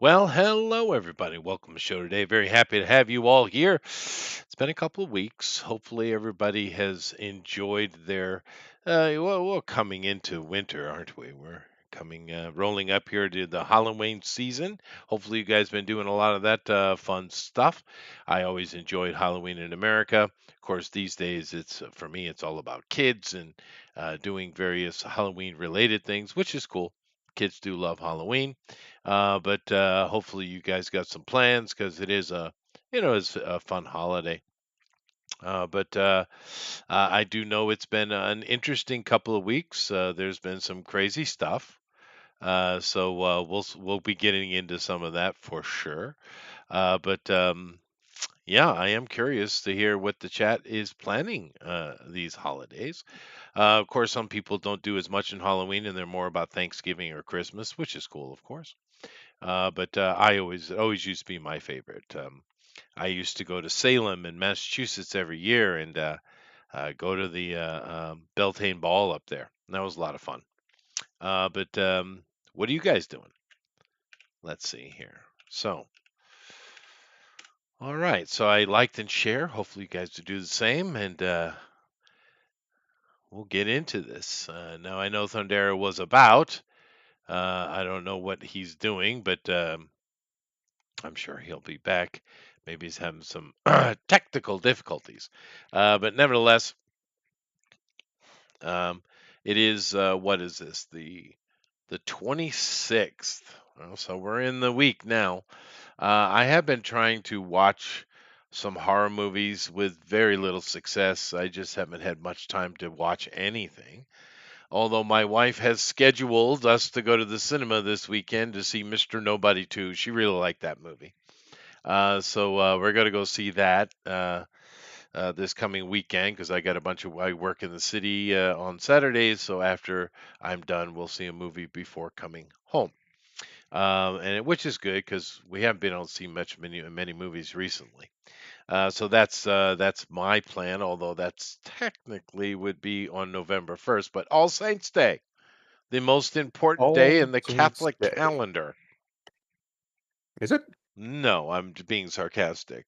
Well, hello everybody. Welcome to the show today. Very happy to have you all here. It's been a couple of weeks. Hopefully, everybody has enjoyed their. We're coming into winter, aren't we? We're coming, rolling up here to the Halloween season. Hopefully, you guys been doing a lot of that fun stuff. I always enjoyed Halloween in America. Of course, these days, it's for me, it's all about kids and doing various Halloween related things, which is cool. Kids do love Halloween. But hopefully you guys got some plans because it is it's a fun holiday. But I do know it's been an interesting couple of weeks. There's been some crazy stuff. So we'll be getting into some of that for sure. But yeah, I am curious to hear what the chat is planning these holidays. Of course, some people don't do as much in Halloween, and they're more about Thanksgiving or Christmas, which is cool, of course. But I always used to be my favorite. I used to go to Salem in Massachusetts every year and go to the Beltane Ball up there. And that was a lot of fun. But what are you guys doing? Let's see here. So, all right. So I liked and share. Hopefully, you guys will do the same, and we'll get into this. Now I know Thundera was about. I don't know what he's doing, but I'm sure he'll be back. Maybe he's having some technical difficulties. But nevertheless, um, it is what is this? The 26th. Well, so we're in the week now. I have been trying to watch some horror movies with very little success. I just haven't had much time to watch anything. Although my wife has scheduled us to go to the cinema this weekend to see Mr. Nobody 2. She really liked that movie. So we're going to go see that this coming weekend because I got a bunch of I work in the city on Saturdays. So after I'm done, we'll see a movie before coming home, which is good because we haven't been able to see many movies recently. So that's my plan. Although that's technically would be on November 1st, but All Saints Day, the most important day All in the Saints Catholic Day. calendar. Is it? No, I'm being sarcastic.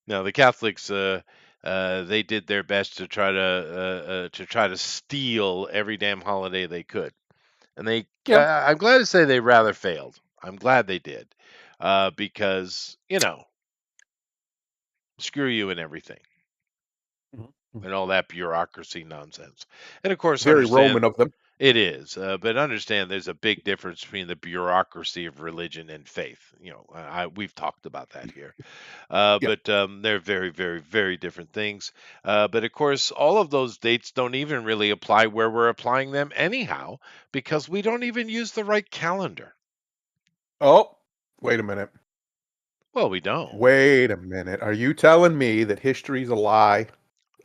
No, the Catholics they did their best to try to steal every damn holiday they could, and Yeah. I'm glad to say they rather failed. I'm glad they did, because screw you and everything Mhm, mhm. and all that bureaucracy nonsense, and of course Very understand. Roman of them. It is, but understand there's a big difference between the bureaucracy of religion and faith. We've talked about that here. Yeah. But they're very, very, very different things. But of course, all of those dates don't even really apply where we're applying them anyhow, because we don't even use the right calendar. Oh, wait a minute. Well, we don't. Wait a minute. Are you telling me that history's a lie?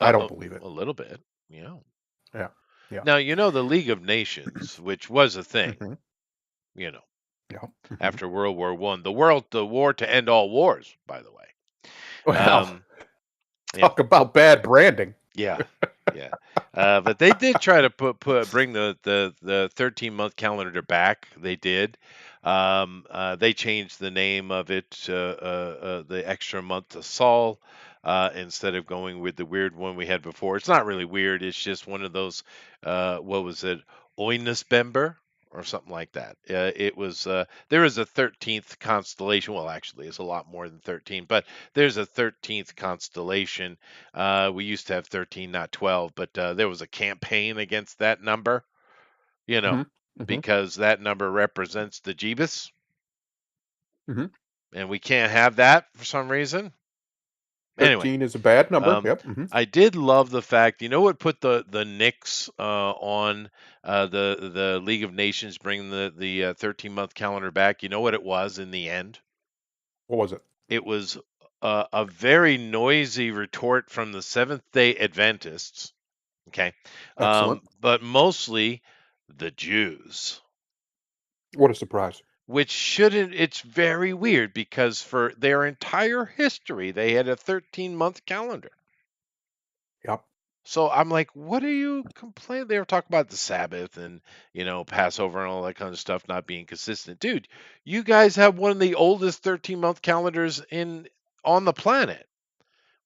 I don't Uh, believe it. a little bit, yeah. Yeah. Yeah. Now, the League of Nations, which was a thing, Hmm. you know, Yeah. Hmm. after World War One, the war to end all wars, by the way. Well, Um, yeah. talk about bad branding. Yeah, yeah. But they did try to bring the 13-month calendar back. They did. They changed the name of it, the extra month to Sol, instead of going with the weird one we had before. It's not really weird. It's just one of those. What was it? Oinesbember or something like that. It was. There is a 13th constellation. Well, actually, it's a lot more than 13, but there's a 13th constellation. We used to have 13, not 12, but there was a campaign against that number, you know, Hmm. Hmm. because that number represents the Jeebus, Hmm. and we can't have that for some reason. Anyway, 13 is a bad number. um, Yep. Hmm. I did love the fact, what put the Knicks on the League of Nations bringing the 13-month calendar back. You know what it was in the end? What was it? It was a very noisy retort from the Seventh Day Adventists. Okay. Excellent. But mostly the Jews, What a surprise. which shouldn't, it's very weird because for their entire history, they had a 13-month calendar. Yep. So I'm like, what are you complaining? They were talking about the Sabbath and, Passover and all that kind of stuff not being consistent. Dude, you guys have one of the oldest 13-month calendars in on the planet.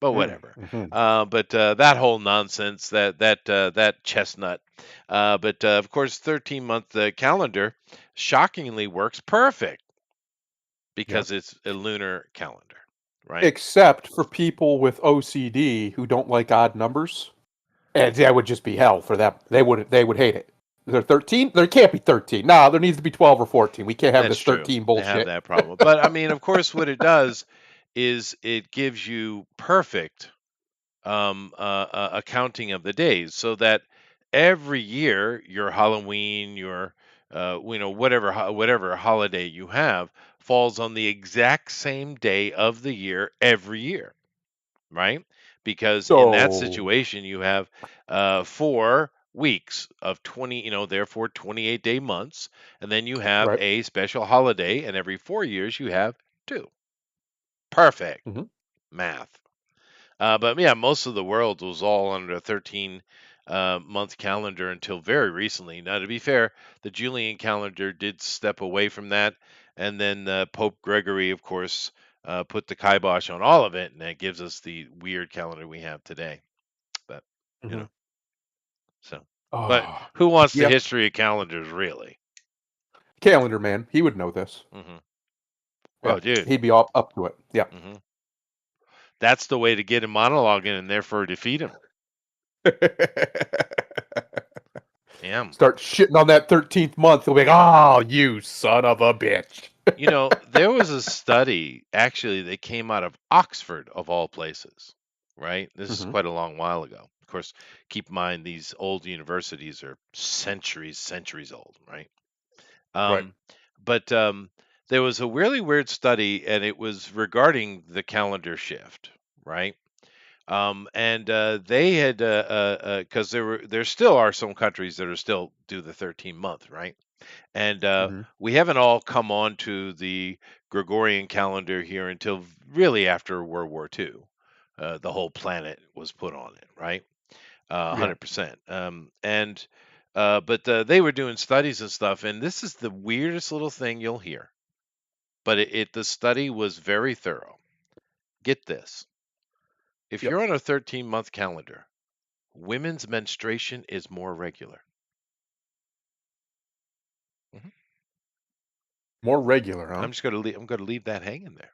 But whatever. Mm-hmm. But that whole nonsense, that chestnut. But of course, 13-month calendar shockingly works perfect Yeah. because it's a lunar calendar, right? Except for people with OCD who don't like odd numbers. And that would just be hell for them. They would hate it. They're 13? There can't be 13. No, there needs to be 12 or 14. We can't have That's this true. 13 They have bullshit. that problem. But I mean, of course, what it does is it gives you perfect accounting of the days, so that every year your Halloween, your whatever holiday you have falls on the exact same day of the year every year, right? Because in that So, situation you have 4 weeks of 20, therefore 28-day months, and then you have right. a special holiday, and every 4 years you have two. Perfect Hmm. math. But yeah, most of the world was all under a 13 month calendar until very recently. Now, to be fair, the Julian calendar did step away from that, and then Pope Gregory, of course, put the kibosh on all of it, and that gives us the weird calendar we have today. But you Hmm. know, so. But Oh, who wants the yeah. history of calendars, really? Calendar man. He would know this. Hmm. Yeah. Oh, dude. He'd be all up to it. Yeah. Hmm. That's the way to get him monologuing and therefore defeat him. Yeah. Start shitting on that 13th month. He'll be like, oh, you son of a bitch. There was a study actually that came out of Oxford, of all places, right? This is Hmm. quite a long while ago. Of course, keep in mind these old universities are centuries old, right? Right. Um, but there was a really weird study, and it was regarding the calendar shift, right? And they had, because there still are some countries that are still do the 13-month, right? And Hmm. we haven't all come on to the Gregorian calendar here until really after World War II. The whole planet was put on it, right? Yeah. 100%. But they were doing studies and stuff, and this is the weirdest little thing you'll hear. But the study was very thorough. Get this: if Yep. you're on a 13-month calendar, women's menstruation is more regular. Mhm. More regular, huh? I'm gonna leave that hanging there.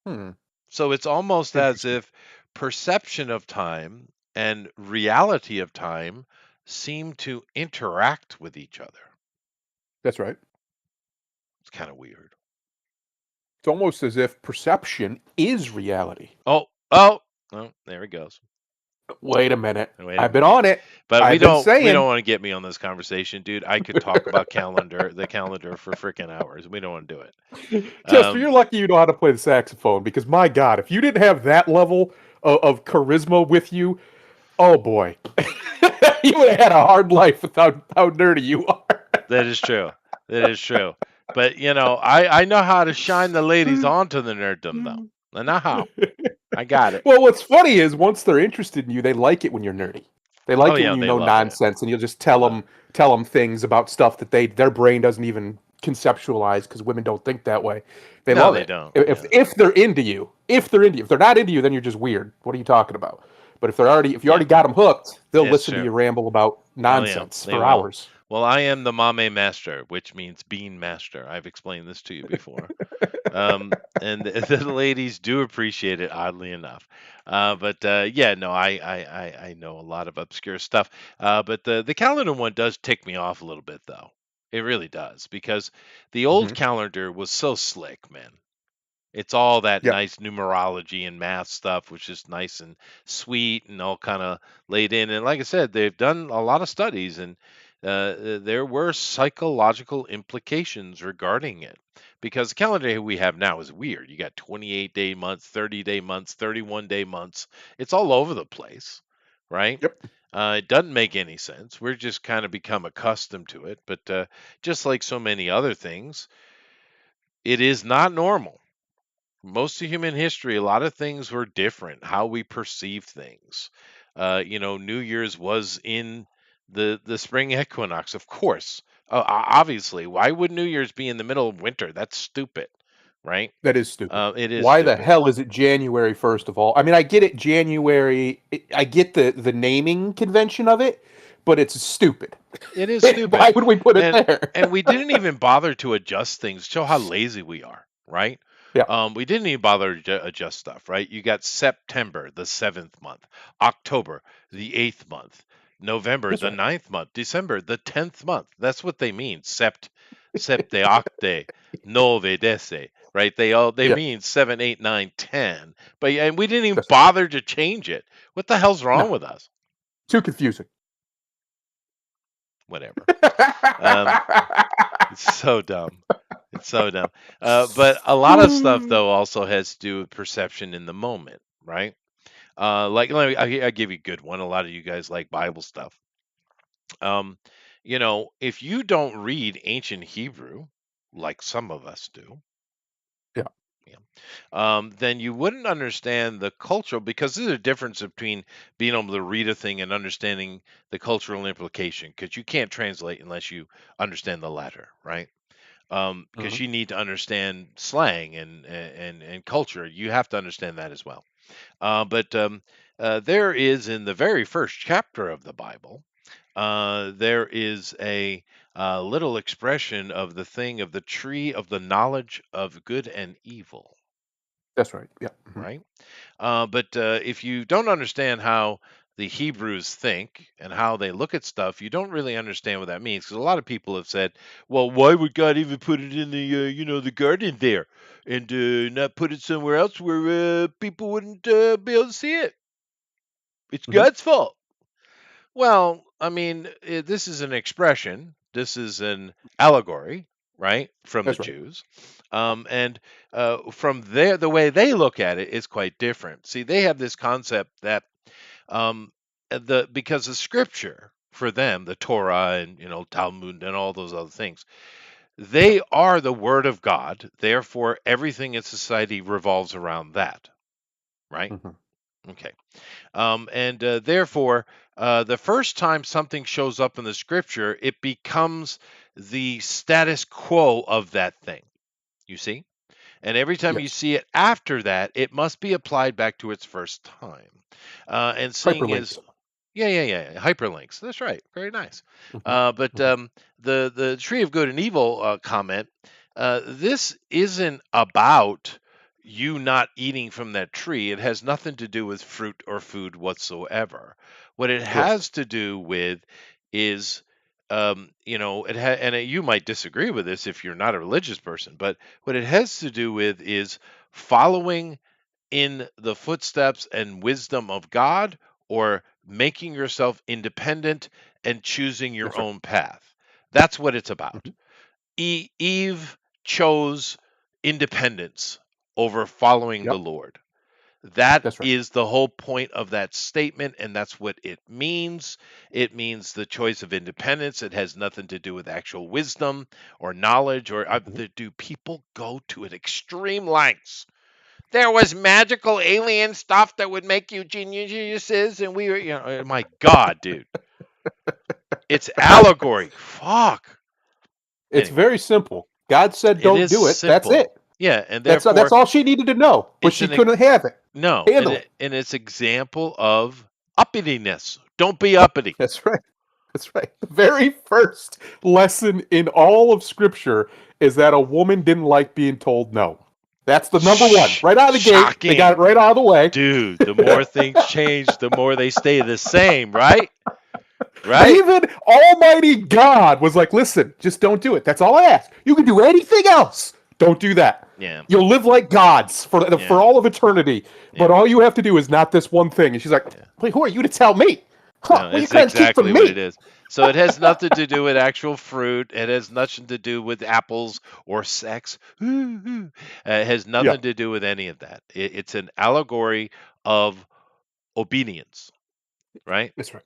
Hmm. So it's almost as Interesting. if perception of time and reality of time seem to interact with each other. That's right. It's kind of weird. It's almost as if perception is reality. Oh, there it goes. Wait a minute. Wait a I've been minute. on it. But we I've been don't saying. want to get me on this conversation, dude. I could talk about the calendar for freaking hours. We don't want to do it. Chester, you're Um, lucky you know how to play the saxophone because my God, if you didn't have that level of charisma with you, oh boy, you would have had a hard life without how nerdy you are. that is true. That is true. But I know how to shine the ladies onto the nerddom though. I know how. I got it. Well, what's funny is once they're interested in you, they like it when you're nerdy. They Oh like it when yeah, you they know love it. nonsense and you'll just They tell love them it. things about stuff that their brain doesn't even conceptualize because women don't think that way. They No, love they it. don't. If Yeah. they're into you, if they're not into you, then you're just weird. What are you talking about? But if you Yeah. already got them hooked, they'll It's listen to true. you ramble about Oh yeah, nonsense they for will. hours. Well, I am the mame master, which means bean master. I've explained this to you before. And the ladies do appreciate it, oddly enough. But yeah, no, I know a lot of obscure stuff. But the calendar one does tick me off a little bit, though. It really does, because the old Hmm. calendar was so slick, man. It's all that Yep. nice numerology and math stuff, which is nice and sweet and all kind of laid in. And like I said, they've done a lot of studies, and there were psychological implications regarding it. Because the calendar we have now is weird. You got 28-day months, 30-day months, 31-day months. It's all over the place, right? Yep. It doesn't make any sense. We're just kind of become accustomed to it. But just like so many other things, it is not normal. Most of human history, a lot of things were different, how we perceive things. New Year's was in the spring equinox, of course. Obviously, why would New Year's be in the middle of winter? That's stupid, right? That is stupid. It is Why the stupid. hell is it January, first of all? I mean, I get it, January. I get the naming convention of it, but it's stupid. It is stupid. Why would we put it And there? and we didn't even bother to adjust things. Show how lazy we are, right? Yeah, We didn't even bother to adjust stuff, right? You got September, the seventh month, October, the eighth month, November, that's the right. ninth month, December, the 10th month. That's what they mean. Septe, octe, nove, dece, right? They Yeah, mean 7, 8, 9, 10. But and we didn't even that's right. bother to change it. What the hell's wrong No, with us? too confusing. Whatever. Um, It's so dumb. It's so dumb. But a lot of stuff though also has to do with perception in the moment, right? Like I give you a good one. A lot of you guys like Bible stuff. Um, if you don't read ancient Hebrew, like some of us do, Yeah, yeah, then you wouldn't understand the cultural because there's a difference between being able to read a thing and understanding the cultural implication. Because you can't translate unless you understand the latter, right? Because mhm, you need to understand slang and culture. You have to understand that as well. But there is in the very first chapter of the Bible, there is a little expression of the thing of the tree of the knowledge of good and evil, that's right. Yeah, mhm, right? But if you don't understand how the Hebrews think and how they look at stuff, you don't really understand what that means. Because a lot of people have said, "Well, why would God even put it in the garden there, and not put it somewhere else where people wouldn't be able to see it? It's mhm, God's fault." Well, I mean, this is an expression. This is an allegory, right, from the that's right. Jews, and from there, the way they look at it is quite different. See, they have this concept that the because the Scripture for them, the Torah and Talmud and all those other things, Yeah, they are the Word of God. Therefore, everything in society revolves around that, right? mhm, Okay. And therefore, the first time something shows up in the scripture, it becomes the status quo of that thing. You see? And every time you yes. see it after that, it must be applied back to its first time. And seeing is Hyperlinks. yeah. Hyperlinks. That's right. Very nice. Mhm, But mhm, the tree of good and evil comment. This isn't about you not eating from that tree. It has nothing to do with fruit or food whatsoever. What it correct. has to do with is, you might disagree with this if you're not a religious person, but what it has to do with is following in the footsteps and wisdom of God or making yourself independent and choosing your That's right. own path. That's what it's about. Mhm, Eve chose independence over following the yep, Lord. That that's right. is the whole point of that statement, and that's what it means. It means the choice of independence. It has nothing to do with actual wisdom or knowledge. Mhm. Do people go to an extreme lengths? There was magical alien stuff that would make you geniuses, and we were, my God, dude, it's allegory. Fuck. It's Anyway, very simple. God said, it "Don't is do it." That's it. simple. Yeah, and That's therefore, all she needed to know, but it's she an ex- couldn't have it. no, Handle it. and it's example of uppityness. Don't be uppity. That's right. That's right. The very first lesson in all of Scripture is that a woman didn't like being told no. That's the number one. Right out of the gate, they got it Shocking, right out of the way. dude. The more things change, the more they stay the same, right? Right? Even Almighty God was like, listen, just don't do it. That's all I ask. You can do anything else. Don't do that. Yeah, You'll live like gods for yeah, all of eternity. But yeah, all you have to do is not this one thing. And she's like, yeah. wait, who are you to tell me? Huh, No, what are you it's trying to keep exactly from what it me? is. So it has nothing to do with actual fruit. It has nothing to do with apples or sex. It has Yeah, nothing to do with any of that. It's an allegory of obedience, right? that's right.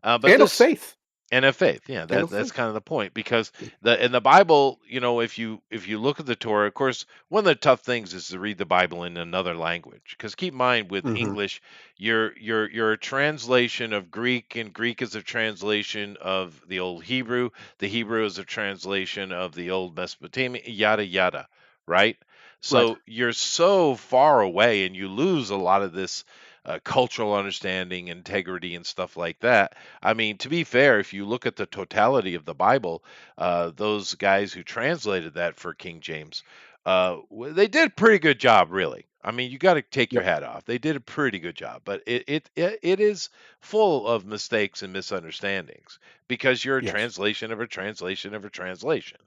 But And of this, faith. And of faith, yeah, And of that's faith. kind of the point because the in the Bible, if you look at the Torah, of course, one of the tough things is to read the Bible in another language. Because keep in mind, with Hmm. English, you're a translation of Greek, and Greek is a translation of the old Hebrew. The Hebrew is a translation of the old Mesopotamian, yada yada, right? Right. So you're so far away, and you lose a lot of this cultural understanding, integrity, and stuff like that. I mean, to be fair, if you look at the totality of the Bible, those guys who translated that for King James, they did a pretty good job, really. I mean, you got to take your Yep. hat off. They did a pretty good job, but it is full of mistakes and misunderstandings because you're a Yes. translation of a translation of a translation.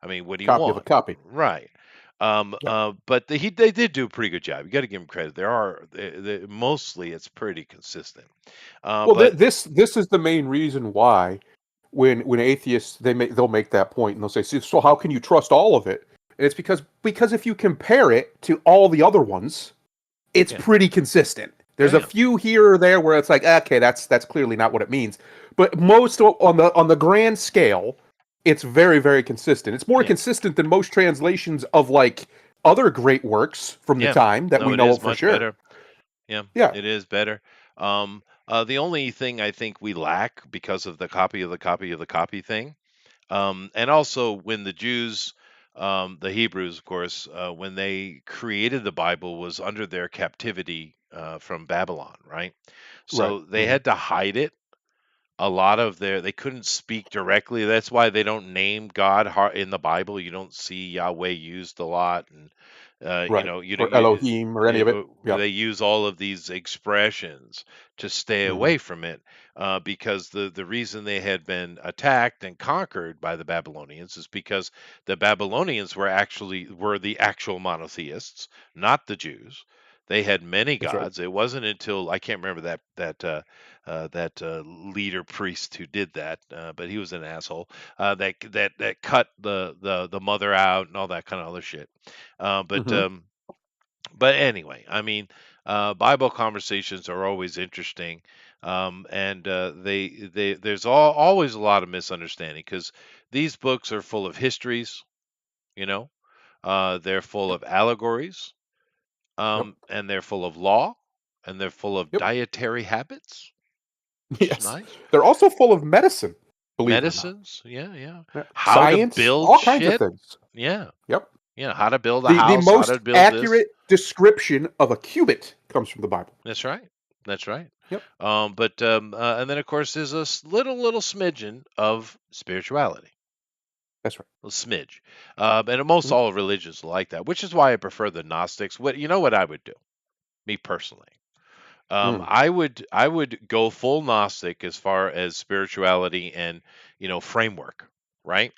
I mean, what do you Copy of a want? copy. Right. Yep. But they did do a pretty good job. You got to give them credit. Mostly it's pretty consistent. Well, But this is the main reason why when atheists they'll make that point and they'll say, so how can you trust all of it? And it's because if you compare it to all the other ones, it's yeah, pretty consistent. oh There's a yeah. few here or there where it's like, okay, that's clearly not what it means. But most on the grand scale, it's very very consistent. It's more Yeah, consistent than most translations of like other great works from the yeah. time that No, we it know is of for much sure. better. Yeah, Yeah, it is better. The only thing I think we lack because of the copy of the copy of the copy thing, and also when the Jews, the Hebrews, of course, when they created the Bible, was under their captivity from Babylon, right? right. So they had to hide it. A lot of they couldn't speak directly. That's why they don't name God in the Bible. You don't see Yahweh used a lot, and Right. you know, Or Elohim or any of it. Yeah. they use all of these expressions to stay Hmm. away from it, because the reason they had been attacked and conquered by the Babylonians is because the Babylonians were the actual monotheists, not the Jews. They had many That's right. gods. It wasn't until I can't remember that leader priest who did that, but he was an asshole. That cut the mother out and all that kind of other shit. Uh, but Hmm. um, but anyway, I mean, Bible conversations are always interesting, and there's always a lot of misunderstanding because these books are full of histories. You know, they're full Yep. of allegories, Yep. and they're full of law, and they're full of Yep. dietary habits, which is Yes. nice. They're also full of medicine, believe it or not. Medicines, yeah, yeah. Yeah. How to Science, build all kinds of shit, things. yeah, Yep. yeah. How to build a The house, how most to build this. accurate description of a cubit comes from the Bible. That's right. That's right. Yep. And then of course there's a little smidgen of spirituality, That's right. a smidge, and most Mhm. all religions are like that, which is why I prefer the Gnostics. What I would do, me personally, Mm. I would go full Gnostic as far as spirituality and framework, right?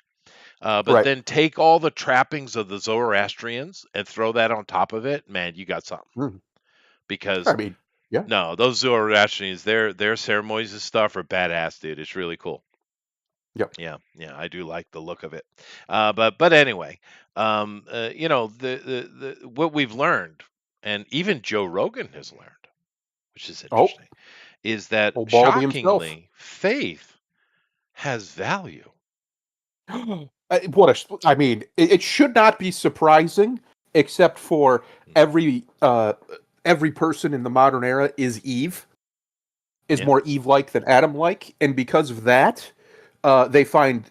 But Right. then take all the trappings of the Zoroastrians and throw that on top of it, man, you got something. Mm. I Because mean, yeah. no, those Zoroastrians, their ceremonies and stuff are badass, dude. It's really cool. Yep. Yeah, yeah, I do like the look of it. But anyway, the what we've learned, and even Joe Rogan has learned, which is Oh, interesting, is that old Baldy himself. shockingly, faith has value. I mean, it should not be surprising, except for Mm. every uh, every person in the modern era is Eve, is Yeah, more Eve-like than Adam-like, and because of that, they find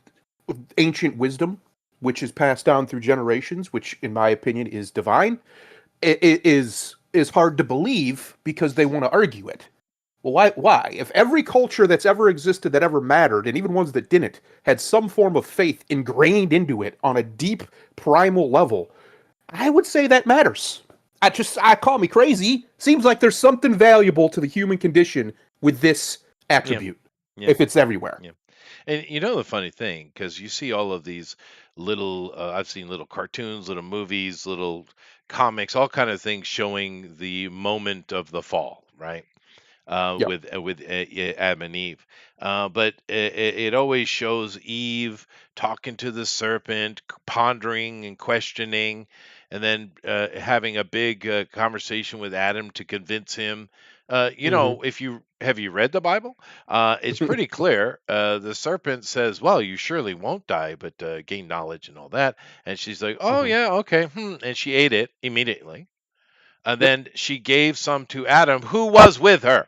ancient wisdom, which is passed down through generations, which, in my opinion, is divine. It is hard to believe because they want to argue it. Well, why? Why? If every culture that's ever existed that ever mattered, and even ones that didn't, had some form of faith ingrained into it on a deep primal level, I would say that matters. I call me crazy. Seems like there's something valuable to the human condition with this yeah, attribute, yeah, if it's everywhere. yeah. And you know the funny thing, because you see all of these little, I've seen little cartoons, little movies, little comics, all kind of things showing the moment of the fall, right? Yep. Yeah, Adam and Eve. But it always shows Eve talking to the serpent, pondering and questioning, and then having a big conversation with Adam to convince him Hmm. If you have you read the Bible, it's pretty clear. The serpent says, "Well, you surely won't die, but gain knowledge and all that." And she's like, "Oh Hmm. yeah, okay." And she ate it immediately. And Yep, then she gave some to Adam, who was with her.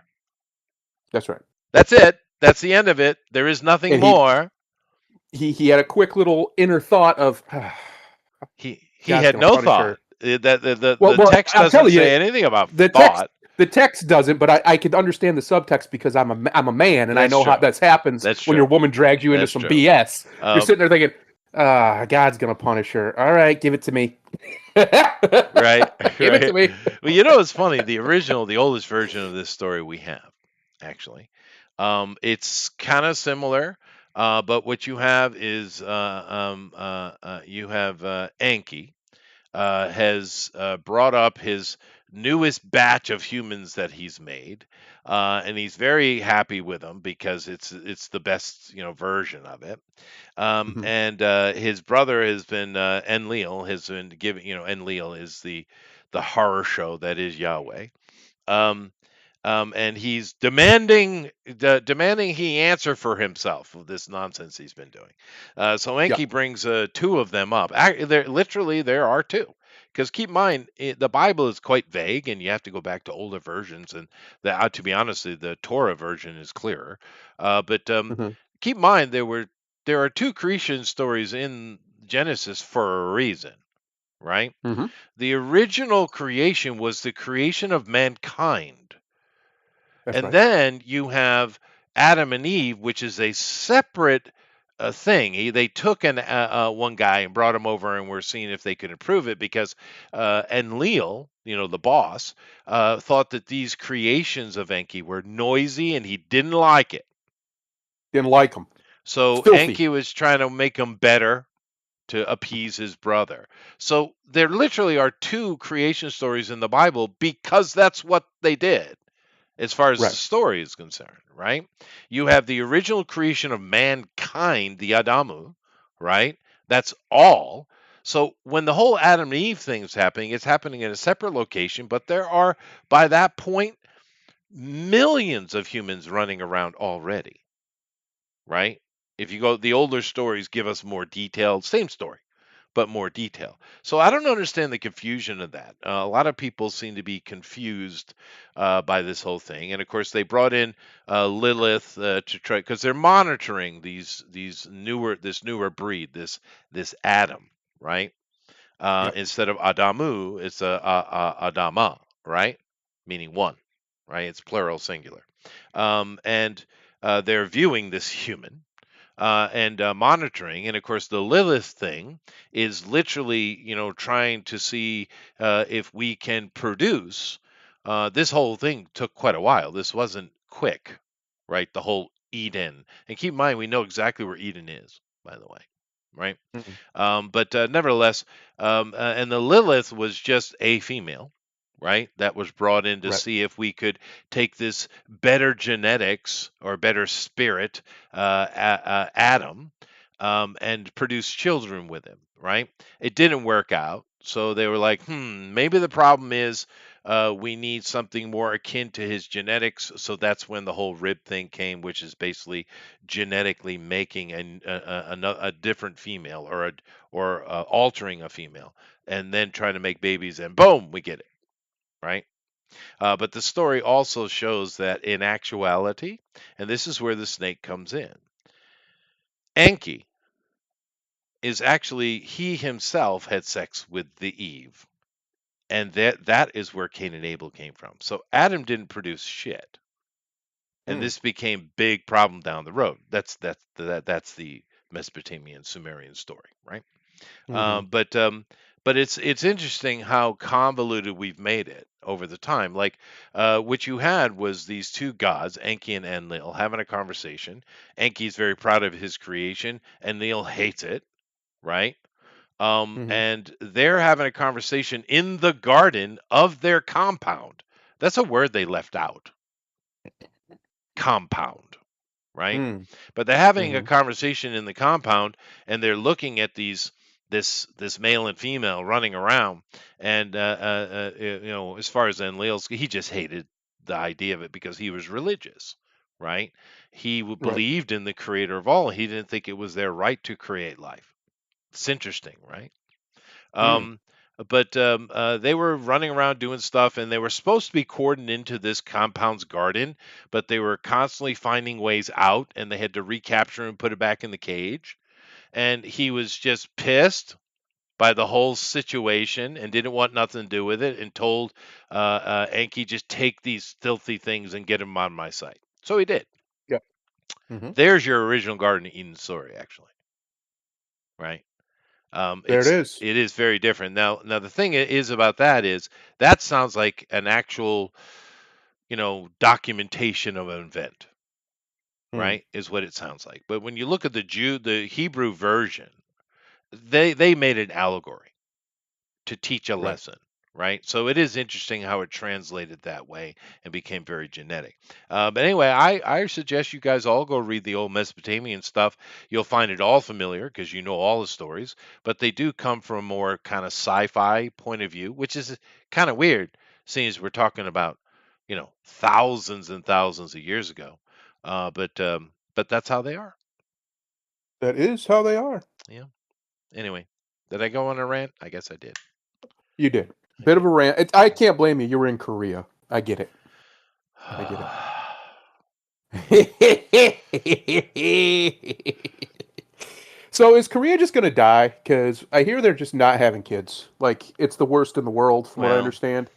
that's right. That's it. That's the end of it. There is nothing And he more. he had a quick little inner thought of, He God's had going to no punish thought. her. The Well, text I'm doesn't telling you, say anything about the text thought. the text doesn't, but I could understand the subtext because I'm a man and I That's know how true. this happens That's when your true. woman drags you into That's some true. BS. You're Um, sitting there thinking, God's gonna punish her. All right, give it to me. right, Give it to right. me. Well, it's funny. The oldest version of this story we have, actually, it's kind of similar, but what you have is you have Anki has brought up his newest batch of humans that he's made, and he's very happy with them because it's the best version of it. Mhm. And his brother has been Enlil has been giving Enlil is the horror show that is Yahweh. Um, and he's demanding he answer for himself of this nonsense he's been doing. So Yeah. Enki brings two of them up. There are two, because keep in mind the Bible is quite vague, and you have to go back to older versions. And to be honest, the Torah version is clearer. But Hmm. keep in mind there are two creation stories in Genesis for a reason, right? Hmm. The original creation was the creation of mankind. That's And right. then you have Adam and Eve, which is a separate thing. They took one guy and brought him over, and we're seeing if they could improve it because Enlil, the boss, thought that these creations of Enki were noisy, and he didn't like it. Didn't like them. So Filthy. Enki was trying to make them better to appease his brother. So there literally are two creation stories in the Bible because that's what they did as far as the Right. story is concerned, right? You have the original creation of mankind, the Adamu, right? That's all. So when the whole Adam and Eve thing is happening, it's happening in a separate location, but there are, by that point, millions of humans running around already, right? If you go, the older stories give us more detailed, same story, but more detail. So I don't understand the confusion of that. A lot of people seem to be confused by this whole thing, and of course they brought in Lilith to try because they're monitoring this newer breed, this Adam, right? Yep. Instead of Adamu, it's Adama, right? Meaning one, right? It's plural singular, and they're viewing this human and monitoring. And of course, the Lilith thing is literally, trying to see if we can produce. This whole thing took quite a while. This wasn't quick, right? The whole Eden. And keep in mind, we know exactly where Eden is, by the way, right? Mhm. But nevertheless, and the Lilith was just a female, right? That was brought in to Right. see if we could take this better genetics or better spirit, Adam, and produce children with him, right? It didn't work out. So they were like, maybe the problem is we need something more akin to his genetics. So that's when the whole rib thing came, which is basically genetically making a different female or altering a female and then trying to make babies, and boom, we get it, right? But the story also shows that in actuality, and this is where the snake comes in, Enki is actually he himself had sex with the Eve, and that is where Cain and Abel came from. So Adam didn't produce shit, and Mm. this became big problem down the road. That's the Mesopotamian Sumerian story, right? Hmm. But it's interesting how convoluted we've made it over the time. Like what you had was these two gods, Enki and Enlil, having a conversation. Enki's very proud of his creation, Enlil hates it, right? Hmm. And they're having a conversation in the garden of their compound. That's a word they left out. Compound, right? Mm. But they're having a Hmm. conversation in the compound, and they're looking at this male and female running around, and as far as Enlil's, he just hated. the idea of it because he was religious, right? He Right. believed in the creator of all. He didn't think it was their right to create life. It's interesting, right? Mm. Um, but they were running around doing stuff, and they were supposed to be cordoned into this compound's garden, but they were constantly finding ways out, and they had to recapture him and put it back in the cage. And he was just pissed by the whole situation and didn't want nothing to do with it, and told Enki, just take these filthy things and get them on my site. So he did. Yeah. Hmm. There's your original Garden of Eden story, actually, right? There it is. It is very different. Now the thing is about that is that sounds like an actual, documentation of an event, Mm. right? Is what it sounds like. But when you look at the Hebrew version, they made an allegory to teach a Right. lesson, right? So it is interesting how it translated that way and became very genetic. But anyway, I suggest you guys all go read the old Mesopotamian stuff. You'll find it all familiar because you know all the stories, but they do come from a more kind of sci-fi point of view, which is kind of weird, seeing as we're talking about, thousands and thousands of years ago. But that's how they are. That is how they are. Yeah. Anyway, did I go on a rant? I guess I did. You did. I Bit of did. a rant. I can't blame you. You were in Korea. I get it. I get it. So is Korea just going to die? Because I hear they're just not having kids. Like, it's the worst in the world, from what I Well, understand.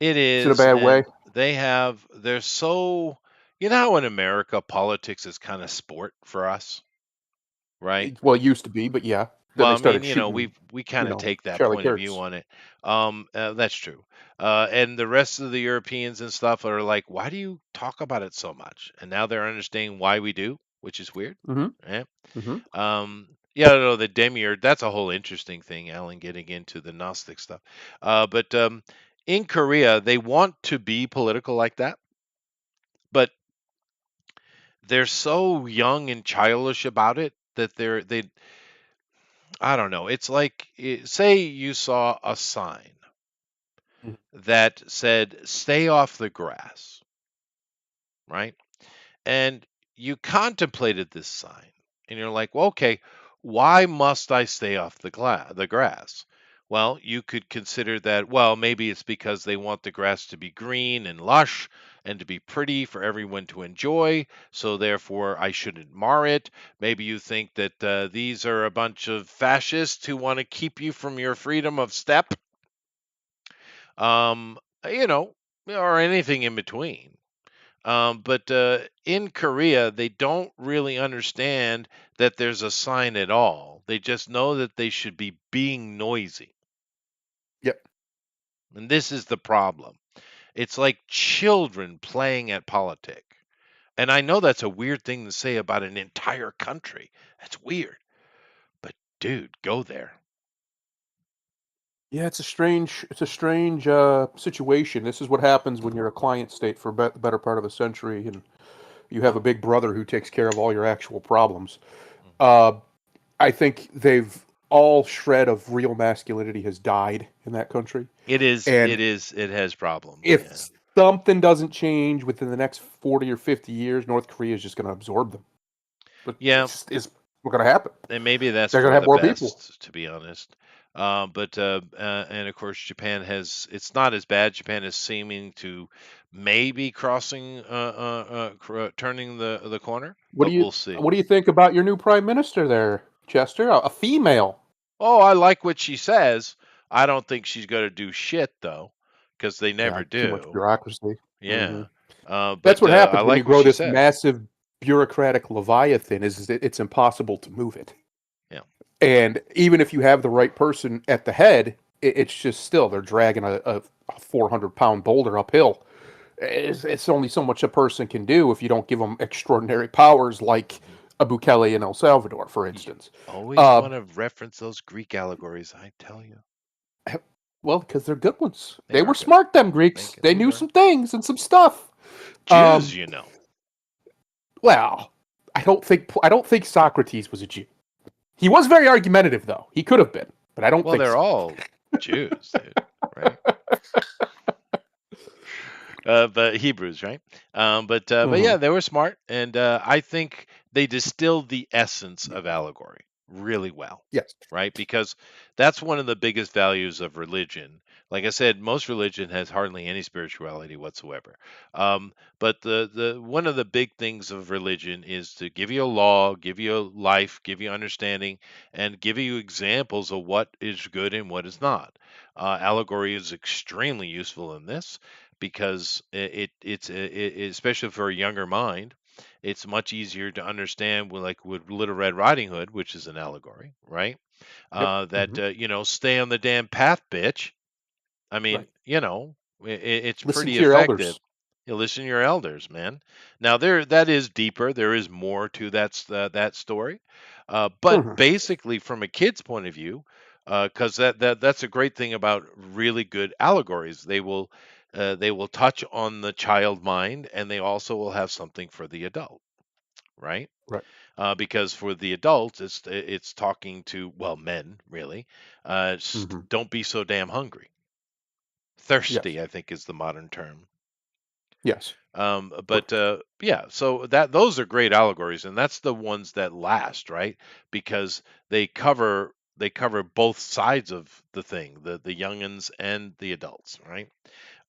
it It's in a is, bad way. and they're so, how in America politics is kind of sport for us, right? Well, it used to be, but yeah. Then Well, they I mean, started shooting, we kind of take that Charlie point of view Kirk's. on it. That's true. And the rest of the Europeans and stuff are like, why do you talk about it so much? And now they're understanding why we do, which is weird. Mm-hmm. Yeah. Mm-hmm. Yeah, no, the demiurge, that's a whole interesting thing, Alan, getting into the Gnostic stuff. But in Korea, they want to be political like that, but they're so young and childish about it that I don't know. It's like, say you saw a sign that said, stay off the grass, right? And you contemplated this sign and you're like, well, okay, why must I stay off the grass? Well, you could consider that, well, maybe it's because they want the grass to be green and lush and to be pretty for everyone to enjoy, so therefore I shouldn't mar it. Maybe you think that these are a bunch of fascists who want to keep you from your freedom of step, um, you know, or anything in between. But in Korea, they don't really understand that there's a sign at all. They just know that they should be being noisy. Yep. And this is the problem. It's like children playing at politic. And I know that's a weird thing to say about an entire country. That's weird. But dude, go there. Yeah, it's a strange situation. This is what happens when you're a client state for the better part of a century, and you have a big brother who takes care of all your actual problems. Mhm. Uh, I think they've all shred of real masculinity has died in that country, and It has problems. Yeah. if something doesn't change within the next 40 or 50 years, North Korea is just going to absorb them. But Yeah, it's what's going to happen. and maybe that's They're going for to have the more people. best, to be honest. And of course, Japan has. It's not as bad. Japan is seeming to maybe crossing, turning the corner, What do but you we'll see. what do you think about your new prime minister there, Chester? A female. Oh, I like what she says. I don't think she's going to do shit though, because they Yeah, never too much do. bureaucracy. Hmm. Yeah. That's But what I happens when you like what grow she this says. massive bureaucratic leviathan. Is it's impossible to move it. Yeah. And even if you have the right person at the head, it's just still they're dragging a 400-pound boulder uphill. It's only so much a person can do if you don't give them extraordinary powers like Mhm. a Bukele in El Salvador, for You instance. always Uh, want to reference those Greek allegories, I tell you. well, because they're good ones. They They are were good. smart, them Greeks. They They knew were some things and some stuff. Jews, Um, you know. well, I don't think Socrates was a Jew. He was very argumentative, though. He could have been, but I don't Well, think they're so. all Jews, dude, right? but Hebrews, right? But Hmm. yeah, they were smart, and I think they distilled the essence of allegory really well, Yes. right? Because that's one of the biggest values of religion. Like I said, most religion has hardly any spirituality whatsoever. Um, but the one of the big things of religion is to give you a law, give you a life, give you understanding, and give you examples of what is good and what is not. Allegory is extremely useful in this because especially for a younger mind, it's much easier to understand like with Little Red Riding Hood, which is an allegory, right? Yep. That Hmm. stay on the damn path, bitch. I Right. mean, it's Listen pretty to your effective. elders. You listen to your elders, man. Now there, that is deeper. There is more to that story, but Hmm. basically, from a kid's point of view, because that's a great thing about really good allegories. They will touch on the child mind, and they also will have something for the adult, right? Right. Because for the adults, it's talking to, well, men really. Hmm. Don't be so damn hungry. Yes. Thirsty, I think, is the modern term. Yes. But yeah, so that those are great allegories, and that's the ones that last, right? Because they cover both sides of the thing, the youngins and the adults, right?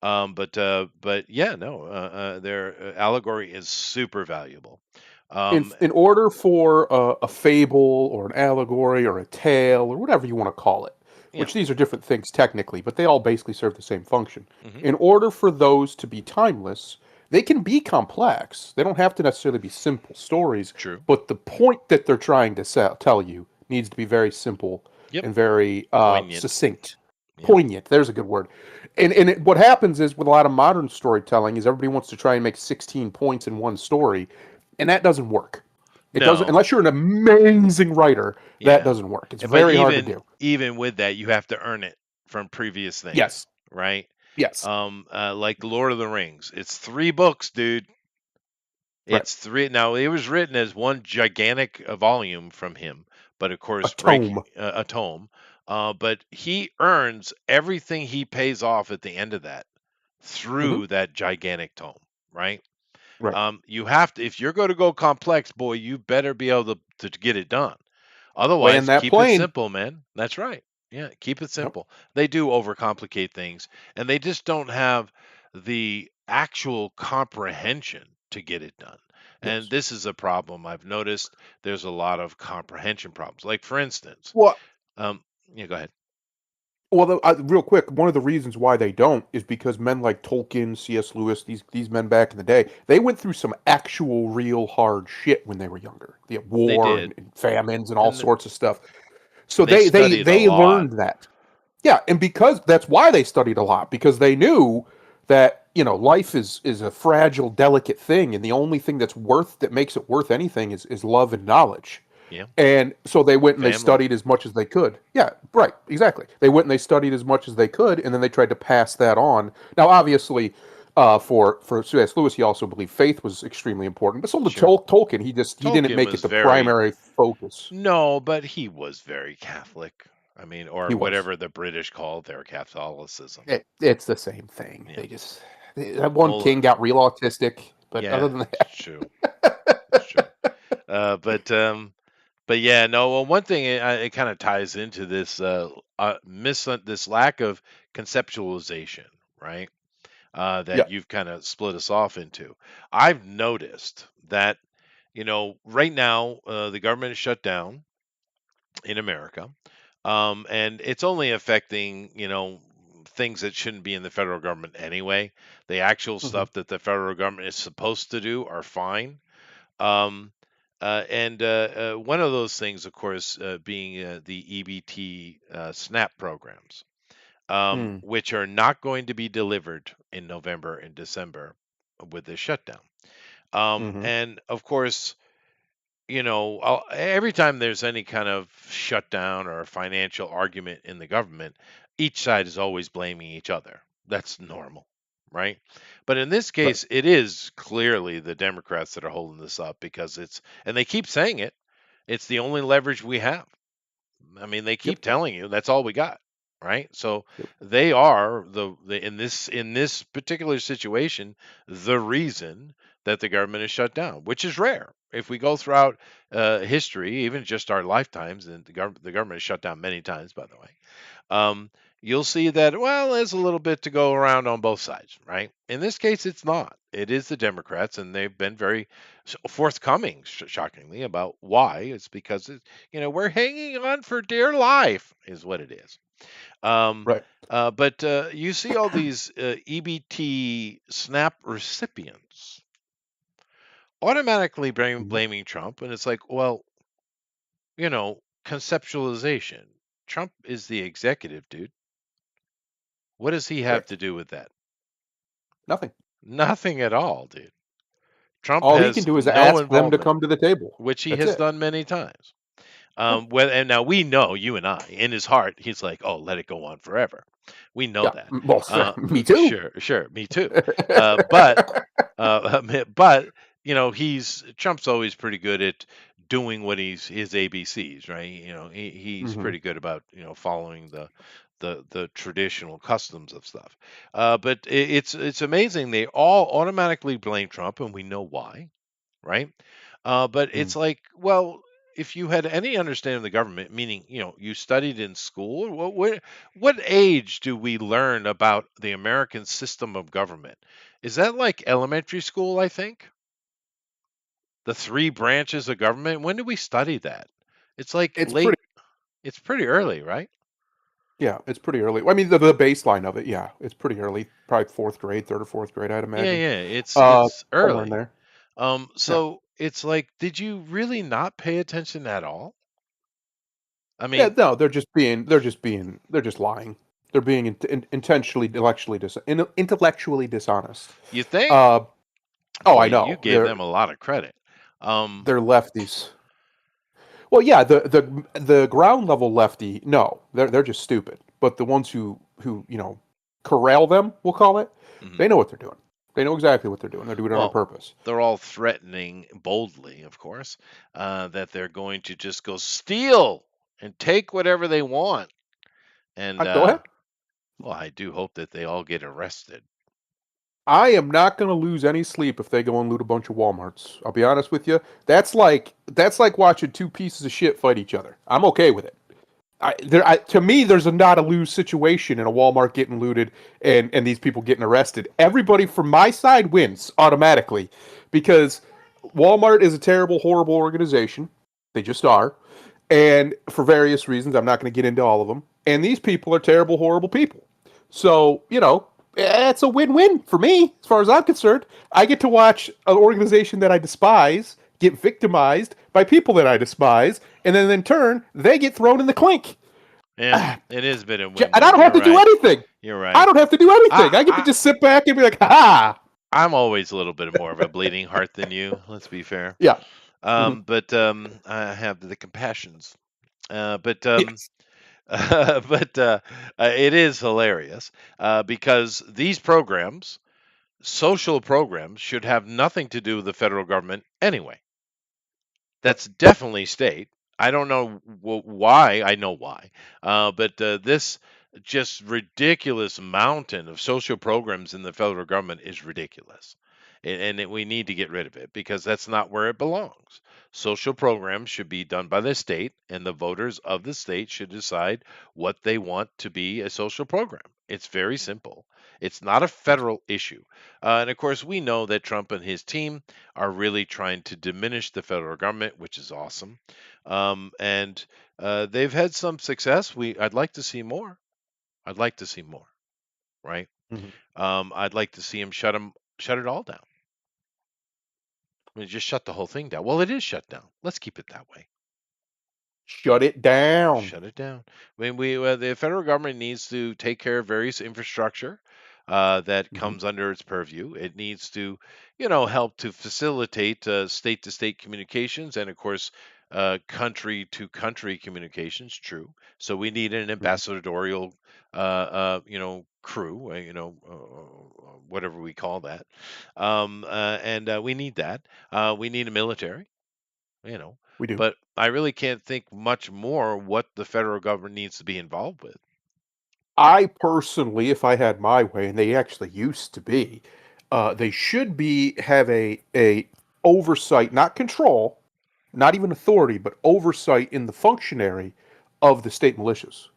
But yeah, no, their allegory is super valuable. in Um, in order for a fable or an allegory or a tale or whatever you want to call it, yeah. which these are different things technically, but they all basically serve the same function. Hmm. In order for those to be timeless, they can be complex. They don't have to necessarily be simple stories, True. but the point that they're trying to tell you needs to be very simple Yep. and very Poignant. succinct, Yep. poignant. There's a good word. And what happens is with a lot of modern storytelling is everybody wants to try and make 16 points in one story, and that doesn't work. It doesn't No. unless you're an amazing writer. That Yeah. doesn't work. It's But very hard to even do. even with that, you have to earn it from previous things, Yes, right? yes, Like Lord of the Rings. It's 3 books, dude. right. It's three. Now it was written as one gigantic volume from him, but of A course, tome. a tome. But he earns everything he pays off at the end of that Hmm. through that gigantic tome, right? Right. You have to, if you're going to go complex, boy, you better be able to get it done. Land Otherwise, that keep it plane. simple, man. That's right. Yeah, keep it Yep. simple. They do overcomplicate things, and they just don't have the actual comprehension to get it done. And Yes. this is a problem I've noticed. There's a lot of comprehension problems. Like, for instance, Well, um, yeah, go ahead. real quick, one of the reasons why they don't is because men like Tolkien, C.S. Lewis, these men back in the day, they went through some actual, real hard shit when they were younger. The They war did, and famines and all and sorts of stuff. So they studied a they lot. learned that. Yeah, and because that's why they studied a lot because they knew that life is a fragile, delicate thing, and the only thing that makes it worth anything is love and knowledge. Yeah, And so they went and they family. studied as much as they could. Yeah, right, exactly. They went and they studied as much as they could, and then they tried to pass that on. Now, obviously, for C.S. Lewis, he also believed faith was extremely important, but so did Sure. Tolkien. He didn't Tolkien make it was the very primary focus. No, but he was very Catholic. I mean, or He was. whatever the British call their Catholicism. It's the same thing. Yeah. That one Well, king got real autistic, but other yeah, than it's that, true. It's true. Uh, but um, but yeah, no. Well, one thing it kind of ties into this this lack of conceptualization, right? That yeah. you've kind of split us off into. I've noticed that right now the government is shut down in America. And it's only affecting, things that shouldn't be in the federal government anyway. The actual Hmm. stuff that the federal government is supposed to do are fine. Um, and one of those things, of course, being the EBT SNAP programs, Mm. which are not going to be delivered in November and December with the shutdown. Hmm. And of course, every time there's any kind of shutdown or financial argument in the government, each side is always blaming each other. That's normal, right? But in this Right. case, it is clearly the Democrats that are holding this up because and they keep saying it, it's the only leverage we have. I mean, they Yep. keep telling you that's all we got. right? So Yep. they are the in this particular situation the reason that the government is shut down, which is rare. If we go throughout history, even just our lifetimes, and the government is shut down many times, by the way, um, you'll see that, well, there's a little bit to go around on both sides, right? In this case, it's not. It is the Democrats, and they've been very forthcoming, shockingly, about why. It's because we're hanging on for dear life, is what it is. Um, Right. but you see all these EBT SNAP recipients automatically Mhm. blaming Trump, and it's like, well, conceptualization. Trump is the executive, dude. What does he have Correct. to do with that? Nothing. Nothing at all, dude. Trump All he can has do is no ask them to involvement, come to the table. which he That's has it. done many times. Yeah. And now we know, you and I, in his heart, he's like, "Oh, let it go on forever." We know Yeah. that. Well, me too. Sure, sure, me too. But but he's Trump's always pretty good at doing what his ABCs, right? He's Hmm. pretty good about following the traditional customs of stuff. But it's amazing they all automatically blame Trump, and we know why, right? But Mm. it's like, well, if you had any understanding of the government, meaning you studied in school, what age do we learn about the American system of government? Is that like elementary school? I think the three branches of government. When do we study that? It's like It's late. pretty. It's pretty early, right? Yeah, it's pretty early. I mean, the baseline of it, yeah, it's pretty early. Probably fourth grade, third or fourth grade, I'd Yeah, imagine. yeah. It's Somewhere in early. there. Yeah. So it's like, did you really not pay attention at all? I Yeah. mean, No, they're just lying. They're being intentionally, intellectually dishonest. you think? Uh, oh, Boy, I you know. gave them a lot of credit. Um, They're lefties. Well, yeah, the ground level lefty, no, they're just stupid. But the ones who corral them, we'll call it, mhm. they know what they're doing. They know exactly what they're doing. They're doing it on Well, purpose. they're all threatening boldly, of course, that they're going to just go steal and take whatever they want. And Go ahead. well, I do hope that they all get arrested. I am not going to lose any sleep if they go and loot a bunch of WalMarts. I'll be honest with you. That's like watching two pieces of shit fight each other. I'm okay with it. To me, there's not a lose situation in a Walmart getting looted and these people getting arrested. Everybody from my side wins automatically because Walmart is a terrible, horrible organization. They just are. And for various reasons, I'm not going to get into all of them. And these people are terrible, horrible people. So, it's a win win for me, as far as I'm concerned. I get to watch an organization that I despise get victimized by people that I despise, and then in turn, they get thrown in the clink. Yeah, it has been a And I win-win. don't have You're to do right. anything. You're I right. don't have to do anything. I get to I, just sit back and be like, ha! I'm always a little bit more of a bleeding heart than you. Let's be fair. Yeah. Hmm. But I have the compassions. But Yes. but it is hilarious because these programs, social programs, should have nothing to do with the federal government anyway. Yep. That's definitely state. I don't know why. I know why, but this just ridiculous mountain of social programs in the federal government is ridiculous, and we need to get rid of it because that's not where it belongs. Social programs should be done by the state, and the voters of the state should decide what they want to be a social program. It's very simple. It's not a federal issue, and of course, we know that Trump and his team are really trying to diminish the federal government, which is awesome. And they've had some success. I'd like to see more. I'd like to see more, right? Hmm. I'd like to see him shut it all down. I mean, just shut the whole thing down. Well, it is shut down. Let's keep it that way. Shut it down. Shut it down. I mean, the federal government needs to take care of various infrastructure that Hmm. comes under its purview. It needs to, help to facilitate state-to-state communications and, of course, country-to-country communications. True. So we need an Hmm. ambassadorial, crew. Whatever we call that, and we need that. We need a military you know. We do. But I really can't think much more what the federal government needs to be involved with. I personally, if I had my way, and they actually used to be, they should be have a oversight, not control, not even authority, but oversight in the functionary of the state militias.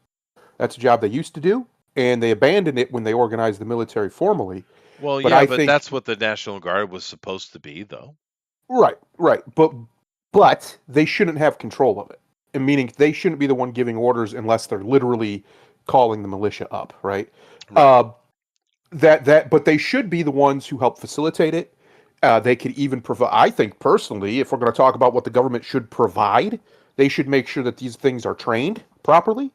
That's a job they used to do, and they abandoned it when they organized the military formally. Well, But yeah, I but think that's what the National Guard was supposed to be, though. right, right, but they shouldn't have control of it. And meaning they shouldn't be the one giving orders unless they're literally calling the militia up, right? Right. Uh, but they should be the ones who help facilitate it. They could even provide. I think personally, if we're going to talk about what the government should provide, they should make sure that these things are trained properly.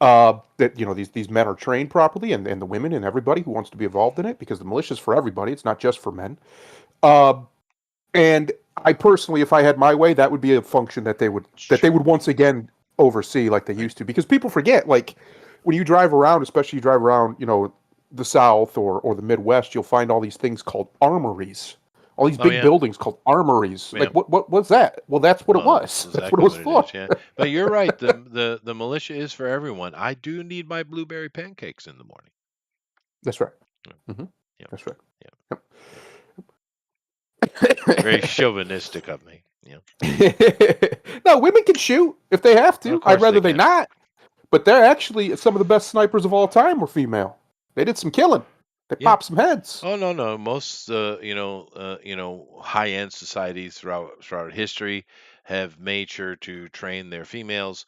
That these men are trained properly, and the women and everybody who wants to be involved in it, because the militia's for everybody. It's not just for men. Uh, and I personally, if I had my way, that would be a function that they would once again oversee like they Right. used to. Because people forget, like when you drive around, especially you drive around, the South or the Midwest, you'll find all these things called armories. All these Oh big yeah. buildings called armories. Yeah. Like what was that? Well, that's what it Well, that's was. That's what it exactly was what it for. is. Yeah. But you're right. The militia is for everyone. I do need my blueberry pancakes in the morning. That's right. Yeah. Hmm. Yeah. That's right. Yeah. Yep. Yeah. Very chauvinistic of me. Yeah. No, women can shoot if they have Of to. I'd course they rather they can. not. But they're actually some of the best snipers of all time were female. They did some killing. They Yeah. popped some heads. Oh no, no. Most high-end societies throughout history have made sure to train their females,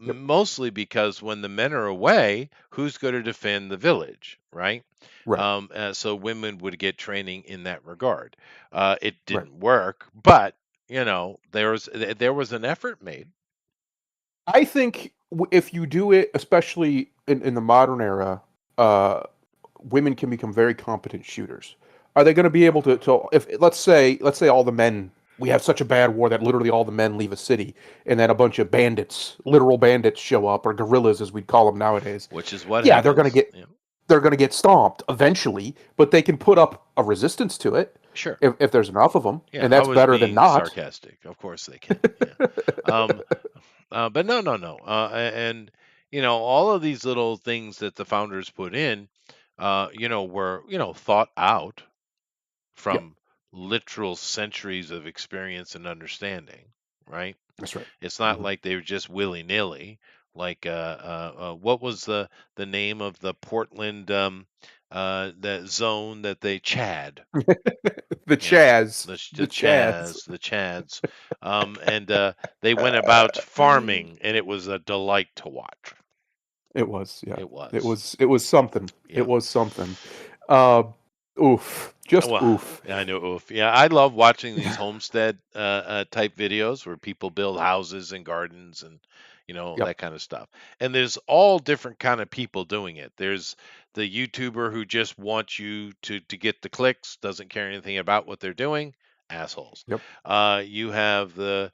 Yep. mostly because when the men are away, who's going to defend the village, right? Right. So women would get training in that regard. It Right. didn't work, but there was an effort made. I think if you do it, especially in the modern era, uh, women can become very competent shooters. Are they going to be able to if let's say all the men we have such a bad war that literally all the men leave a city and then a bunch of bandits, literal bandits show up or guerrillas as we'd call them nowadays. Which is what Yeah, they're going to happens. get Yeah, they're going to get stomped eventually, but they can put up a resistance to it sure. if there's enough of them, Yeah, and I that's was better than being not. sarcastic. Of course they can. Yeah. Um, but no, no, no. And all of these little things that the founders put in, were thought out Yep, from literal centuries of experience and understanding, right? that's right. It's not Hmm. like they were just willy nilly. Like, what was the name of the Portland that zone that they Chad? The You know, Chaz, the the Chaz. Chads, the Chads, and they went about farming, and it was a delight to watch. It was, yeah. It It was, was, it was something. It yeah. was something. Uh, oof, just Well, oof. yeah, I know. Oof. Yeah, I love watching these homestead type videos where people build houses and gardens and Yep, that kind of stuff. And there's all different kind of people doing it. There's the YouTuber who just wants you to get the clicks, doesn't care anything about what they're doing. Assholes. yep. You have the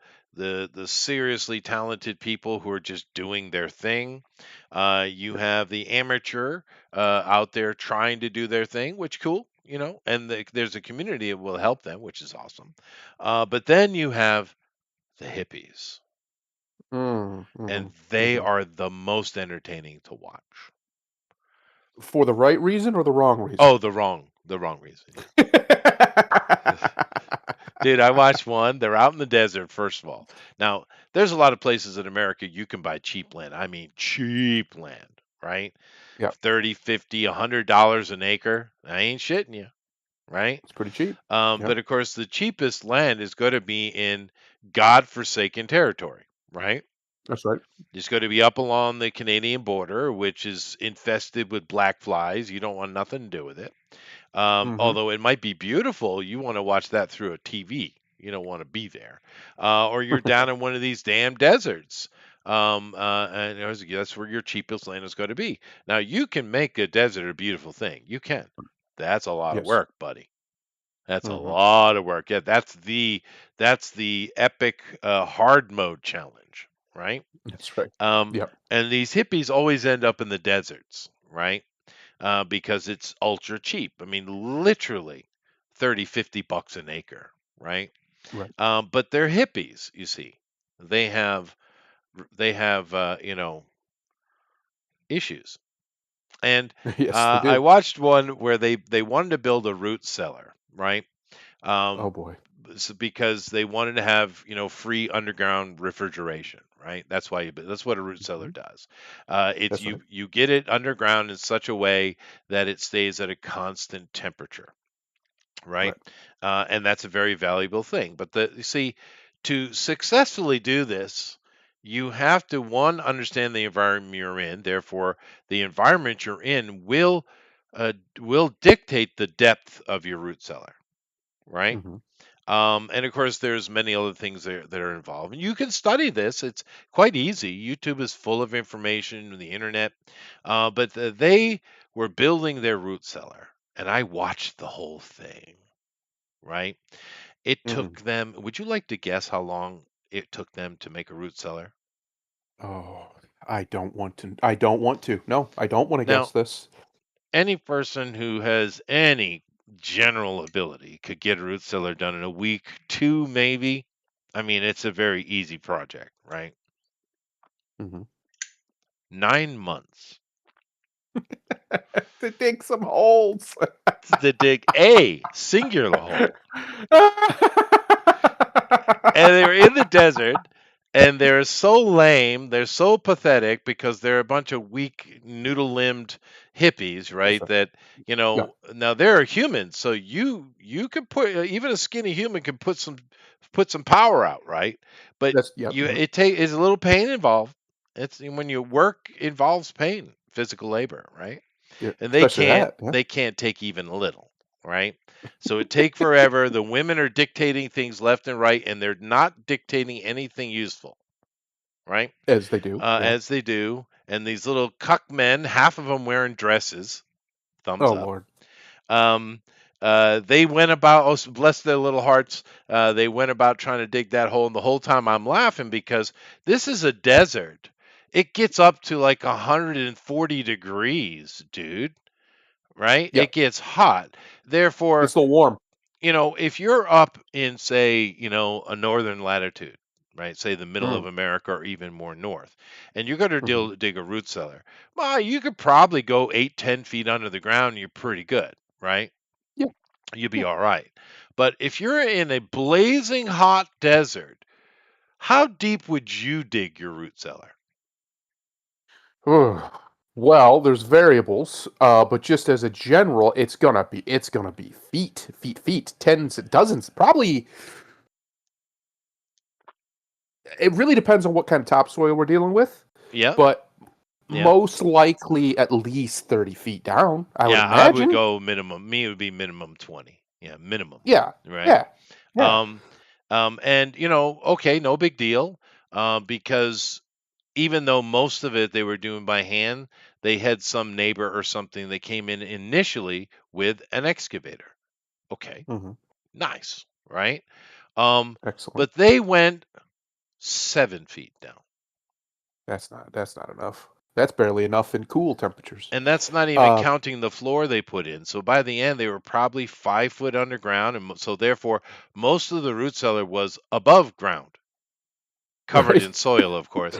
seriously talented people who are just doing their thing. You have the amateur out there trying to do their thing, which cool, and there's a community that will help them, which is awesome. But then you have the hippies, Mm, and hmm. they Hmm. are the most entertaining to watch. For the right reason or the wrong reason? Oh, the wrong reason. Yeah. Dude, I watched one. They're out in the desert, first of all. Now, there's a lot of places in America you can buy cheap land. I mean, cheap land, right? Yep, 30, 50, $100 an acre. I ain't shitting you, right? it's pretty cheap. But Yep, of course, the cheapest land is going to be in God-forsaken territory, right? that's right. It's going to be up along the Canadian border, which is infested with black flies. You don't want nothing to do with it. Hmm. Although it might be beautiful, you want to watch that through a TV. You don't want to be there. Or you're down in one of these damn deserts. And that's where your cheapest land is going to be. Now, you can make a desert a beautiful thing. You can. That's a lot of Yes. work, buddy. That's a Hmm. lot of work. Yeah, that's the epic hard mode challenge, right? That's right. Um, Yep. and these hippies always end up in the deserts, right? Because it's ultra cheap. I mean, literally 30, $50 an acre, right? Right. But they're hippies, you see. They have they have issues. And Yes, they I do. watched one where they wanted to build a root cellar, right? Oh Um, boy. because they wanted to have free underground refrigeration, right? That's what a root cellar Mhm. does. It's That's right. you get it underground in such a way that it stays at a constant temperature, right? Right. And that's a very valuable thing. But you see, to successfully do this, you have to one understand the environment you're in. Therefore, the environment you're in uh, will dictate the depth of your root cellar, right? Hmm. And of course, there's many other things that are involved. And you can study this. It's quite easy. YouTube is full of information, the internet. But they were building their root cellar, and I watched the whole thing, right? It Hmm. took them, would you like to guess how long it took them to make a root cellar? Oh, I don't want to. I don't want to. No, I don't want to Now, guess this. any person who has any general ability could get a root cellar done in a week, two maybe. I mean, it's a very easy project, right? Hmm. 9 months To dig some holes. to dig a singular hole. And they were in the desert, and they're so lame, they're so pathetic because they're a bunch of weak, noodle-limbed hippies, That's right? right. That Yeah, now they're humans, so you can put even a skinny human can put some power out, right? But that's yep, you yep, it take is a little pain involved. It's when you work involves pain, physical labor, right? yeah. And Especially that. Yeah. they can't take even a little, right? So it take forever. The women are dictating things left and right, and they're not dictating anything useful, right? As they do. Yeah. As they do. And these little cuck men, half of them wearing dresses, thumbs Oh up. Lord. Um, they went about, oh, bless their little hearts. They went about trying to dig that hole, and the whole time I'm laughing because this is a desert. It gets up to like 140 degrees, dude, right? Yeah. It gets hot. Therefore, It's a little warm. if you're up in, say, a northern latitude, right, say the middle of Mm. America or even more north, and you're going to Hmm. dig a root cellar, well, you could probably go 8, 10 feet under the ground. And you're pretty good, right? Yeah. You'll be Yeah. all right. But if you're in a blazing hot desert, how deep would you dig your root cellar? Well, there's variables, but just as a general, it's gonna be feet, tens, dozens, probably. It really depends on what kind of topsoil we're dealing with, Yeah, but yeah. most likely at least 30 feet down, I would Yeah, I would imagine. go minimum. Me, it would be minimum 20. Yeah, minimum. Yeah, Right. yeah, yeah. Um, and okay, no big deal. Because even though most of it they were doing by hand, they had some neighbor or something that came in initially with an excavator. Okay, Hmm. nice, right? Um, Excellent. but they went 7 feet down. That's not enough. That's barely enough in cool temperatures. And that's not even Uh, counting the floor they put in. So by the end, they were probably 5 foot underground. And so therefore, most of the root cellar was above ground, covered right. in soil, of course,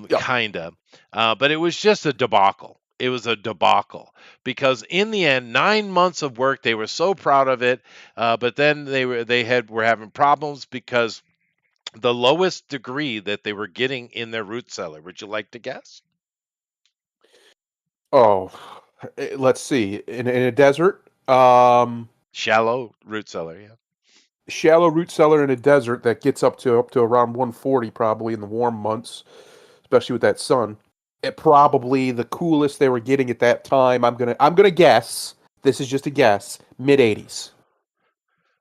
Yeah. kind of. But it was just a debacle. It was a debacle because in the end, 9 months of work, they were so proud of it. But then were having problems because the lowest degree that they were getting in their root cellar. Would you like to guess? Oh, let's see. In a desert, Shallow root cellar, yeah. shallow root cellar in a desert that gets up to around 140 probably in the warm months, especially with that sun. It probably the coolest they were getting at that time. I'm gonna guess. This is just a guess. Mid 80s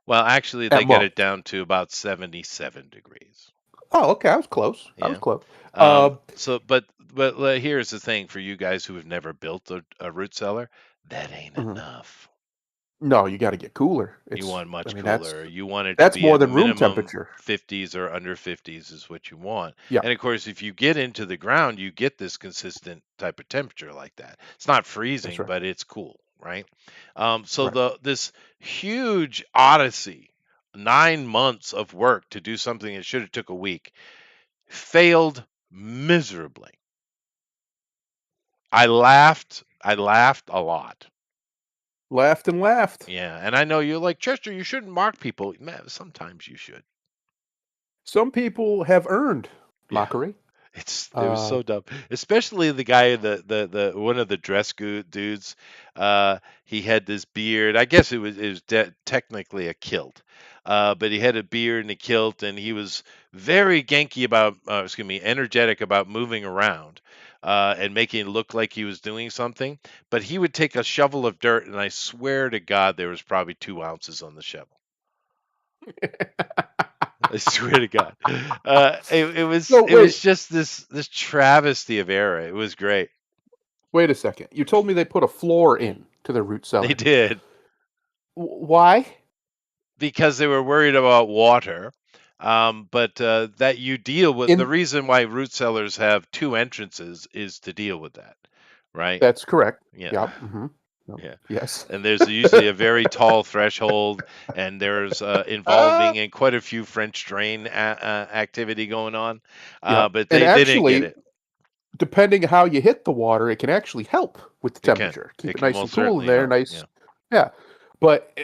Well, actually, they at get it most. down to about 77 degrees. Oh, okay. I was close. I was Yeah. close. Uh, But here's the thing for you guys who have never built a root cellar, that ain't mhm. enough. No, you got to get cooler. You It's. want I much mean, that's cooler. You want it to that's be more at than room minimum temperature. 50s or under 50s is what you want. Yeah, And of course, if you get into the ground, you get this consistent type of temperature like that. It's not that's freezing, right. but it's cool, right? So Right. this huge odyssey, 9 months of work to do something that should have took a week, failed miserably. I laughed I laughed a lot. Laughed and laughed. Yeah, and I know you're like, Chester, you shouldn't mock people. Man, sometimes you should. Some people have earned Yeah. mockery. It was Uh, so dumb, especially the guy, the one of the dudes. He had this beard. I guess it was technically a kilt, but he had a beard and a kilt, and he was very ganky about, excuse me, energetic about moving around, and making it look like he was doing something. But he would take a shovel of dirt, and I swear to God, there was probably 2 ounces on the shovel. I swear to God, so it was wait, just this travesty of era. It was great. wait a second. You told me they put a floor in to their root They cellar. did Why? because they were worried about water. But that you deal with the In reason why root cellars have 2 entrances is to deal with that, right? That's correct. Yeah, Yep. Yep. yeah. Yes. And there's usually a very tall threshold, and there's involving in quite a few French drain activity going on. Yep. But And they didn't get actually, it. depending how you hit the water, it can actually help with the It can. temperature. Keep It it can nice and most cool in certainly there. help. Nice. Yeah. Yeah. But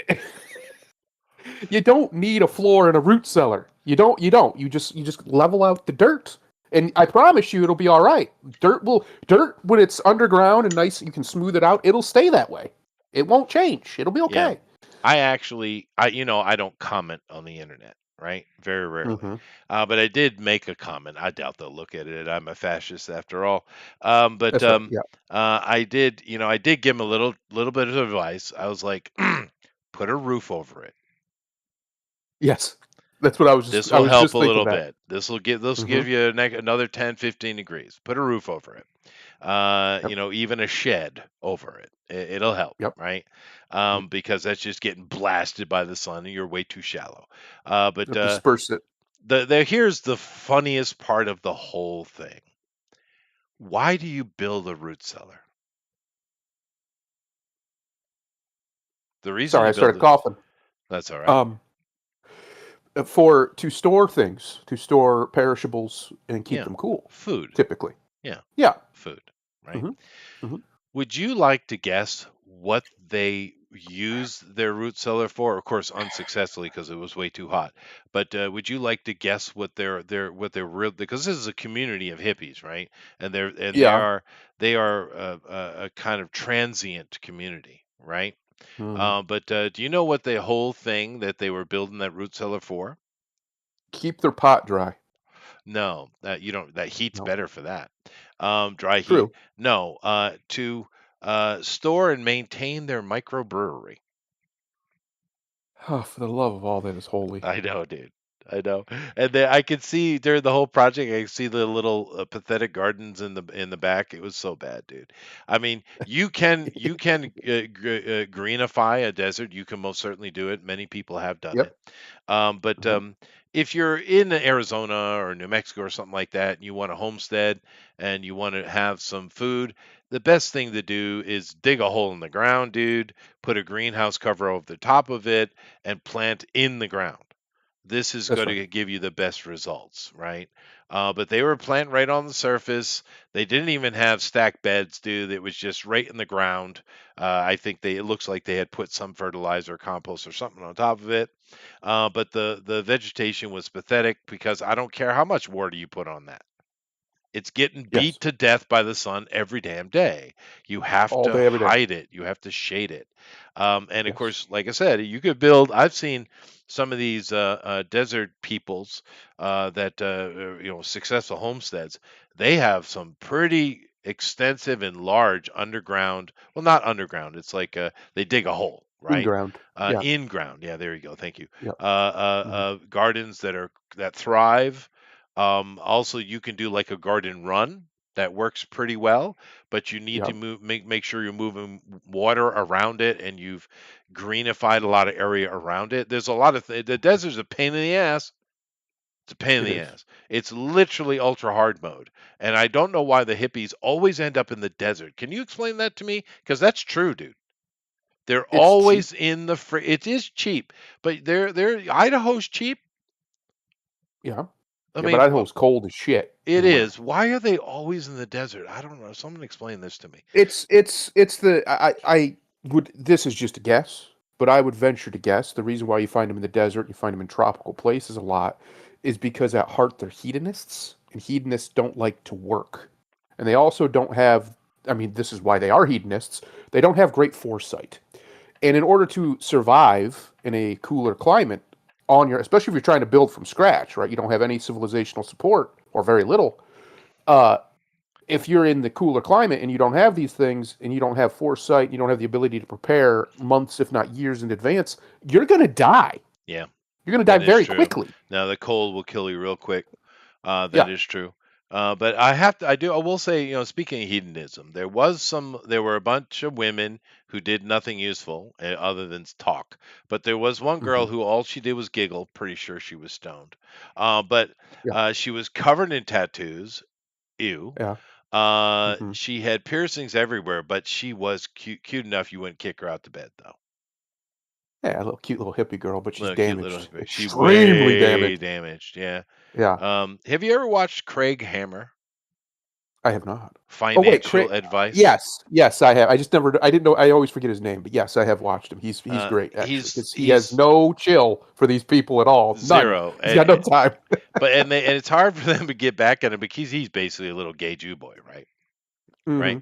you don't need a floor in a root cellar. You don't. You just level out the dirt. And I promise you it'll be all right. Dirt when it's underground and nice, you can smooth it out, it'll stay that way. It won't change. It'll be Yeah. okay. I don't comment on the internet, right? Very rarely. Mm-hmm. But I did make a comment. I doubt they'll look at it. I'm a fascist after all. But That's right. Yeah. I did give him a little bit of advice. I was like, put a roof over it. Yes. That's what I was just This I will was help a just thinking little that. bit. This will Mm-hmm. give you another 10, 15 degrees. Put a roof over it. Yep. Even a shed over it. It'll help, Yep. right? Yep. Because that's just getting blasted by the sun and you're way too shallow. But Yep. Disperse it. the here's the funniest part of the whole thing. Why do you build a root cellar? The reason Sorry, I you build started it, coughing. that's all right. Um, for to store things, to store perishables and keep Yeah. them cool, Food. typically. Yeah. Yeah. Food, right? Hmm. Hmm. Would you like to guess what they use their root cellar for? Of course, unsuccessfully because it was way too hot. But would you like to guess what their real, because this is a community of hippies, right? And Yeah. they are a kind of transient community, right? Hmm. But do you know what the whole thing that they were building that root cellar for? Keep their pot dry. No, you don't. That heat's No. better for that. Dry heat. True. No, to store and maintain their microbrewery. Oh, for the love of all that is holy. I know, dude. I know. And then I could see during the whole project, I could see the little pathetic gardens in the back. It was so bad, dude. I mean, you can greenify a desert. You can most certainly do it. Many people have done it. Yep. But Hmm. if you're in Arizona or New Mexico or something like that, and you want a homestead and you want to have some food, the best thing to do is dig a hole in the ground, dude. Put a greenhouse cover over the top of it and plant in the ground. This is That's going right. to give you the best results, right? But they were planting right on the surface. They didn't even have stacked beds, dude. It was just right in the ground. I think it looks like they had put some fertilizer, compost, or something on top of it. But the vegetation was pathetic because I don't care how much water you put on that. It's getting Yes. beat to death by the sun every damn day. You have All to day, every day. hide it. You have to shade it. And of Yes. course, like I said, you could build. I've seen some of these desert peoples that successful homesteads. They have some pretty extensive and large underground. Well, not underground. It's like they dig a hole, In right? ground. Yeah. In ground. Yeah, there you go. Thank you. Yep. Hmm. Gardens that thrive. Also, you can do like a garden run that works pretty well, but you need to Yep. make sure you're moving water around it and you've greenified a lot of area around it. There's a lot of the desert's a pain in the ass. It's a pain in It the is. ass. It's literally ultra hard mode, and I don't know why the hippies always end up in the desert. Can you explain that to me? Because that's true, dude. They're It's cheap. always in the free. It is cheap, but they're Idaho's cheap. Yeah. I Yeah, but mean, Idaho's cold as shit in it the winter. is. Why are they always in the desert? I don't know. Someone explain this to me. It's the I would this is just a guess, but I would venture to guess the reason why you find them in the desert, you find them in tropical places a lot, is because at heart they're hedonists, and hedonists don't like to work, and they also don't have. I mean, this is why they are hedonists. They don't have great foresight, and in order to survive in a cooler climate, on your especially if you're trying to build from scratch, right? You don't have any civilizational support or very little. Uh, if you're in the cooler climate and you don't have these things and you don't have foresight, you don't have the ability to prepare months, if not years in advance, you're going to die. Yeah, You're going to die that is very true. quickly. Now the cold will kill you real quick. That Yeah. is true. But I will say, speaking of hedonism, there were a bunch of women who did nothing useful other than talk. But there was one Hmm. girl who all she did was giggle. Pretty sure she was stoned. But Yeah. she was covered in tattoos. Ew. Yeah. Hmm. She had piercings everywhere, but she was cute enough you wouldn't kick her out to bed, though. Yeah. A little cute little hippie girl, but she's Little cute little damaged. hippie. She Extremely way damaged. damaged. Yeah. Yeah. Have you ever watched Craig Hammer? I have not. Oh, wait. Financial advice. Yes. Yes, I have. I just never, I didn't know. I always forget his name, but yes, I have watched him. He's great, actually, He's because he has he's no chill for these people at all. None. zero, He's got no time. but and it's hard for them to get back at him because he's basically a little gay Jew boy, right? Right.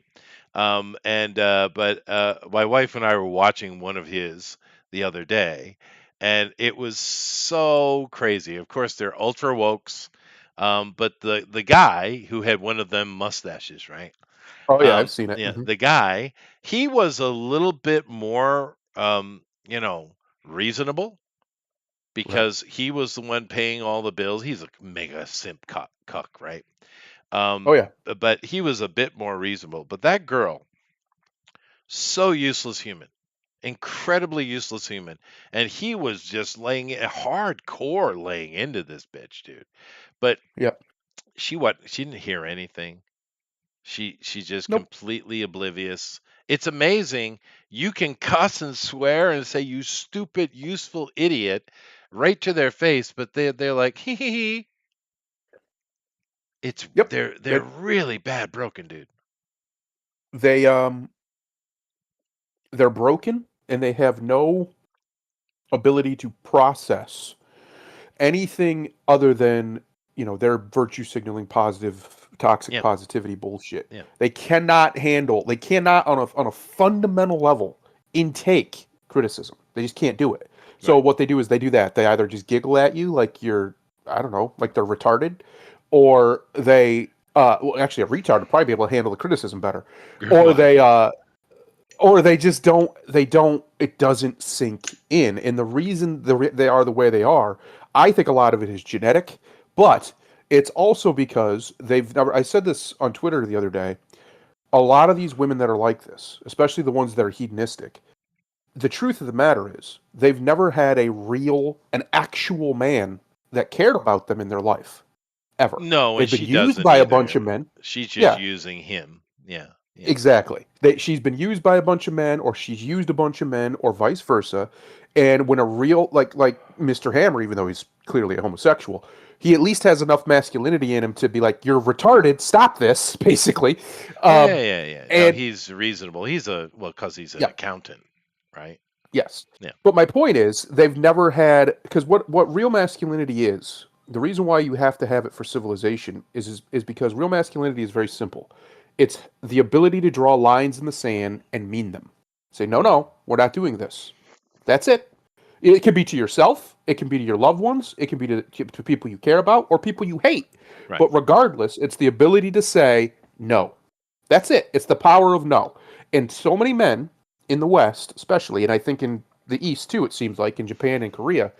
Hmm. And but My wife and I were watching one of his the other day, and it was so crazy. Of course, they're ultra wokes, but the guy who had one of them mustaches, right? Oh, yeah, I've seen it. Yeah, Hmm. the guy, he was a little bit more, reasonable Right. because he was the one paying all the bills. He's a mega simp cuck, right? Oh, yeah. But he was a bit more reasonable. But that girl, so useless human, incredibly useless human, and he was just hardcore laying into this bitch, dude. But Yeah. she didn't hear anything. She's just Nope. completely oblivious. It's amazing. You can cuss and swear and say you stupid, useful idiot right to their face, but they're like hee hee hee. It's Yep. they're That really bad broken, dude. they they're broken and they have no ability to process anything other than, their virtue signaling positive toxic Yeah, positivity bullshit. yeah, They cannot on a fundamental level intake criticism. They just can't do it. So right. what they do is they do that. They either just giggle at you like you're, I don't know, like they're retarded, or they well, actually a retard would probably be able to handle the criticism better. Or Well, yeah, they just don't it doesn't sink in, and the reason they are the way they are, I think a lot of it is genetic, but it's also because they've never, I said this on Twitter the other day, a lot of these women that are like this, especially the ones that are hedonistic, the truth of the matter is they've never had an actual man that cared about them in their life, ever. no, and They've been she used doesn't by a bunch of either. men. She's just Yeah. using him. Yeah, yeah, Exactly. She's been used by a bunch of men, or she's used a bunch of men, or vice versa. And when a real like Mr. Hammer, even though he's clearly a homosexual, he at least has enough masculinity in him to be like, "You're retarded. Stop this," basically. yeah, Um, yeah, yeah. No, and he's reasonable. Because he's an yeah, accountant, right? yes. Yeah, But my point is, they've never had, because what real masculinity is. The reason why you have to have it for civilization is because real masculinity is very simple. It's the ability to draw lines in the sand and mean them. Say, no, right, no, we're not doing this. That's it. It can be to yourself, it can be to your loved ones, it can be to people you care about or people you hate. right. But regardless, it's the ability to say no. That's it. It's the power of no. And so many men in the West, especially, and I think in the East too, it seems like in Japan and Korea,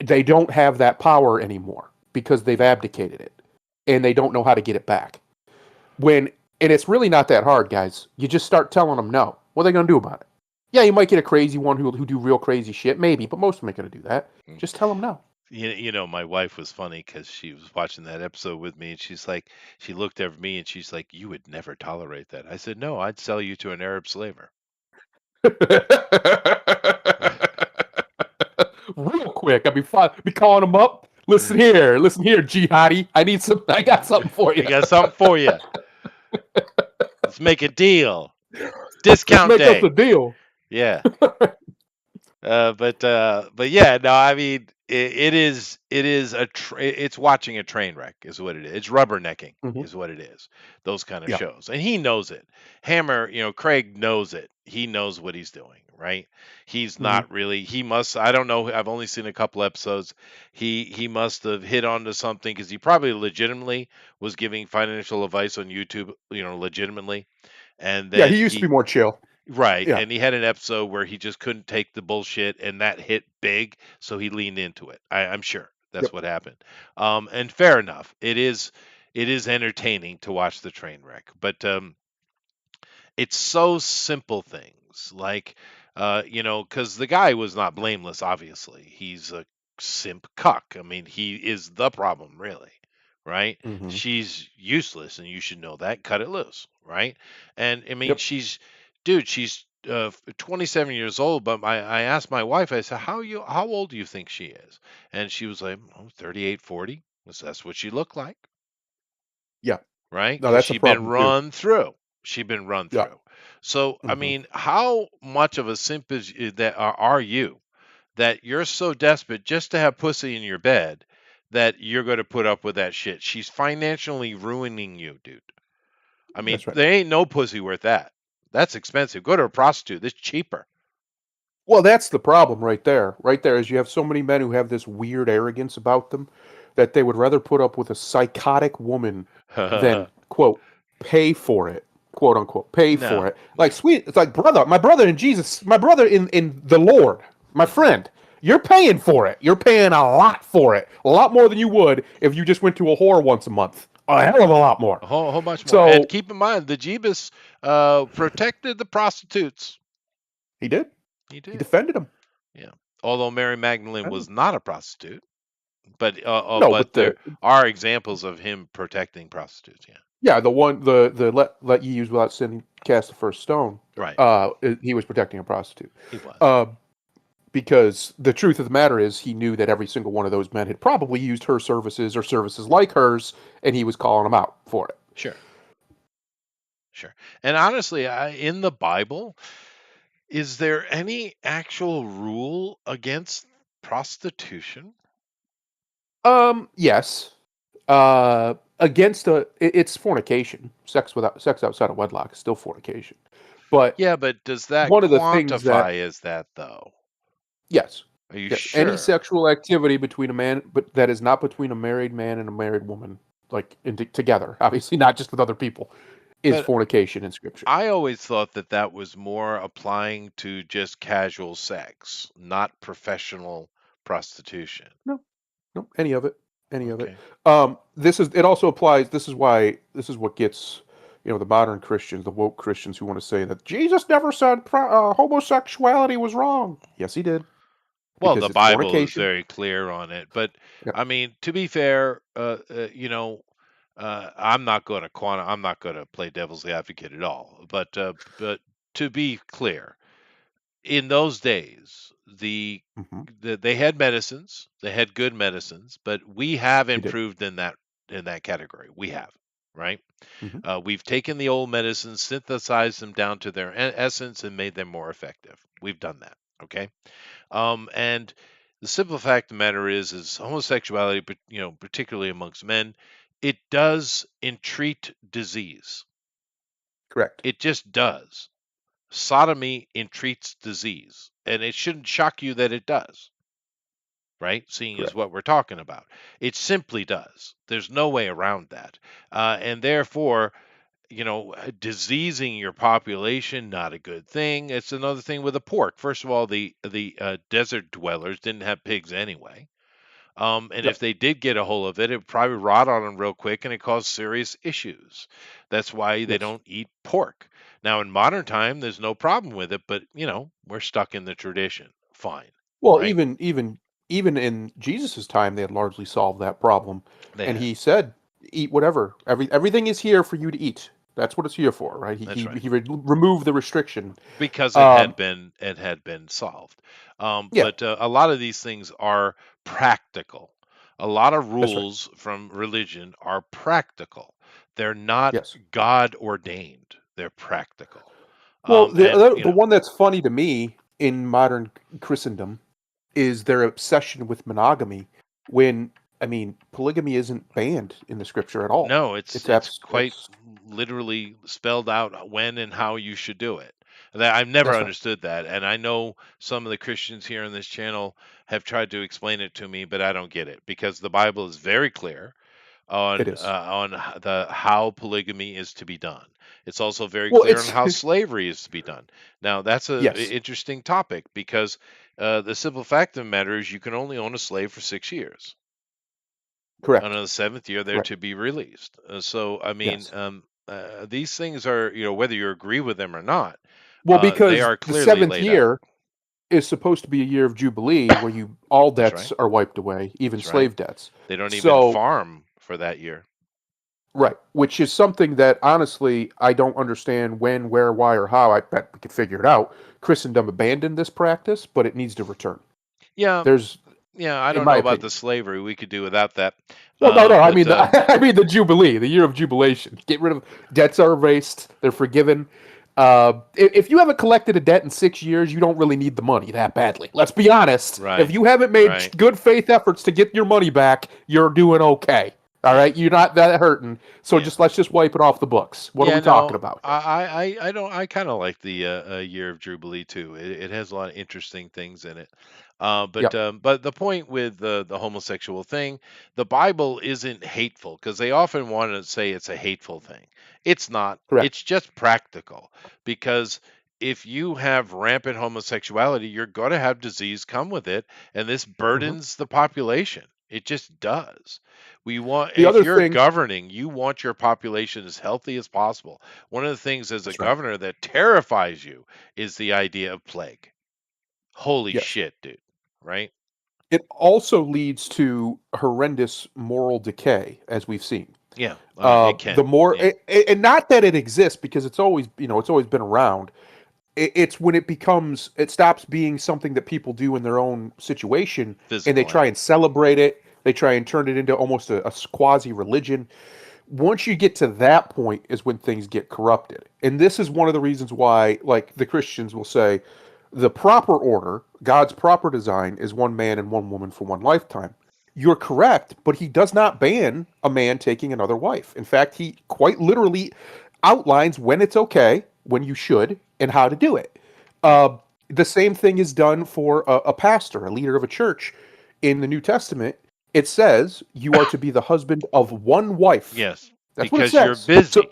they don't have that power anymore because they've Mm. abdicated it and they don't know how to get it back. When and it's really not that hard, guys. You just start telling them no. What are they going to do about it? Yeah, you might get a crazy one who do real crazy shit, maybe, but most of them ain't going to do that. Mm. Just tell them no. My wife was funny because she was watching that episode with me, and she looked at me and she's like, "You would never tolerate that." I said, "No, I'd sell you to an Arab slaver." Real quick, I'd be calling them up. listen here, jihadi. I got something for I you. got something for you. Let's make a deal. Let's Discount make us a day. deal. Yeah. But yeah, no, I mean it is it's watching a train wreck is what it is. It's rubbernecking Hmm. is what it is. Those kind of Yeah. shows, and he knows it. Hammer, Craig knows it. He knows what he's doing, right? He's Hmm. not really. He must. I don't know. I've only seen a couple episodes. He must have hit onto something because he probably legitimately was giving financial advice on YouTube. Legitimately, and Yeah. then He used to be he more chill. right, Yeah. and he had an episode where he just couldn't take the bullshit, and that hit big, so he leaned into it. I'm sure that's Yep. what happened. And fair enough. It is entertaining to watch the train wreck, but it's so simple things like because the guy was not blameless. Obviously, he's a simp cuck. I mean, he is the problem, really, right? Hmm. She's useless, and you should know that. Cut it loose, right? And I mean, Yep. she's 27 years old. But I asked my wife, I said, how old do you think she is? And she was like, 38, 40. That's what she looked like, Yeah. right? No, Because that's a she'd been problem too. run through. She'd been run Yeah. through. So, I Hmm. mean, how much of a simp that are you that you're so desperate just to have pussy in your bed that you're going to put up with that shit? She's financially ruining you, dude. I mean, That's right. there ain't no pussy worth that. That's expensive. Go to a prostitute. That's cheaper. Well, that's the problem right there. Right there is you have so many men who have this weird arrogance about them that they would rather put up with a psychotic woman than quote pay for it, quote unquote, pay for No, it. Like no. sweet, it's like my brother in Jesus, my brother in the Lord, my Mhm. friend. You're paying for it. You're paying a lot for it. A lot more than you would if you just went to a whore once a month. A hell of a lot more. A whole bunch more. And So keep in mind, the Jeebus protected the prostitutes. he did. He He did. defended him. Yeah. Although Mary Magdalene Defended was him. not a prostitute. No, But but there are examples of him protecting prostitutes. Yeah, the one the let you use without sinning cast the first stone. right. He was protecting a prostitute. He was. Uh, because the truth of the matter is, he knew that every single one of those men had probably used her services or services like hers, and he was calling them out for it. Sure, sure. And honestly, in the Bible, is there any actual rule against prostitution? Yes. Against it's fornication. Sex outside of wedlock is still fornication. But Yeah, but does that one of the things that quantify as that though? yes, Are you yes, any sure? sexual activity between a man, but that is not between a married man and a married woman, like together, obviously not just with other people, is But fornication in Scripture. I always thought that that was more applying to just casual sex, not professional prostitution. No, no, any of it, any of it. Okay. This is it. Also applies. This is why this is what gets the modern Christians, the woke Christians who want to say that Jesus never said homosexuality was wrong. Yes, he did, Well, because the it's Bible is fornication. very clear on it, but Yeah. I mean, to be fair, I'm not going to I'm not going to play devil's advocate at all. But to be clear, in those days, Hmm. they had medicines, they had good medicines, but we have He did. improved in that category. We have, right? Hmm. We've taken the old medicines, synthesized them down to their essence, and made them more effective. We've done that. Okay. And the simple fact of the matter is homosexuality, but particularly amongst men, it does entreat disease. Correct. It just does. Sodomy entreats disease, and it shouldn't shock you that it does, right? Seeing as Correct. what we're talking about, it simply does. There's no way around that, and therefore, diseasing your population, not a good thing. It's another thing with the pork. First of all, the desert dwellers didn't have pigs anyway. And if Yep. they did get a hold of it, it would probably rot on them real quick and it caused serious issues. That's why they Yes. don't eat pork. Now, in modern time, there's no problem with it, but, we're stuck in the tradition. Fine, Well, right? even in Jesus's time, they had largely solved that problem, They and had. he said, "Eat whatever. Everything is here for you to eat. That's what it's here for, right?" He That's he, right. he removed the restriction. Because Um, it had been solved. yeah. But a lot of these things are practical. A lot of That's right. rules from religion are practical. They're not Yes. God ordained. They're practical. Well, And the one that's funny to me in modern Christendom is their obsession with monogamy. When I mean, polygamy isn't banned in the scripture at all. no, It's quite it's literally spelled out when and how you should do it. That I've never that's right. understood that, and I know some of the Christians here on this channel have tried to explain it to me, but I don't get it because the Bible is very clear It is. on the how polygamy is to be done. It's also very Well, clear on it's how slavery is to be done. Now, that's a yes, interesting topic because the simple fact of the matter is you can only own a slave for 6 years. And correct. on the seventh year, they're Right. to be released. So, I mean, Yes. these things are, whether you agree with them or not, Well, they because are the clearly seventh laid out. year is supposed to be a year of jubilee where you all That's debts right. are wiped away, even That's right. slave debts. They don't even So, farm for that year. right, which is something that honestly I don't understand when, where, why, or how. I bet we could figure it out. Christendom abandoned this practice, but it needs to return. Yeah, There's, yeah. I in don't my know about opinion. the slavery. We could do without that. Well, no, no. I But mean, I mean the jubilee, the year of jubilation. Get rid of debts are erased; they're forgiven. If you haven't collected a debt in 6 years, you don't really need the money that badly. Let's be honest. If right, you haven't made right. good faith efforts to get your money back, you're doing okay. All Yeah, right, you're not that hurting. So yeah. just let's just wipe it off the books. What are Yeah, we talking no, about here? I don't. I kind of like the year of Jubilee too. It has a lot of interesting things in it. Yep. But the point with the homosexual thing, the Bible isn't hateful because they often want to say it's a hateful thing. It's not. Correct. It's just practical because if you have rampant homosexuality, you're going to have disease come with it, and this Hmm. burdens the population. It just does. We want, The if other you're thing. governing, you want your population as healthy as possible. One of the things as a That's right. governor that terrifies you is the idea of plague. Holy Yes. shit, dude. Right? It also leads to horrendous moral decay, as we've seen. Yeah, it The can. more, Yeah, and not that it exists because it's always, it's always been around. It's when it stops being something that people do in their own situation, and they physical try act. and celebrate it. They try and turn it into almost a quasi religion. Once you get to that point, is when things get corrupted. And this is one of the reasons why, like the Christians will say, the proper order, God's proper design, is one man and one woman for one lifetime. You're correct, but he does not ban a man taking another wife. In fact, he quite literally outlines when it's okay, when you should, and how to do it. Yeah. Uh, the same thing is done for a pastor, a leader of a church. In the New Testament, it says you are to be the husband of one wife. Yes, That's what it because you're says. So, busy.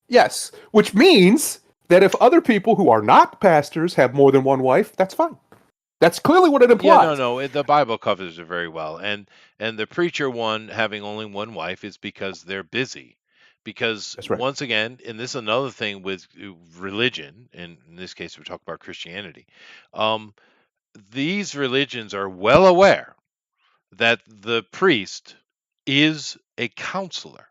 yes, which means that if other people who are not pastors have more than one wife, that's fine. That's clearly what it Yeah, no, implies. no. The Bible covers it very well, and the preacher one having only one wife is because they're busy. Because That's right. once again, and this is another thing with religion, and in this case we're talking about Christianity. Um, these religions are well aware that the priest is a counselor,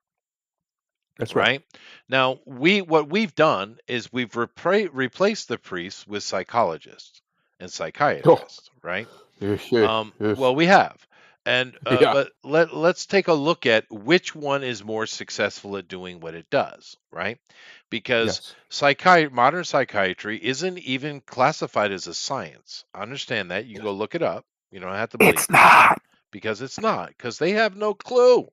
That's right. right? Now, what we've done is we've replaced the priests with psychologists and Oh, psychiatrists, right? yes, yes. Well, we have, and Yeah. but let's take a look at which one is more successful at doing what it does, right? Because Yes. modern psychiatry isn't even classified as a science. Understand that. You can go Yes. look it up. You don't have to believe It's me not. because it's not. Because they have no clue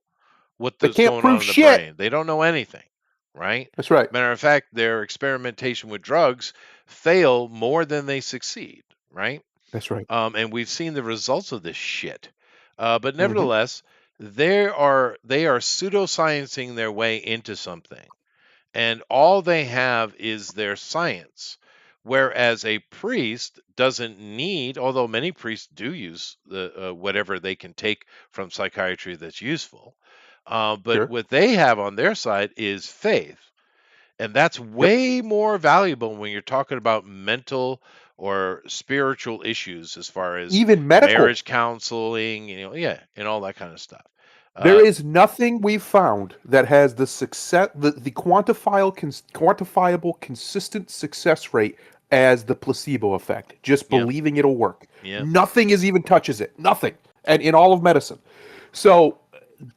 They what's can't going on prove in the shit. brain. They don't know anything, right? That's right. Matter of fact, their experimentation with drugs fail more than they succeed, right? That's right. And we've seen the results of this shit. But Hmm. nevertheless, they are pseudosciencing their way into something, and all they have is their science. Whereas a priest doesn't need, although many priests do use the whatever they can take from psychiatry that's useful, but Sure. what they have on their side is faith, and that's Yep. way more valuable when you're talking about mental or spiritual issues as far as Even medical. marriage counseling, yeah, and all that kind of stuff. There Uh, is nothing we've found that has the success, the quantifiable, consistent success rate as the placebo effect. Just yeah, believing it'll work. yeah, Nothing is even touches it. Nothing. And in all of medicine. So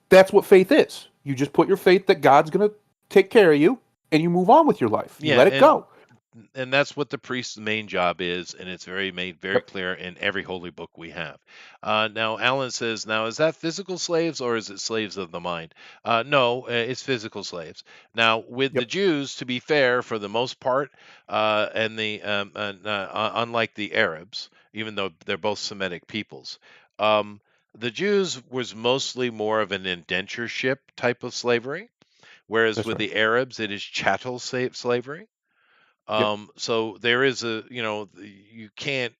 that's what faith is. You just put your faith that God's going to take care of you, and you move on with your life. You Yeah, let it go. and that's what the priest's main job is, and it's very made very Yep. clear in every holy book we have. Now, Alan says, now is that physical slaves or is it slaves of the mind? No, it's physical slaves. Now, with the Yep. Jews, to be fair, for the most part, and unlike the Arabs, even though they're both Semitic peoples, um, the Jews was mostly more of an indentureship type of slavery, whereas That's with right. the Arabs, it is chattel slavery. Yep. So there is you can't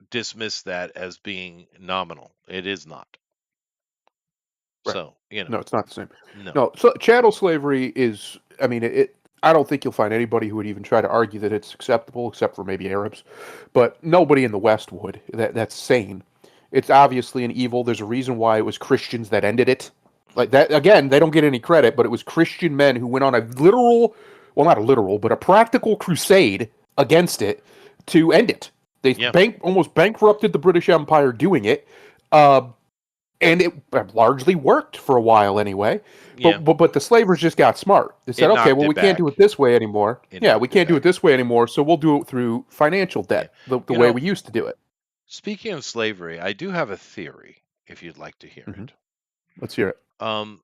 dismiss that as being nominal. It is not. Right. So, No, it's not the same. no. No, so chattel slavery is. I mean, I don't think you'll find anybody who would even try to argue that it's acceptable, except for maybe Arabs, but nobody in the West would. That's sane. It's obviously an evil. There's a reason why it was Christians that ended it. Like that again, they don't get any credit, but it was Christian men who went on a literal, well, not a literal, but a practical crusade against it to end it. They Yeah. almost bankrupted the British Empire doing it. Uh, and it largely worked for a while anyway. Yeah. But the slavers just got smart. They It said, okay, knocked well it we can't do back. it this way anymore. It Yeah, we knocked it can't do it back. this way anymore, so we'll do it through financial Yeah. debt, the You way know, we used to do it. speaking of slavery, I do have a theory if you'd like to hear Hmm. it. Let's hear it. Um,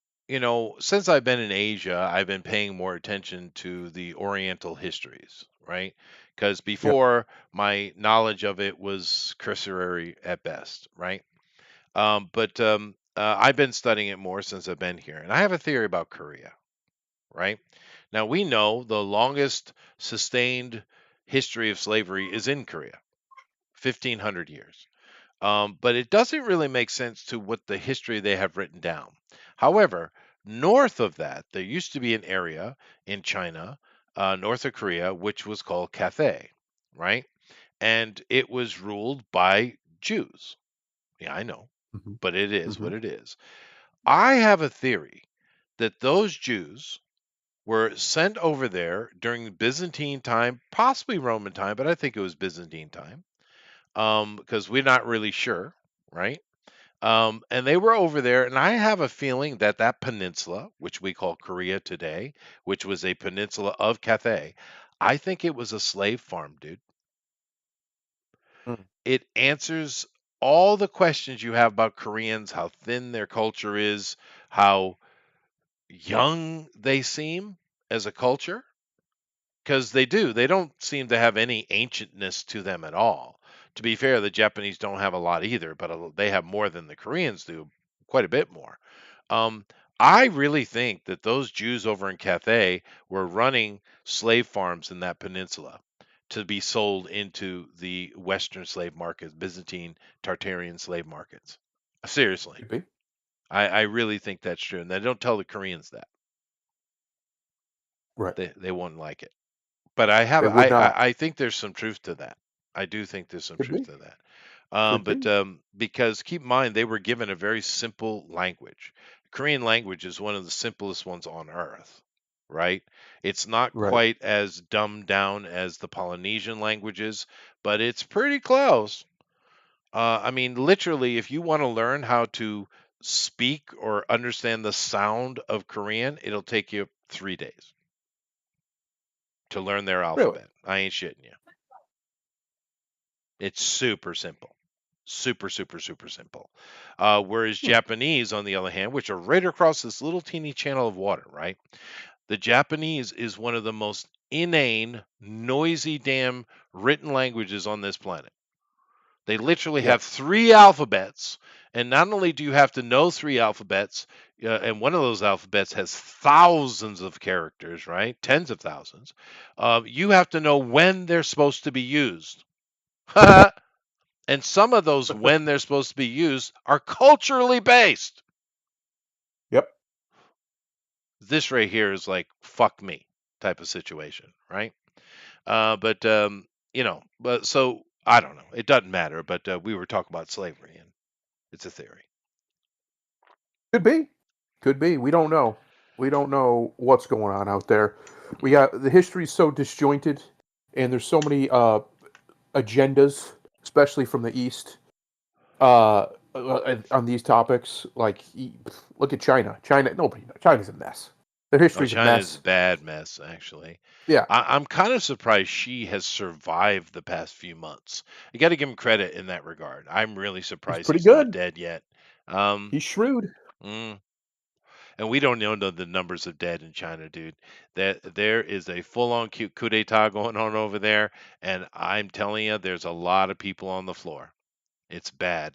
since I've been in Asia, I've been paying more attention to the Oriental histories, right? Because Yep. before my knowledge of it was cursory at best, right? But I've been studying it more since I've been here, and I have a theory about Korea, right? Now we know the longest sustained history of slavery is in Korea, 1500 years. But it doesn't really make sense to what the history they have written down. However, north of that, there used to be an area in China, north of Korea, which was called Cathay, right? And it was ruled by Jews. Yeah, I know, Hmm. but it is Hmm. what it is. I have a theory that those Jews were sent over there during Byzantine time, possibly Roman time, but I think it was Byzantine time, because we're not really sure, right? And they were over there, and I have a feeling that that peninsula, which we call Korea today, which was a peninsula of Cathay, I think it was a slave farm, dude. Mm. It answers all the questions you have about Koreans, how thin their culture is, how young they seem as a culture, because they do. They don't seem to have any ancientness to them at all. To be fair, the Japanese don't have a lot either, but they have more than the Koreans do, quite a bit more. Um, I really think that those Jews over in Cathay were running slave farms in that peninsula to be sold into the Western slave markets, Byzantine, Tartarian slave markets. Seriously, Could be. I really think that's true. And they don't tell the Koreans that. Right. They won't like it. But I have They would not. I think there's some truth to that. I do think there's some Could truth be. to that. Could be. Because keep in mind they were given a very simple language. Korean language is one of the simplest ones on earth, right? It's not Right. quite as dumbed down as the Polynesian languages, but it's pretty close. I mean, literally, if you want to learn how to speak or understand the sound of Korean, it'll take you 3 days to learn their Really. alphabet. I ain't shitting you. It's super simple. Super, super, super simple. Whereas Hmm. Japanese, on the other hand, which are right across this little teeny channel of water, right? The Japanese is one of the most inane, noisy, damn written languages on this planet. They literally Yep. have three alphabets. And not only do you have to know three alphabets, and one of those alphabets has thousands of characters, right? Tens of thousands. You have to know when they're supposed to be used. And some of those when they're supposed to be used are culturally based. Yep. This right here is like fuck me type of situation, right? But so I don't know. It doesn't matter. But we were talking about slavery, and it's a theory. Could be. Could be. We don't know. We don't know what's going on out there. We got the history's so disjointed, and there's so many agendas, especially from the East. on these topics. Like, look at China. China's a mess. Their Oh, history's a China's a mess. bad mess, actually. Yeah, I'm kind of surprised she has survived the past few months. You got to give him credit in that regard. I'm really he's surprised pretty he's not good. dead yet. Um, He's shrewd. mm, and we don't know the numbers of dead in China, dude. That there is a full-on coup d'etat going on over there, and I'm telling you, there's a lot of people on the floor. It's bad.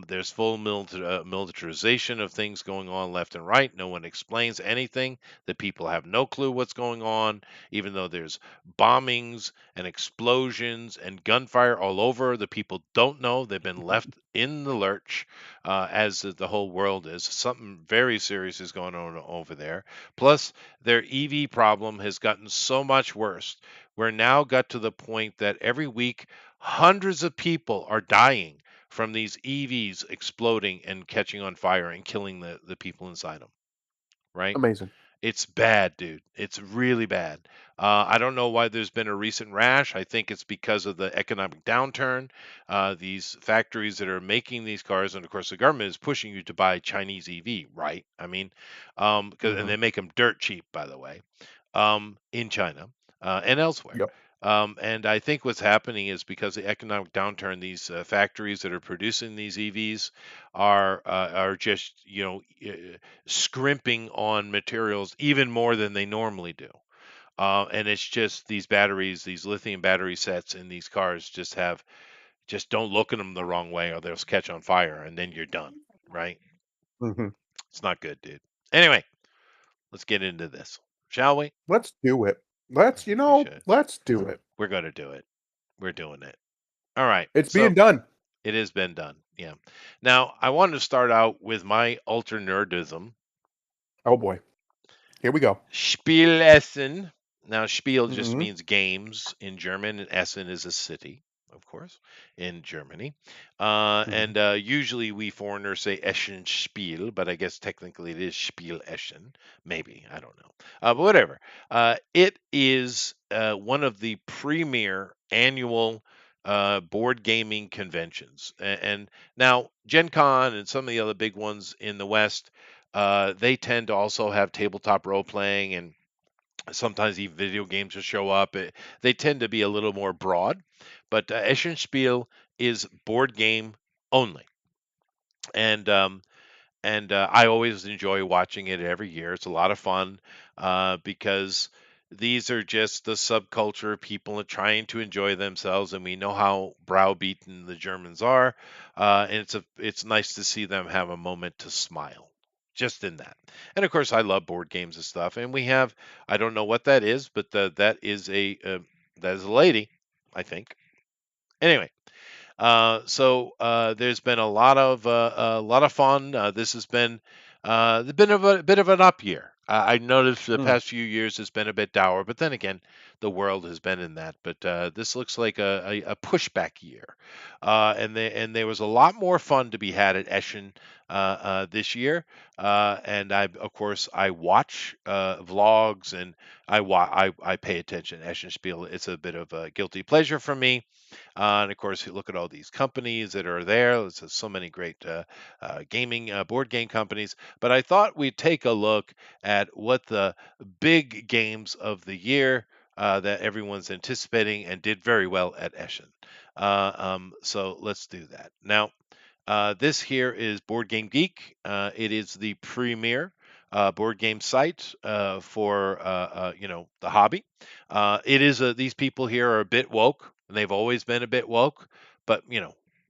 There's full militarization of things going on left and right. No one explains anything. The people have no clue what's going on, even though there's bombings and explosions and gunfire all over. The people don't know. They've been left in the lurch, as the whole world is. Something very serious is going on over there. Plus, their EV problem has gotten so much worse. We're now got to the point that every week, hundreds of people are dying from these EVs exploding and catching on fire and killing the people inside them, right? Amazing. It's bad, dude. It's really bad. I don't know why there's been a recent rash. I think it's because of the economic downturn. These factories that are making these cars, and of course, the government is pushing you to buy Chinese EV, right? I mean, and Hmm. they make them dirt cheap, by the way, in China and elsewhere. Yep. And I think what's happening is because of the economic downturn, these factories that are producing these EVs are just scrimping on materials even more than they normally do. And it's just these batteries, these lithium battery sets in these cars just don't look at them the wrong way or they'll catch on fire and then you're done, right? Hmm. It's not good, dude. Anyway, let's get into this, shall we? Let's do it. I Let's, think we should. let's do it. We're going to do it. We're doing it. All right. It's being So done. it has been done. Yeah. Now, I wanted to start out with my ultra nerdism. Oh boy. Here we go. Spielessen. Now, Spiel just Hmm. means games in German, and Essen is a city, of course, in Germany. Hmm. And usually we foreigners say Eschen Spiel, but I guess technically it is Spiel Essen. Maybe. I don't know. But whatever. It is one of the premier annual board gaming conventions. And now, Gen Con and some of the other big ones in the West they tend to also have tabletop role playing and sometimes even video games will show up. They tend to be a little more broad, but Eschenspiel is board game only. And I always enjoy watching it every year. It's a lot of fun because these are just the subculture of people trying to enjoy themselves, and we know how browbeaten the Germans are, and it's nice to see them have a moment to smile. Just in that, and of course, I love board games and stuff. And we have, I don't know what that is, but that is a lady, I think. Anyway, there's been a lot of fun. This has been a bit of an up year. I noticed the Mm. past few years has been a bit dour, but then again, the world has been in that. But this looks like a pushback year, and there was a lot more fun to be had at Eschen this year. And I, of course, I watch vlogs and I pay attention. Eschen Spiel, it's a bit of a guilty pleasure for me. And of course, you look at all these companies that are there. There's so many great gaming board game companies. But I thought we'd take a look at what the big games of the year that everyone's anticipating and did very well at Eschen. So let's do that. Now, this here is Board Game Geek. It is the premier board game site for the hobby. These people here are a bit woke, and they've always been a bit woke, but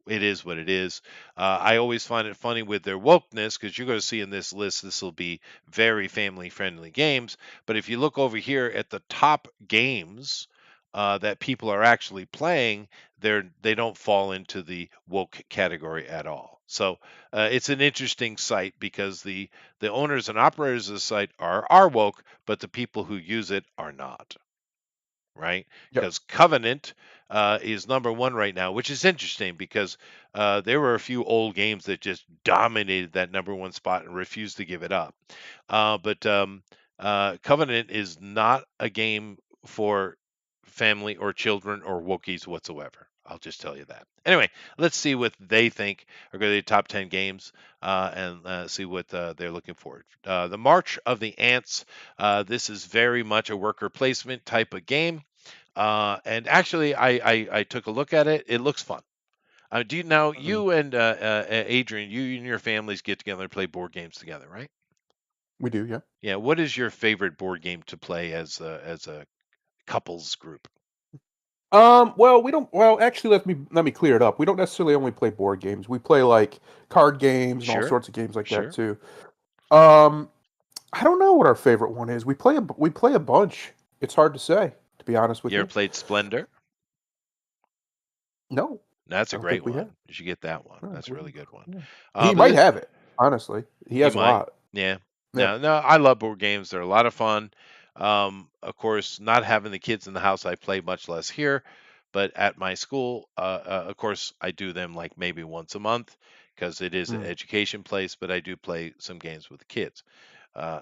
it is what it is. I always find it funny with their wokeness because you're going to see in this list this will be very family friendly games. But if you look over here at the top games that people are actually playing, they don't fall into the woke category at all. So it's an interesting site because the owners and operators of the site are woke, but the people who use it are not, right? Yep. Because Covenant is number one right now, which is interesting because there were a few old games that just dominated that number one spot and refused to give it up. But Covenant is not a game for family, or children, or Wookiees whatsoever. I'll just tell you that. Anyway, let's see what they think are going to be the top 10 games and see what they're looking for. The March of the Ants. This is very much a worker placement type of game. And actually, I took a look at it. It looks fun. Do you now Mm. you and Adrian, you and your families get together and play board games together, right? We do, yeah. Yeah. What is your favorite board game to play as a couples group? Well, we don't. Well, actually, let me clear it up. We don't necessarily only play board games. We play like card games and all Sure, sorts of games like that sure. too. Um, I don't know what our favorite one is. We play a bunch. It's hard to say, to be honest with You ever you. played Splendor? No, That's I a don't great think we one. have. You should get that one. No, That's a we really don't. good one. Yeah. He But might have it. Honestly, he he has a might. lot. Yeah. Yeah. No, no, I love board games. They're a lot of fun. Of course, not having the kids in the house, I play much less here. But at my school, of course, I do them like maybe once a month because it is an Mm, education place. But I do play some games with the kids uh,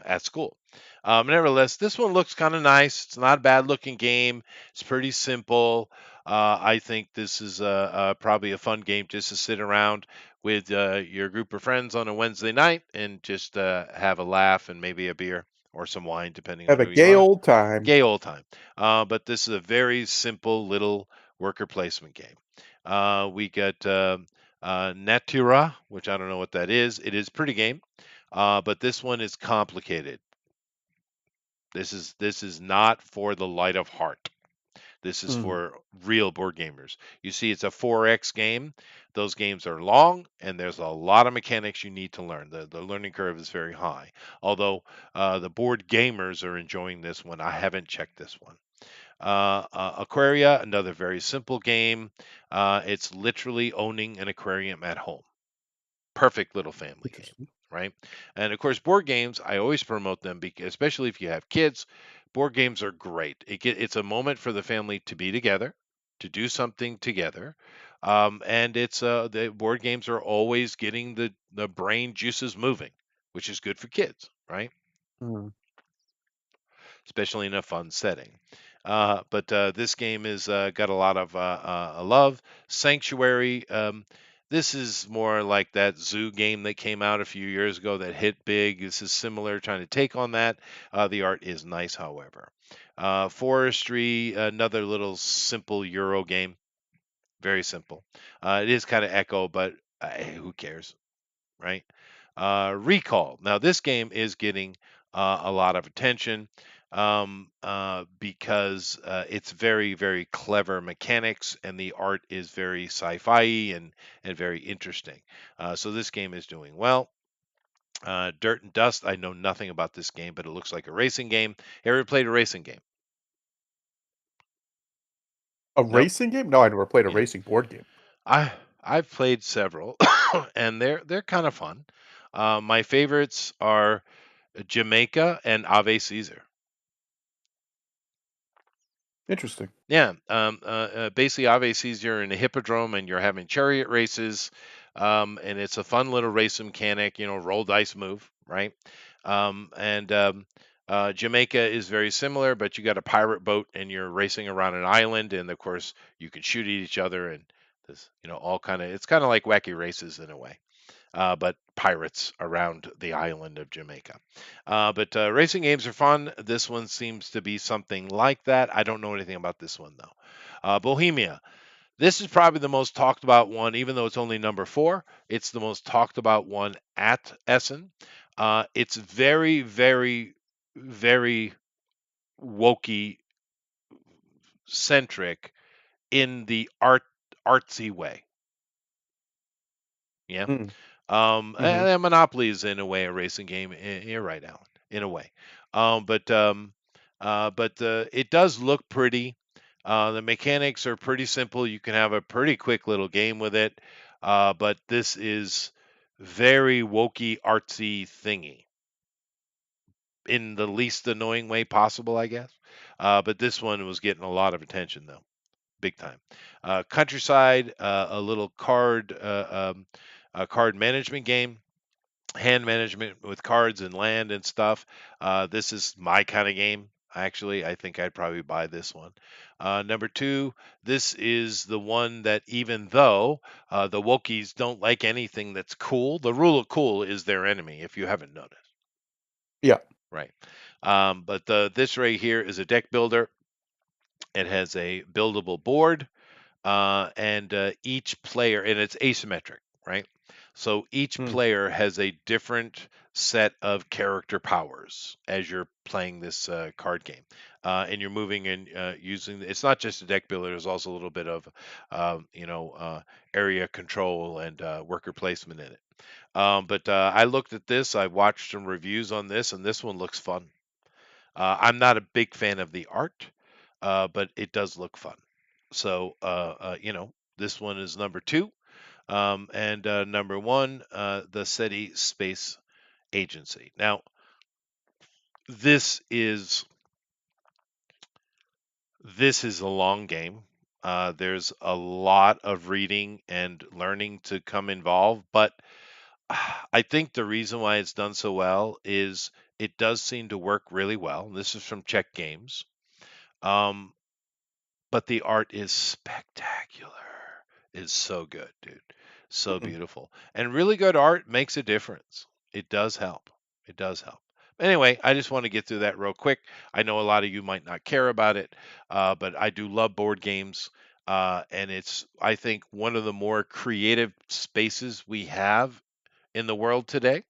at school. Nevertheless, this one looks kind of nice. It's not a bad looking game. It's pretty simple. I think this is probably a fun game just to sit around with your group of friends on a Wednesday night and just have a laugh and maybe a beer or some wine, depending on have a who you gay are. old time. Gay old time. But this is a very simple little worker placement game. We got Natura, which I don't know what that is. It is a pretty game, but this one is complicated. This is not for the light of heart. This is Mm, for real board gamers. You see, it's a 4X game. Those games are long, and there's a lot of mechanics you need to learn. The learning curve is very high. Although the board gamers are enjoying this one, I haven't checked this one. Aquaria, another very simple game. It's literally owning an aquarium at home. Perfect little family game, interesting. right? And of course, board games, I always promote them because, especially if you have kids, board games are great. It's a moment for the family to be together, to do something together. And it's the board games are always getting the brain juices moving, which is good for kids, right? Mm. Especially in a fun setting. But this game is got a lot of love. Sanctuary. This is more like that zoo game that came out a few years ago that hit big. This is similar, trying to take on that. The art is nice, however. Forestry, another little simple Euro game. Very simple. It is kind of Echo, but who cares? Right? Recall. Now, this game is getting a lot of attention because it's very, very clever mechanics, and the art is very sci-fi and very interesting. So this game is doing well. Dirt and Dust. I know nothing about this game, but it looks like a racing game. Ever played a racing game? A No. racing game? No, I never played a Yeah. racing board game. I've played several, and they're kind of fun. My favorites are Jamaica and Ave Caesar. Interesting. Yeah, basically, Ave sees you're in a hippodrome and you're having chariot races, and it's a fun little race mechanic. Roll dice move, right? And Jamaica is very similar, but you got a pirate boat and you're racing around an island, and of course you can shoot at each other, and this, all kind of it's kind of like wacky races in a way, but pirates around the island of Jamaica. But racing games are fun. This one seems to be something like that. I don't know anything about this one though. Bohemia. This is probably the most talked about one, even though it's only number 4. It's the most talked about one at Essen. It's very, very, very wokey centric in the artsy way. Yeah. Mm, hmm. Monopoly is in a way a racing game. You're right, Alan, in a way. But it does look pretty. The mechanics are pretty simple. You can have a pretty quick little game with it. But this is very wokey, artsy thingy in the least annoying way possible, I guess. But this one was getting a lot of attention though, big time. Countryside, a little card management game, hand management with cards and land and stuff. This is my kind of game. Actually, I think I'd probably buy this one. Number two, this is the one that even though the Wokies don't like anything that's cool, the rule of cool is their enemy, if you haven't noticed. Yeah. Right. But this right here is a deck builder. It has a buildable board, and each player, and it's asymmetric, right? So each Mm. player has a different set of character powers as you're playing this card game, and you're moving and using. It's not just a deck builder. There's also a little bit of, area control and worker placement in it. But I looked at this. I watched some reviews on this, and this one looks fun. I'm not a big fan of the art, but it does look fun. So, this one is number two. And number one, the SETI Space Agency. Now, this is this is a long game. There's a lot of reading and learning to come involved, but I think the reason why it's done so well is it does seem to work really well. This is from Czech Games. Um, but the art is spectacular. It's so good, dude. So Mm. beautiful. And really good art makes a difference. It does help. It does help. Anyway, I just want to get through that real quick. I know a lot of you might not care about it, but I do love board games. And it's, I think, one of the more creative spaces we have in the world today.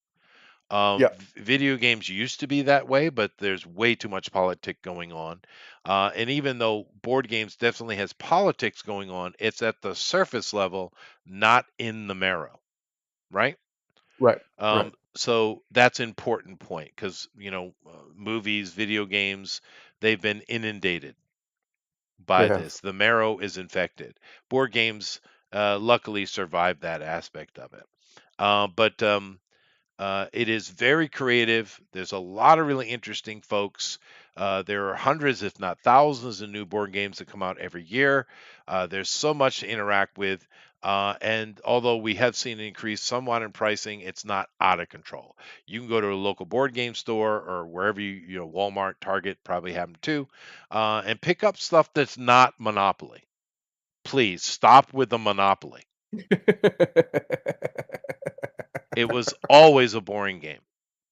Yeah. Video games used to be that way, but there's way too much politic going on. And even though board games definitely has politics going on, it's at the surface level, not in the marrow, right? Right. Right. So that's an important point because movies, video games, they've been inundated They by have. this. The marrow is infected. Board games, luckily, survive that aspect of it. But it is very creative. There's a lot of really interesting folks. There are hundreds, if not thousands, of new board games that come out every year. There's so much to interact with. And although we have seen an increase somewhat in pricing, it's not out of control. You can go to a local board game store or wherever Walmart, Target probably have them too, and pick up stuff that's not Monopoly. Please stop with the Monopoly. It was always a boring game,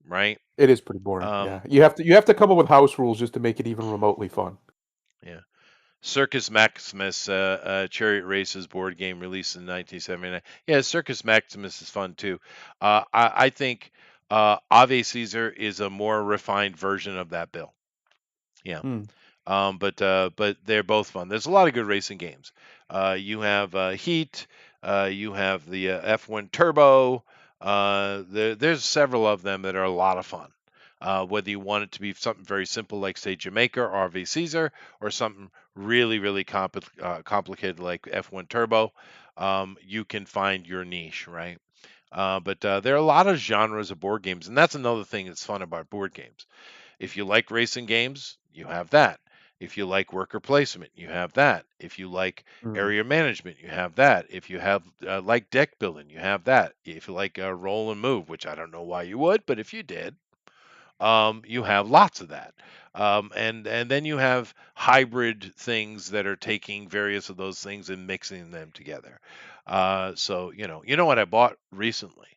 right? It is pretty boring. Yeah. Um, You have to come up with house rules just to make it even remotely fun. yeah. Circus Maximus, Chariot Races board game released in 1979. Yeah, Circus Maximus is fun too. I think Ave Caesar is a more refined version of that bill. Yeah. Mm. But they're both fun. There's a lot of good racing games. You have Heat. You have the F1 Turbo. There's several of them that are a lot of fun. Whether you want it to be something very simple like say Jamaica or RV Caesar, or something really really complicated like F1 Turbo, you can find your niche, right? But there are a lot of genres of board games, and that's another thing that's fun about board games. If you like racing games, you have that. If you like worker placement, you have that. If you like Mm. area management, you have that. If you have like deck building, you have that. If you like roll and move, which I don't know why you would, but if you did, you have lots of that. And then you have hybrid things that are taking various of those things and mixing them together. So you know what I bought recently?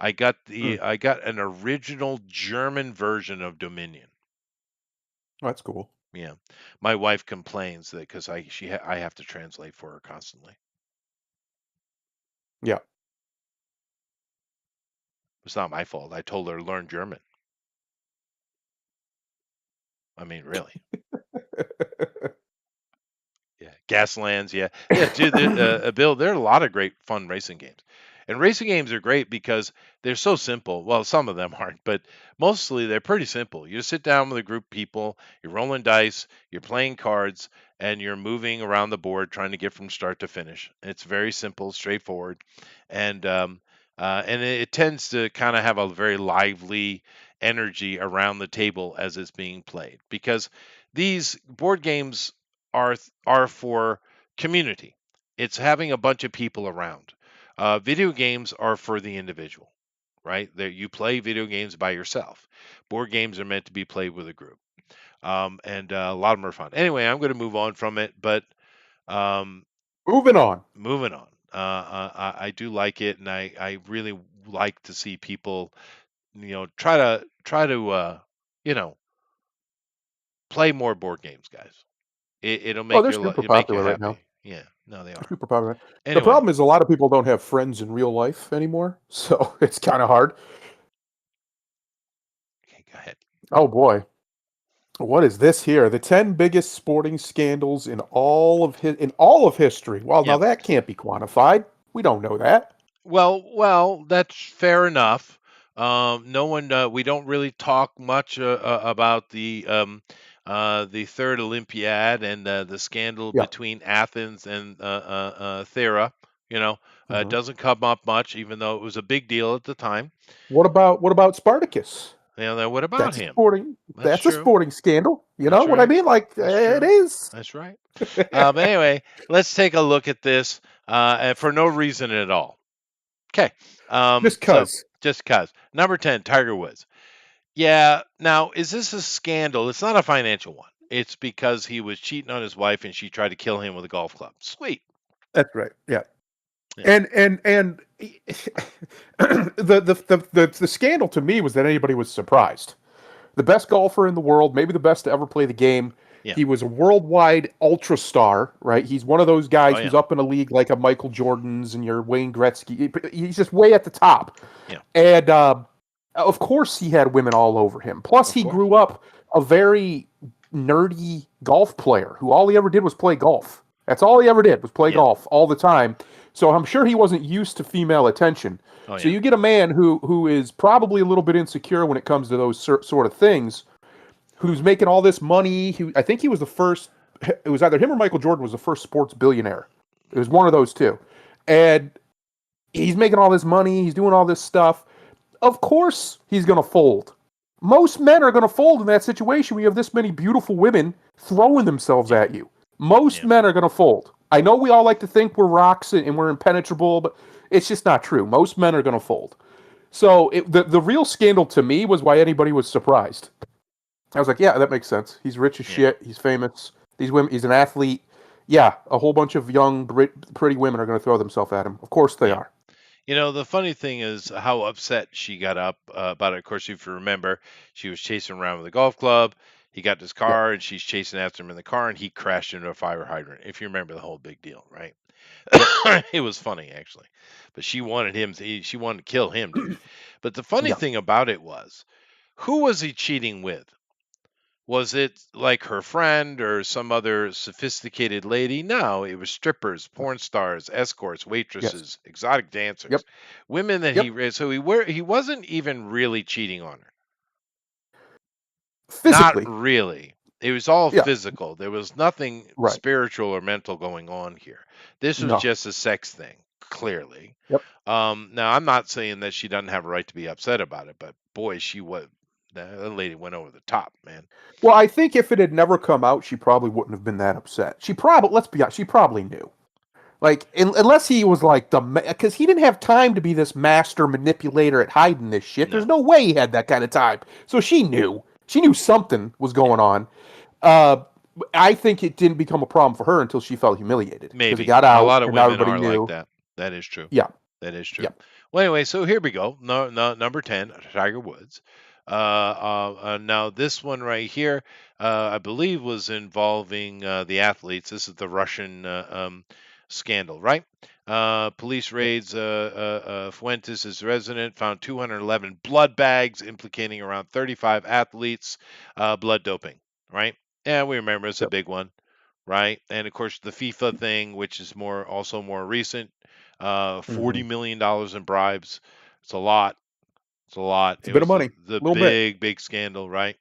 Mm. I got an original German version of Dominion. Oh, that's cool. Yeah, my wife complains that because I have to translate for her constantly. Yeah. It's not my fault. I told her to learn German. I mean, really. Yeah, Gaslands. Yeah, yeah, dude. Bill, there are a lot of great fun racing games, and racing games are great because they're so simple. Well, some of them aren't, but mostly they're pretty simple. You sit down with a group of people, you're rolling dice, you're playing cards, and you're moving around the board trying to get from start to finish. It's very simple, straightforward, and it tends to kind of have a very lively energy around the table as it's being played because these board games are for community. It's having a bunch of people around. Video games are for the individual, right? That you play video games by yourself. Board games are meant to be played with a group. and a lot of them are fun. Anyway, I'm going to move on from it, but um, Moving on. moving on. I do like it, and I really like to see people, try to you know play more board games, guys. It'll Oh, make they're your super it'll make you popular right now. happy. Yeah, no, they They're are. super popular. The Anyway, problem is a lot of people don't have friends in real life anymore, so it's kind of hard. okay, go ahead. Oh boy, what is this here? The 10 biggest sporting scandals in all of history. Well, now Yep. that can't be quantified. We don't know that. Well, that's fair enough. No one, we don't really talk much about the third Olympiad and the scandal Yeah. between Athens and Thera. It hmm doesn't come up much, even though it was a big deal at the time. what about Spartacus? Now, what about That's a him? sporting That's that's a true. sporting scandal. You know That's what I right. mean? Like That's it true. is. That's right. Anyway, let's take a look at this and for no reason at all. Okay. Just So cuz. just cause. Number 10, Tiger Woods. Yeah. Now, is this a scandal? It's not a financial one. It's because he was cheating on his wife and she tried to kill him with a golf club. Sweet. That's right. Yeah. Yeah. And the scandal to me was that anybody was surprised. The best golfer in the world, maybe the best to ever play the game. Yeah. He was a worldwide ultra star, right? He's one of those Oh guys yeah. who's up in a league like a Michael Jordan's and your Wayne Gretzky. He's just way at the top. Yeah. And of course, he had women all over him. Plus, Of he course. grew up a very nerdy golf player who all he ever did was play golf. That's all he ever did was play Yeah. golf all the time. So I'm sure he wasn't used to female attention. Oh So yeah. you get a man who is probably a little bit insecure when it comes to those sort of things, who's making all this money. I think he was the first. It was either him or Michael Jordan was the first sports billionaire. It was one of those two, and he's making all this money. He's doing all this stuff. Of course, he's going to fold. Most men are going to fold in that situation when you have this many beautiful women throwing themselves Yeah. at you. Most Yeah. men are going to fold. I know we all like to think we're rocks and we're impenetrable, but it's just not true. Most men are going to fold. So the real scandal to me was why anybody was surprised. I was like, yeah, that makes sense. He's rich as Yeah. shit. He's famous. These women. He's an athlete. Yeah, a whole bunch of young, pretty women are going to throw themselves at him. Of course they Yeah. are. The funny thing is how upset she got up about it. Of course, if you remember, she was chasing around with a golf club. He got in his Yep. car and she's chasing after him in the car, and he crashed into a fire hydrant. If you remember the whole big deal, right? Yep. It was funny actually, but she wanted him. She wanted to kill him, dude. But the funny Yeah. thing about it was, who was he cheating with? Was it like her friend or some other sophisticated lady? No, it was strippers, porn stars, escorts, Yes. waitresses, exotic dancers, Yep. women that Yep. so he wasn't even really cheating on her. Not Physically. really. It was all Yeah. physical. There was nothing Right. spiritual or mental going on here. This was No. just a sex thing, clearly. Yep. Now I'm not saying that she doesn't have a right to be upset about it, but boy, she was that lady went over the top, man. Well, I think if it had never come out, she probably wouldn't have been that upset. She probably, let's be honest, she probably knew. Like, unless he was like because he didn't have time to be this master manipulator at hiding this shit. There's No. no way he had that kind of time. So she knew. She knew something was Yeah. going on. Uh, I think it didn't become a problem for her until she felt humiliated because it Maybe. got A out lot of and now women everybody are like knew. that. That is true. Yeah, That is true. yeah, Well, anyway, so here we go. No, no, number 10, Tiger Woods. Now, this one right here, I believe, was involving the athletes. This is the Russian scandal, right? Police yep. raids Fuentes' resident, found 211 blood bags implicating around 35 athletes, blood doping, right? Yeah, we remember it's a Yep. big one, right? And of course, the FIFA thing, which is also more recent, hmm $40 million in bribes. It's a lot. It's a lot. It's a It bit of was money, the a little bit. big, big scandal, right?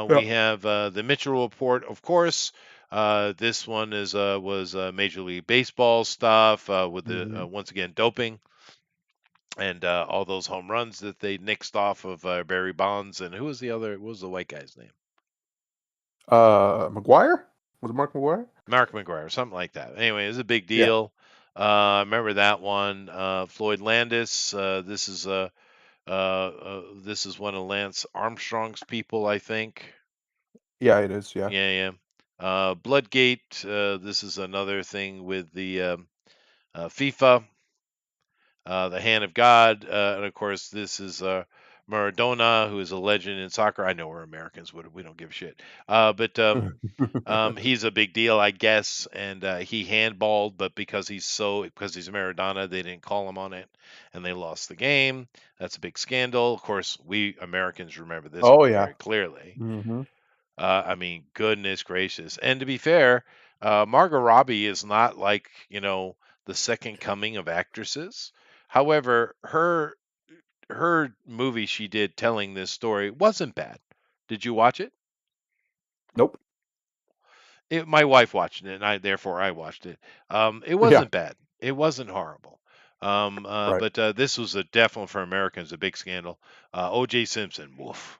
We Yep. have the Mitchell report, of course. This one is was Major League Baseball stuff with the hmm once again doping and all those home runs that they nixed off of Barry Bonds, and who was the other? What was the white guy's name? McGuire, was it Mark McGuire? Mark McGuire, something like that. Anyway, it was a big Yeah. deal. I remember that one. Floyd Landis. This is one of Lance Armstrong's people, I think. Yeah, it is. Yeah. Yeah, yeah. Bloodgate. This is another thing with the FIFA, the Hand of God, and of course this is Maradona, who is a legend in soccer. I know we're Americans, we don't give a shit. But he's a big deal, I guess, and he handballed, but because he's Maradona, they didn't call him on it, and they lost the game. That's a big scandal. Of course, we Americans remember this Oh one yeah. very clearly. Hmm. I mean, goodness gracious. And to be fair, Margot Robbie is not like, the second coming of actresses. However, her movie she did telling this story wasn't bad. Did you watch it? Nope. My wife watched it, and therefore I watched it. It Yeah. wasn't bad. It wasn't horrible. Right. But this was a definitely for Americans a big scandal. O.J. Simpson, woof.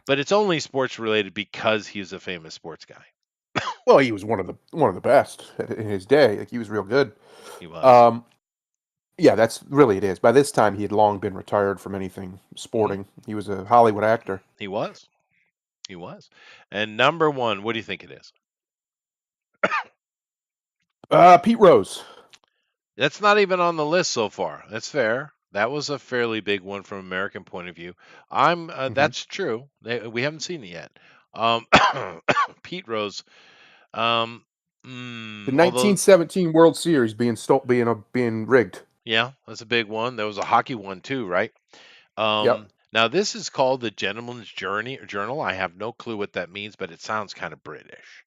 But it's only sports related because he's a famous sports guy. Well, he was one of the best in his day. Like he was real good. He was. Um, yeah, that's really it is. By this time, he had long been retired from anything Hmm. sporting. He was a Hollywood actor. He was. He was. And number one, what do you think it is? Pete Rose. That's not even on the list so far. That's fair. That was a fairly big one from American point of view. Hmm. That's true. We haven't seen it yet. Um, Pete Rose. Um, The although, 1917 World Series being rigged. yeah, that's a big one. There was a hockey one too, right? Yep. Now this is called the Gentleman's Journal. I have no clue what that means, but it sounds kind of British.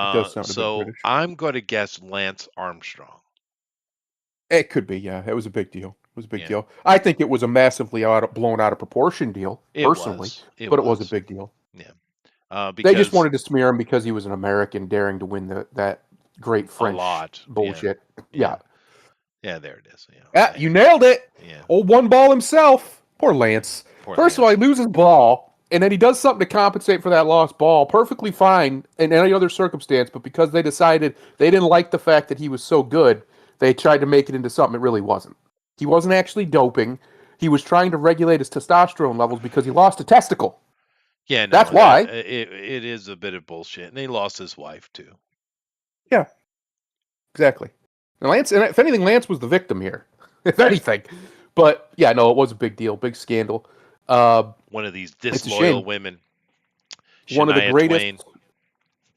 It does sound a bit So British. I'm going to guess Lance Armstrong. It could be. Yeah, it was a big deal. It was a big Yeah, deal. I think it was a massively blown out of proportion deal, it personally, was. It but it was a was. big deal. Yeah, They just because wanted to smear him because he was an American daring to win that great a French lot. Yeah, bullshit. Yeah. yeah, yeah. There it is. Yeah, Ah, the you nailed it. yeah. Old one ball himself. Poor Lance. Poor First of all, he Lance. loses ball, and then he does something to compensate for that lost ball. Perfectly fine in any other circumstance, but because they decided they didn't like the fact that he was so good, they tried to make it into something it really wasn't. He wasn't actually doping. He was trying to regulate his testosterone levels because he lost a testicle. Yeah, That's no, why. it is a bit of bullshit, and he lost his wife too. Yeah, exactly. And Lance, and if anything, Lance was the victim here, if Right. anything. But yeah, no, it was a big deal, big scandal. Uh, One of these it's a disloyal shame. women, One of the Shania greatest, Twain.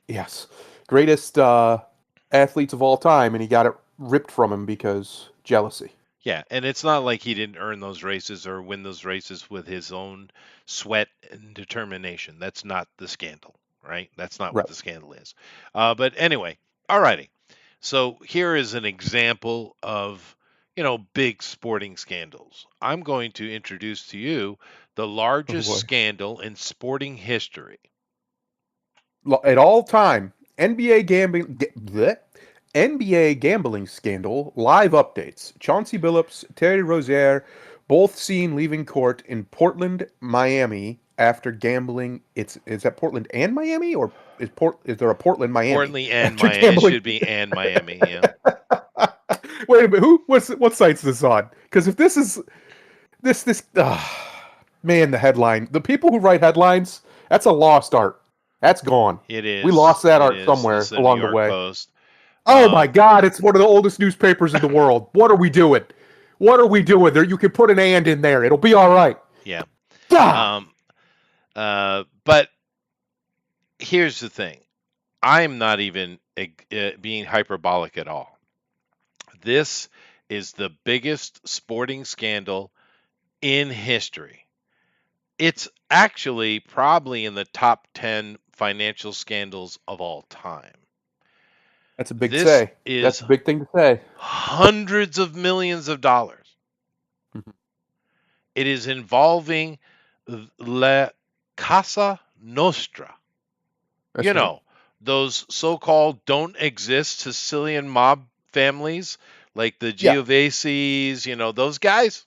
yes, greatest athletes of all time, and he got it ripped from him because jealousy. Yeah, and it's not like he didn't earn those races or win those races with his own sweat and determination. That's not the scandal, right? That's not what Right. the scandal is. But anyway, alrighty. So here is an example of, big sporting scandals. I'm going to introduce to you the Oh largest boy. scandal in sporting history. At all time, NBA gambling, bleh, NBA gambling scandal live updates. Chauncey Billups, Terry Rozier, both seen leaving court in Portland, Miami after gambling. Is that Portland and Miami, or is there a Portland, Miami Portland and after Miami. It gambling? should be and Miami. Yeah. Wait a minute, what site's this on? Because if this is this man, the headline, the people who write headlines, that's a lost art. That's gone. It We lost is. that It art is. This is somewhere the New along the York way. Post. Oh my Um, God, it's one of the oldest newspapers in the world. What are we doing? What are we doing there? You can put an and in there. It'll be all right. yeah. God. Um, but here's the thing. I'm not even being hyperbolic at all. This is the biggest sporting scandal in history. It's actually probably in the top 10 financial scandals of all time. That's a big This say. That's is a big thing to say. hundreds of millions of dollars. Mhm. It is involving La Casa Nostra. You That's right. know, those so-called don't exist Sicilian mob families like the Yeah, Giovasis, those guys,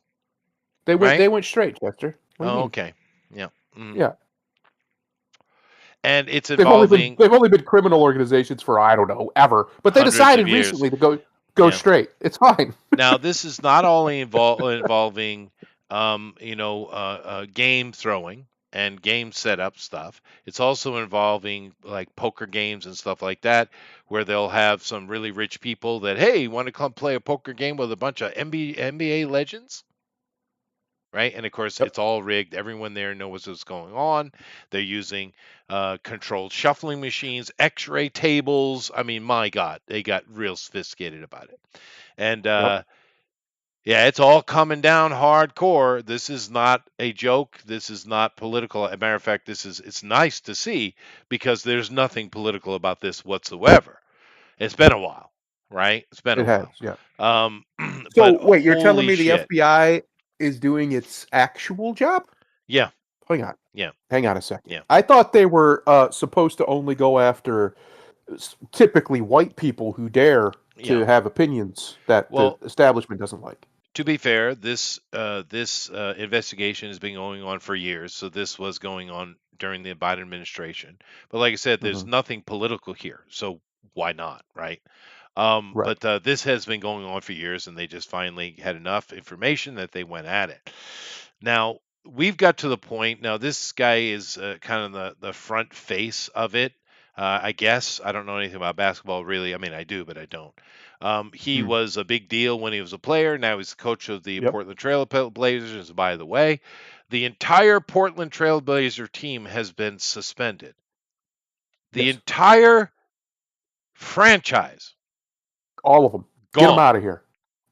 they went. right? They went straight, Chester. What do you Oh, mean? okay. Yeah. Mhm. Yeah, And it's they've only been involving they've only been criminal organizations for I don't know ever, but they hundreds of decided years. recently to go Yeah. straight. It's fine. Now, this is not only involving game throwing and game setup stuff. It's also involving like poker games and stuff like that, where they'll have some really rich people that, hey, want to come play a poker game with a bunch of NBA legends? Right? And of course, Yep. it's all rigged. Everyone there knows what's going on. They're using controlled shuffling machines, x ray tables. I mean, my God, they got real sophisticated about it. And Yep. yeah, it's all coming down hardcore. This is not a joke. This is not political. As a matter of fact, it's nice to see because there's nothing political about this whatsoever. It's been a while, right? It's been It a has. while. Yeah. Um, So but wait, you're telling holy me the shit. FBI is doing its actual job? Yeah, Hang on. yeah, Hang on a second. yeah, I thought they were supposed to only go after typically white people who dare yeah. to have opinions that the Well, establishment doesn't like. to be fair, this investigation has been going on for years, so this was going on during the Biden administration. But like I said, there's Hmm. nothing political here, so why not, right? Right. But this has been going on for years, and they just finally had enough information that they went at it. Now we've got to the point. Now this guy is kind of the front face of it. I guess I don't know anything about basketball really. I mean, I do, but I don't. He Mm. was a big deal when he was a player. Now he's the coach of the Yep. Portland Trail Blazers. By the way, the entire Portland Trail Blazer team has been suspended. The Yes. entire franchise All of them. Get them gone, out of here.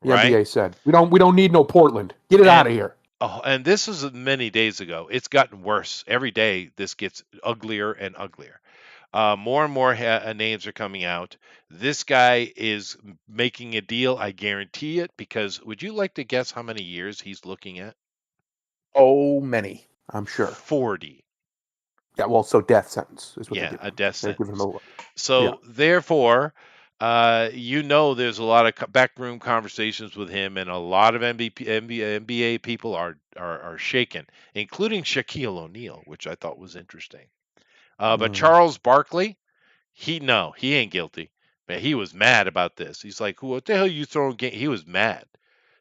The right? NBA said we don't need no Portland. Get it out And of here. and this was many days ago. It's gotten worse every day. This gets uglier and uglier. More and more names are coming out. This guy is making a deal. I guarantee it. Because would you like to guess how many years he's looking at? Oh, many. I'm sure. 40. Yeah. Well, so death sentence is what they're Yeah, giving a him. death They're giving him sentence. a. Yeah. So therefore, there's a lot of backroom conversations with him, and a lot of NBA people are shaken, including Shaquille O'Neal, which I thought was interesting. But Mm. Charles Barkley, he ain't guilty. But he was mad about this. He's like, "Who? What the hell you throwing?" He was mad,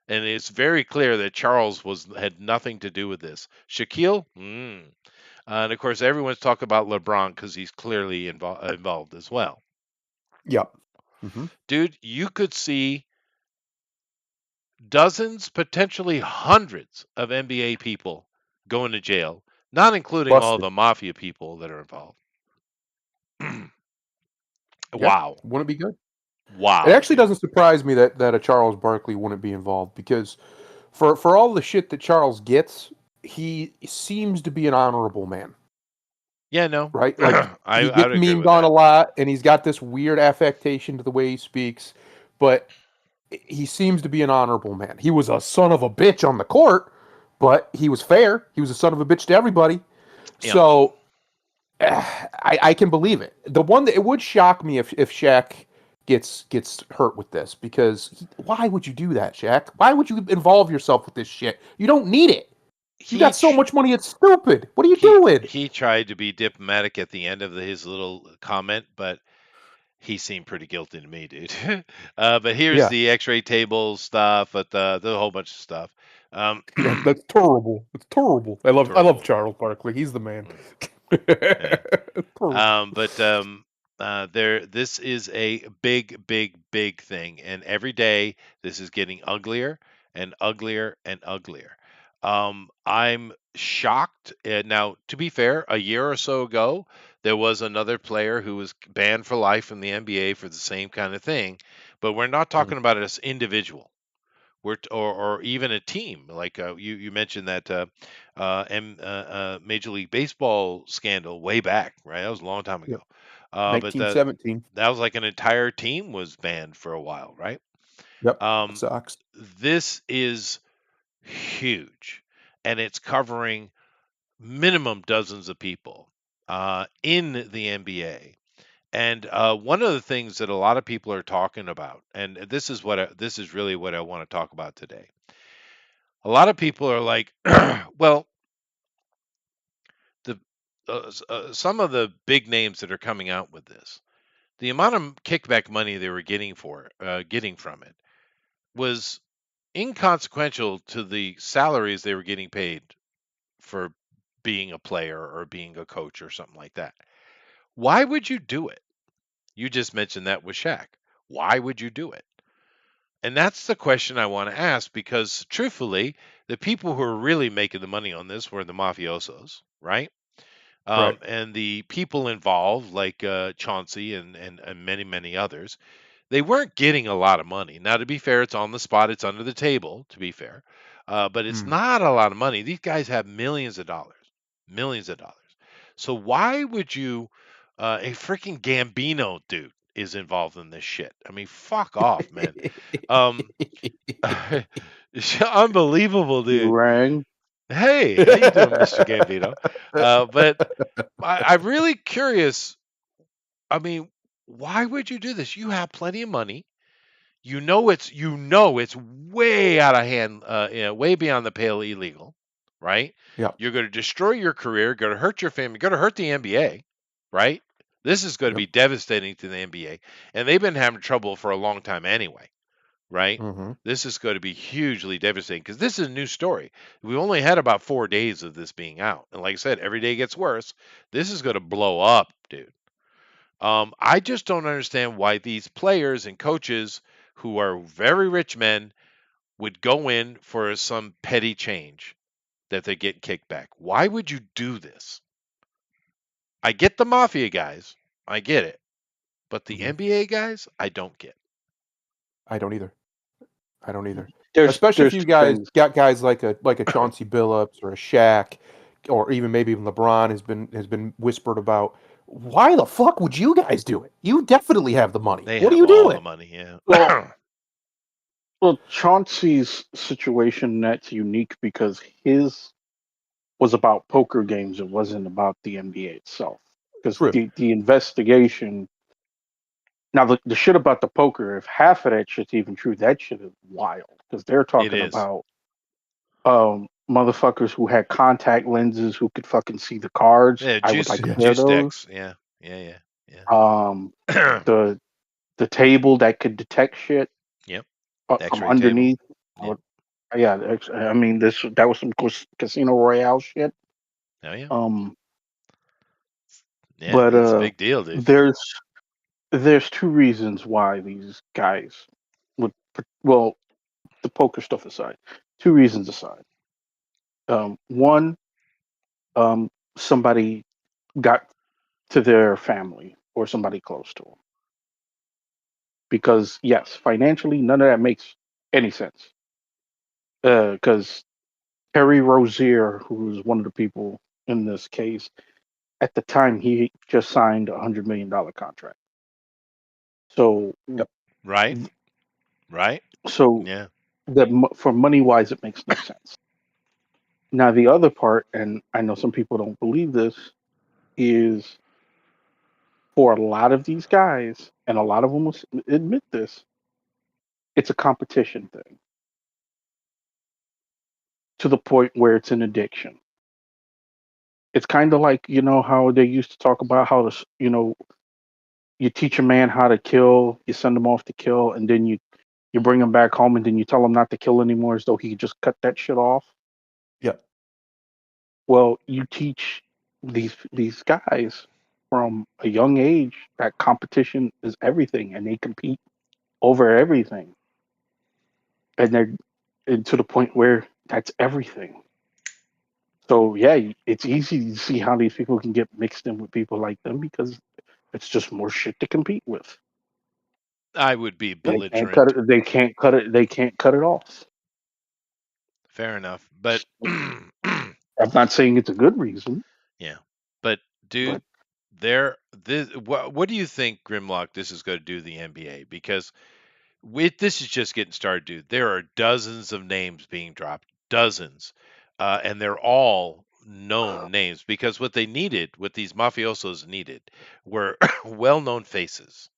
and it's very clear that Charles was had nothing to do with this. Shaquille, and of course, everyone's talking about LeBron because he's clearly involved as well. Yep. Hmm. Dude, you could see dozens, potentially hundreds of NBA people going to jail, not including all Busted. the mafia people that are involved. Yeah. Wow. Wouldn't it be good? It Wow, actually dude. doesn't surprise me that a Charles Barkley wouldn't be involved because for all the shit that Charles gets, he seems to be an honorable man, Yeah, no. right? Like I he I gets would agree memed with on a that. lot, and he's got this weird affectation to the way he speaks, but he seems to be an honorable man. He was a son of a bitch on the court, but he was fair. He was a son of a bitch to everybody. Yeah. So I can believe it. The one that it would shock me if Shaq gets hurt with this because why would you do that, Shaq? Why would you involve yourself with this shit? You don't need it. You He got so tr- much money, it's stupid. What are you he doing? he tried to be diplomatic at the end of his little comment, but he seemed pretty guilty to me, dude. But here's Yeah, the X-ray table stuff, but the whole bunch of stuff. Um, yeah, that's terrible. It's terrible. I love terrible. Charles Barkley. He's the man. Mm, yeah. Terrible. But this is a big, big, big thing, and every day this is getting uglier and uglier and uglier. I'm shocked. Now, to be fair, a year or so ago, there was another player who was banned for life from the NBA for the same kind of thing, but we're not Mm, talking about it as individual. Or even a team like you mentioned that Major League Baseball scandal way back, right? That was a long time yep. ago. But 1917. that was like an entire team was banned for a while, right? Yep. Um, Sucks. this is huge, and it's covering minimum dozens of people in the NBA. And one of the things that a lot of people are talking about, and this is really what I want to talk about today. A lot of people are like, well, the some of the big names that are coming out with this, the amount of kickback money they were getting from it was inconsequential to the salaries they were getting paid for being a player or being a coach or something like that. Why would you do it? You just mentioned that with Shaq. Why would you do it? And that's the question I want to ask because truthfully, the people who are really making the money on this were the mafiosos, right? Right. And the people involved, like Chauncey and many, many others, they weren't getting a lot of money. Now, to be fair, it's on the spot, it's under the table, to be fair. But it's Mm. not a lot of money. These guys have millions of dollars, millions of dollars. So why would you, a freaking Gambino dude is involved in this shit? I mean, fuck off, man. Um, it's unbelievable, You dude. rang. Hey, how you doing, Mr. Gambino? But I'm really curious. I mean, why would you do this? You have plenty of money. You know it's way out of hand, way beyond the pale illegal, right? Yep. You're going to destroy your career, going to hurt your family, going to hurt the NBA, right? This is going to Yep. be devastating to the NBA, and they've been having trouble for a long time anyway, right? Mm-hmm. This is going to be hugely devastating because this is a new story. We only had about 4 days of this being out, and like I said, every day gets worse. This is going to blow up, dude. I just don't understand why these players and coaches who are very rich men would go in for some petty change that they get kicked back. Why would you do this? I get the mafia guys, I get it, but the Mm-hmm. NBA guys, I don't get. I don't either. I don't either. Especially if There's you two guys things. got guys like a Chauncey Billups or a Shaq, or maybe even LeBron has been whispered about. Why the fuck would you guys do it? You definitely have the money. They What are have you all the doing? money, yeah. Well, well, Chauncey's situation that's unique because his was about poker games. It wasn't about the NBA itself. Because True. the investigation. Now the shit about the poker, if half of that shit's even true, that shit is wild. Because they're It talking is. about motherfuckers who had contact lenses who could fucking see the cards. Yeah, I would juice like a Yeah. pair of juice those. decks. Yeah. Yeah, yeah, Um, yeah. the the table that could detect shit Yep. from X-ray table. underneath. I Yep. would, yeah, I mean this that was some Casino Royale shit. Oh yeah. Um, Yeah, but it's a big deal, dude. there's two reasons why these guys would well the poker stuff aside, two reasons aside. One, somebody got to their family or somebody close to them because yes, financially none of that makes any sense. Because Terry Rozier, who was one of the people in this case, at the time he just signed $100 million contract. So, Yep. Right? Right? so Yeah. that for money wise, it makes no sense. Now the other part, and I know some people don't believe this, is for a lot of these guys, and a lot of them will admit this, it's a competition thing to the point where it's an addiction. It's kind of like how they used to talk about how you teach a man how to kill, you send him off to kill, and then you bring him back home, and then you tell him not to kill anymore, as though he could just cut that shit off. Yep. Well, you teach these guys from a young age that competition is everything, and they compete over everything, and they're and to the point where that's everything. So yeah, it's easy to see how these people can get mixed in with people like them because it's just more shit to compete with. I would be And they can't cut belligerent. it. They can't cut it. They can't cut it off. Fair enough. But I'm not saying it's a good reason, yeah. But but dude, what do you think, Grimlock, this is going to do to the NBA? Because this is just getting started, dude. There are dozens of names being dropped, dozens, and they're all known names because what these mafiosos needed, were well-known faces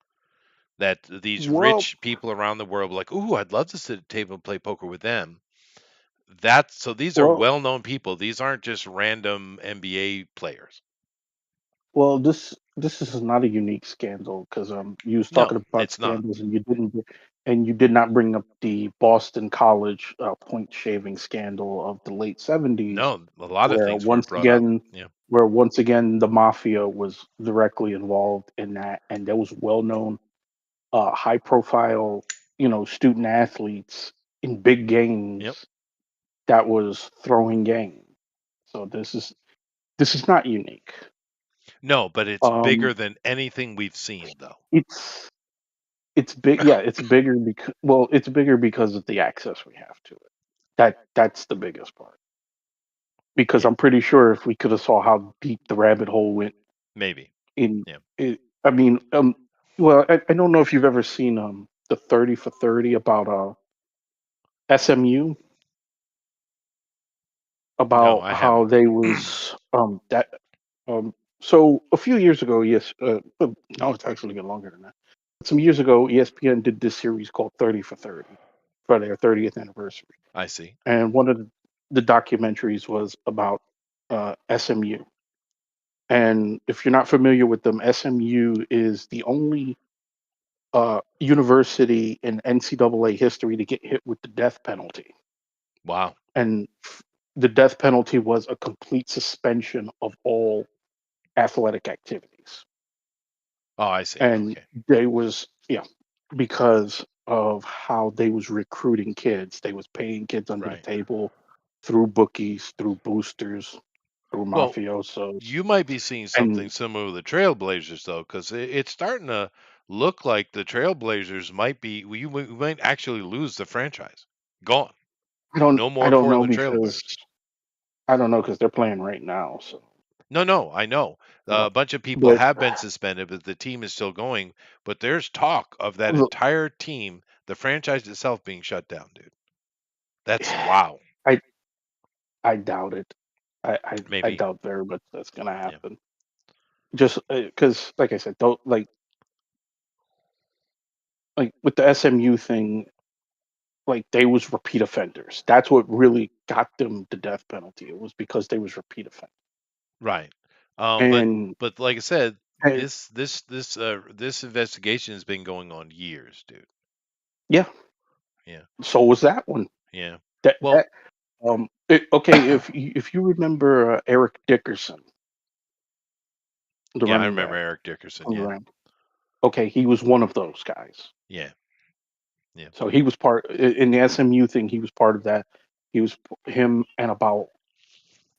that these well, rich people around the world were like, "Ooh, I'd love to sit at a table and play poker with them." That's so these are well, well-known people. These aren't just random NBA players. well. This is not a unique scandal because you was No, talking about it's not. scandals and you didn't. and you did not bring up the Boston College point shaving scandal of the late '70s, No, a lot of where things weren't once brought up. again, Yeah. the mafia was directly involved in that, and there was well-known, high-profile, student athletes in big Yep. games that was throwing game. So this is not unique. No, but it's Um, bigger than anything we've seen, though. it's it's big. Yeah, it's bigger because of the access we have to it. That's the biggest part. Because Yeah. I'm pretty sure if we could have saw how deep the rabbit hole went Maybe. in Yeah. it, I mean, well, I don't know if you've ever seen the 30 for 30 about SMU, No, about I how haven't. they was that so a few years ago, yes, well, no, it's actually been longer than that. Some years ago, ESPN did this series called 30 for 30 for their 30th anniversary, I see. and one of the documentaries was about SMU. And if you're not familiar with them, SMU is the only university in NCAA history to get hit with the death penalty. Wow. And the death penalty was a complete suspension of all athletic activities. Oh, I see. And Okay. they was, yeah, because of how they was recruiting kids. They was paying kids under the Right. table through bookies, through boosters, through Well, mafiosos. you might be seeing something And similar with the Trailblazers, though, because it's starting to look like the Trailblazers might be. We might actually lose the franchise. Gone. No I more don't know Portland because Trailblazers. they're playing right now. So, No, no, I know. but A bunch of people but have been suspended, but the team is still going. But there's talk of that look, entire team, the franchise itself, being shut down, dude. That's wow. I I doubt it. I Maybe. doubt very much that's gonna Yeah. happen. Just because, like I said, don't like with the SMU thing, like they was repeat offenders. That's what really got them the death penalty. It was because they was repeat offenders. Right. And, But like I said, and this investigation has been going on years, dude. yeah, Yeah. so was that one. Yeah. That Well, that okay. If you remember Eric Dickerson, the yeah, I running remember back Eric Dickerson. from the Yeah. Rams, okay, he was one of those guys. Yeah. Yeah. So he was in the SMU thing. He was part of that. He was him and about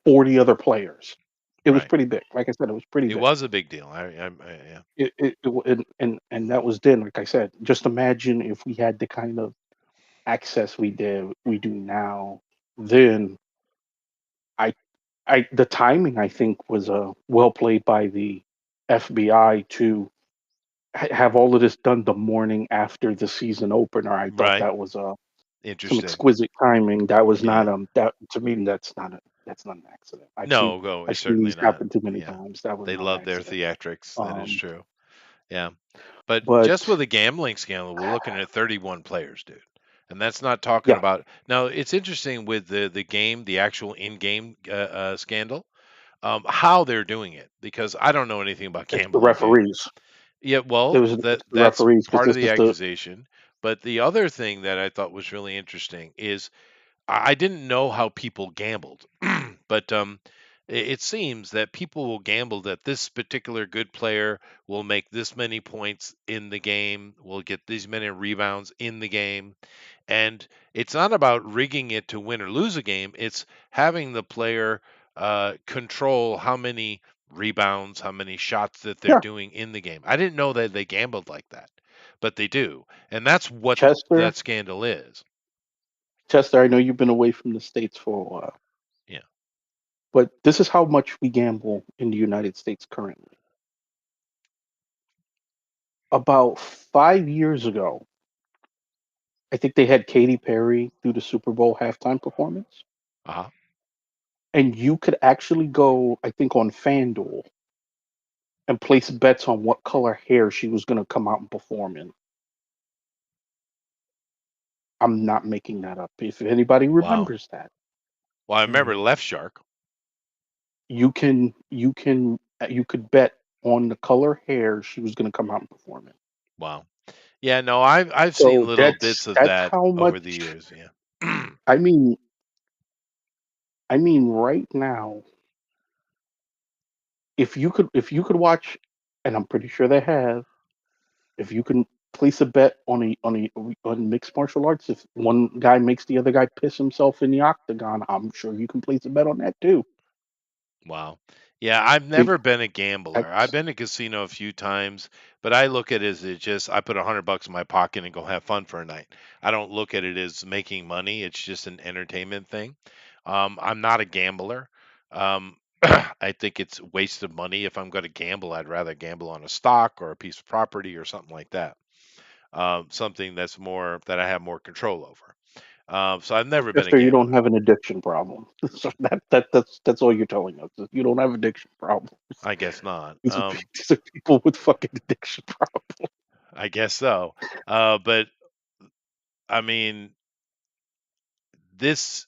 40 other players. It was Right. pretty big. Like I said, it was pretty It big. was a big deal. Yeah. And that was then. Like I said, just imagine if we had the kind of access we do now. Then I the timing I think was well played by the FBI to have all of this done the morning after the season opener. I thought Right. that was some Interesting. exquisite timing. That was not Yeah. that to me. That's not an accident. No, go. I've It's seen certainly these not. happen too many Yeah. times. That was They not an love their accident. theatrics. That is Um, true. Yeah. But just but with a gambling scandal, we're looking at 31 players, dude. And that's not talking yeah, about. Now, it's interesting with the game, the actual in-game scandal, how they're doing it because I don't know anything about it's the gambling, dude. referees. Yeah, well, It's the that's referees because part of this the is the accusation. But the other thing that I thought was really interesting is I didn't know how people gambled, but it seems that people will gamble that this particular good player will make this many points in the game, will get these many rebounds in the game, and it's not about rigging it to win or lose a game. It's having the player control how many rebounds, how many shots that they're yeah. doing in the game. I didn't know that they gambled like that, but they do, and that's what Chester, that scandal is. Chester. I know you've been away from the states for a while, Yeah. but this is how much we gamble in the United States currently. About 5 years ago, I think they had Katy Perry do the Super Bowl halftime performance, Uh-huh. and you could actually go, I think, on FanDuel and place bets on what color hair she was going to come out and perform in. I'm not making that up. If anybody Wow. remembers that, Well, I remember Mhm. Left Shark. you could bet on the color hair she was going to come out and perform in. Wow. Yeah, no, I've seen So little bits of that's that how over the much. years. Yeah. I mean, right now, if you could watch, and I'm pretty sure they have, if you can place a bet on mixed martial arts, if one guy makes the other guy piss himself in the octagon, I'm sure you can place a bet on that too. Wow. Yeah, I've Be- never been a gambler. I've That's been to casino a few times, but I look at it as it just I put $100 in my pocket and go have fun for a night. I don't look at it as making money. It's just an entertainment thing. I'm not a gambler. I think it's a waste of money. If I'm going to gamble, I'd rather gamble on a stock or a piece of property or something like that. Something that's more that I have more control over. So I've never been a Chester, you don't gambler. have an addiction problem. So that's all you're telling us. Is you don't have addiction problems. I guess not. These are people with fucking addiction problems. I guess so. But I mean, this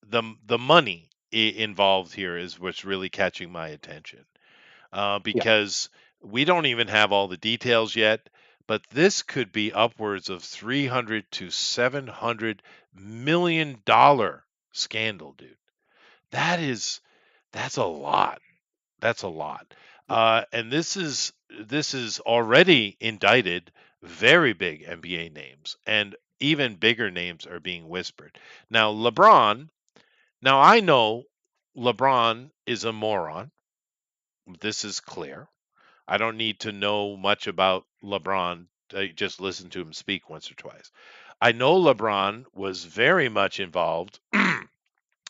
the money involved here is what's really catching my attention. Yeah. Because we don't even have all the details yet, but this could be upwards of 300 to 700 million dollar scandal, dude. That is that's a lot. That's a lot. And this is already indicted very big NBA names, and even bigger names are being whispered. Now, LeBron. Now I know LeBron is a moron. This is clear. I don't need to know much about LeBron. To just listen to him speak once or twice. I know LeBron was very much involved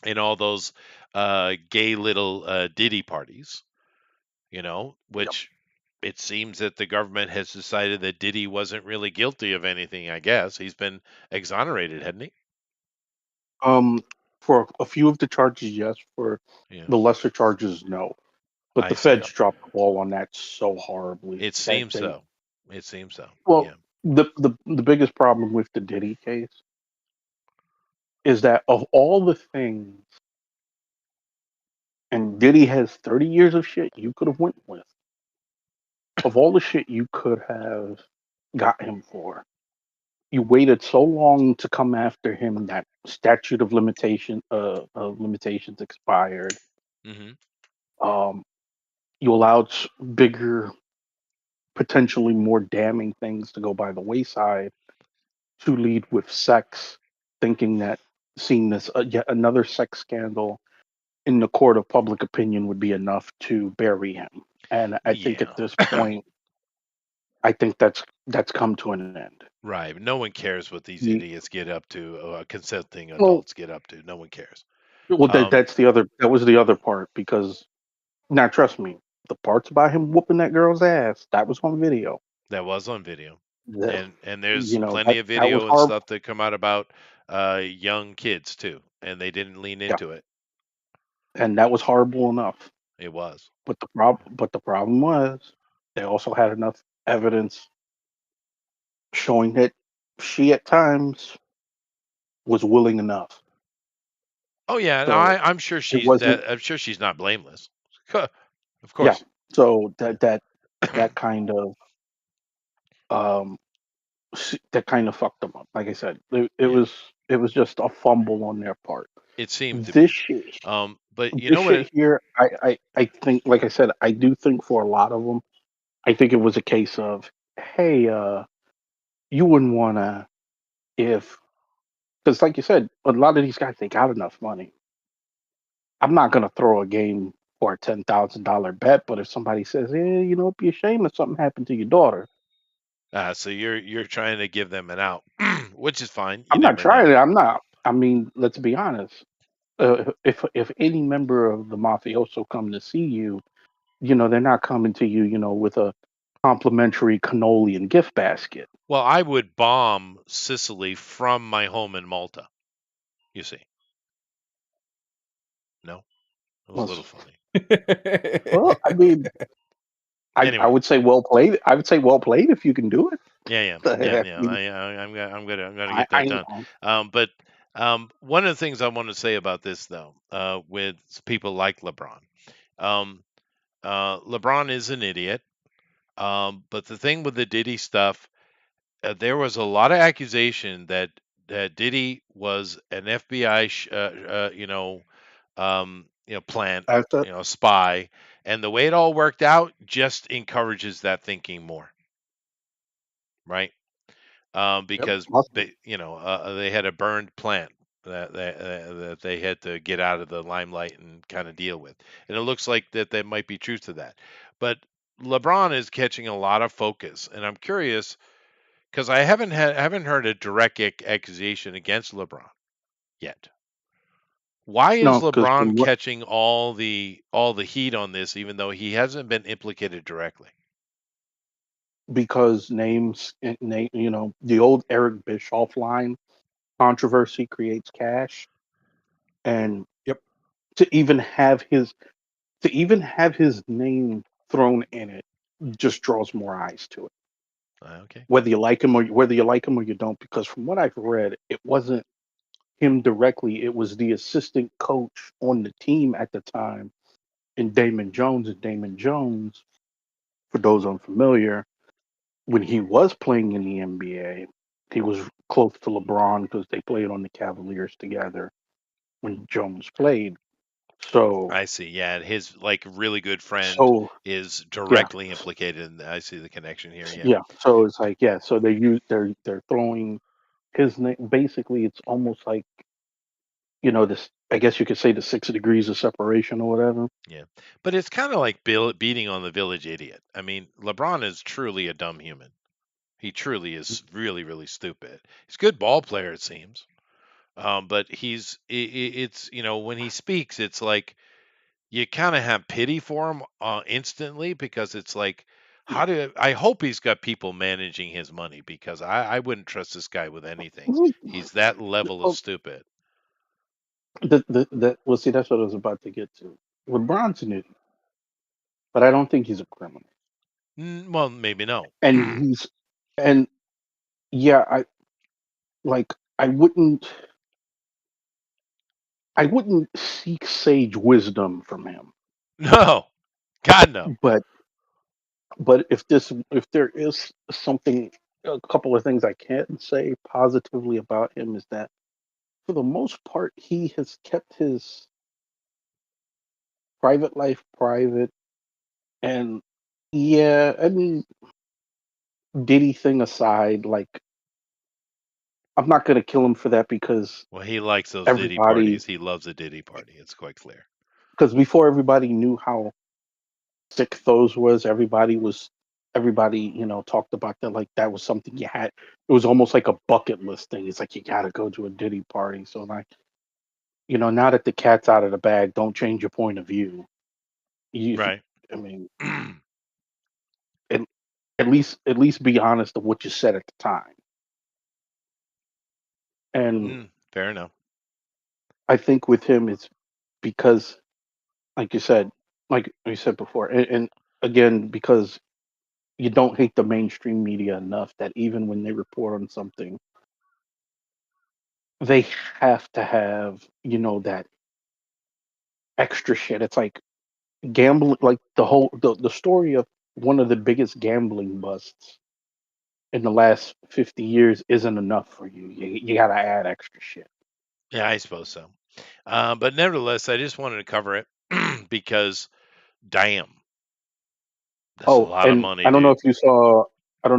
in all those gay little Diddy parties, Yep. which it seems that the government has decided that Diddy wasn't really guilty of anything, I guess. He's been exonerated, hadn't he? Um, for a few of the charges, yes. For Yeah, the lesser charges, no. But I the see. feds dropped the ball on that so horribly It that seems they. so. It seems so. Well, Yeah. the biggest problem with the Diddy case is that of all the things, and Diddy has 30 years of shit you could have went with. Of all the shit you could have got him for, you waited so long to come after him that statute of limitations expired. Hmm. Um, you allowed bigger, potentially more damning things to go by the wayside to lead with sex, thinking that seeing this yet another sex scandal in the court of public opinion would be enough to bury him. And I think at Yeah. this point, I think that's come to an end. Right. No one cares what these He, idiots get up to, consenting well, adults get up to. No one cares. that Um, that's the other that was the other part because now trust me, the parts about him whooping that girl's ass that was on video. that was on video. The, And there's you know plenty that of that was video and horrible. stuff that come out about young kids too, and they didn't lean Yeah, into it. and that was horrible enough. It was. But the problem was they also had enough evidence showing that she at times was willing enough. Oh yeah, no, So I'm sure it she's wasn't. that. I'm sure she's not blameless. Of Yeah. course. So Yeah. that kind of um that kind of fucked them up. Like I said, it Yeah. was it was just a fumble on their part. It seemed to This be. shit, But you this know what? shit here, I think, like I said, I do think for a lot of them, I think it was a case of, hey, you wouldn't want to if because, like you said, a lot of these guys they got enough money. I'm not gonna throw a game for a $10,000 bet, but if somebody says, "Yeah, it'd be a shame if something happened to your daughter," So you're trying to give them an out, which is fine. You I'm not never trying know. to. I'm not. I mean, let's be honest. If any member of the mafioso come to see you, they're not coming to you, with a complimentary cannoli and gift basket. Well, I would bomb Sicily from my home in Malta. You see. No, it was a Well, little funny. I mean, I Anyway, would say well played. I would say well played if you can do it. yeah, I yeah. mean, I'm gonna I, get that I done. But one of the things I want to say about this, though, with people like LeBron, um, LeBron is an idiot. But the thing with the Diddy stuff, there was a lot of accusation that Diddy was an FBI, plant, After, spy, and the way it all worked out just encourages that thinking more, right? yep, Because awesome. they had a burned plant that they had to get out of the limelight and kind of deal with, and it looks like that there might be truth to that. But LeBron is catching a lot of focus, and I'm curious because I haven't heard a direct accusation against LeBron yet. Why is No, because LeBron from what catching all the heat on this, even though he hasn't been implicated directly? because names, name, the old Eric Bischoff line, controversy creates cash, and Yep. to even have his to even have his name thrown in it just draws more eyes to it, Okay, whether you like him or you don't. Because from what I've read, it wasn't him directly; it was the assistant coach on the team at the time, in Damon Jones. And Damon Jones, for those unfamiliar, when he was playing in the NBA, he was close to LeBron because they played on the Cavaliers together when Jones played. So, I see. Yeah, and his like really good friend so is yeah, directly implicated, and I see the connection here. Yeah, yeah. So it's like, yeah. So they're throwing his name. Basically, it's almost like, this. I guess you could say the 6 degrees of separation or whatever. yeah, but it's kind of like beating on the village idiot. I mean, LeBron is truly a dumb human. He truly is really, really stupid. He's a good ball player, it seems. But it's when he speaks, it's like you kind of have pity for him instantly because it's like, I hope he's got people managing his money because I wouldn't trust this guy with anything. Mhm. He's that level of Well, stupid. well, see, that's what I was about to get to. LeBron's an idiot, but I don't think he's a criminal. Well, maybe no. And and yeah, like I wouldn't I wouldn't seek sage wisdom from him. No, God no. But if there is something, a couple of things I can say positively about him is that for the most part he has kept his private life private. And yeah, I mean, Diddy thing aside, like, I'm not gonna kill him for that because Well, he likes those Diddy everybody parties. He loves a Diddy party. It's quite clear. because before everybody knew how sick those was, everybody, talked about that like that was something you had. It was almost like a bucket list thing. It's like you gotta go to a Diddy party. So like, now that the cat's out of the bag, don't change your point of view. If you, Right. I mean, at, at least be honest of what you said at the time. And Fair enough. I think with him, it's because, like you said, like you said before, and again, because you don't hate the mainstream media enough that even when they report on something, they have to have, that extra shit. It's like gambling, like the story of one of the biggest gambling busts in the last 50 years isn't enough for you. You got to add extra shit. Yeah, I suppose so. But nevertheless, I just wanted to cover it because, damn, that's a Oh, lot of and money, dude. I don't know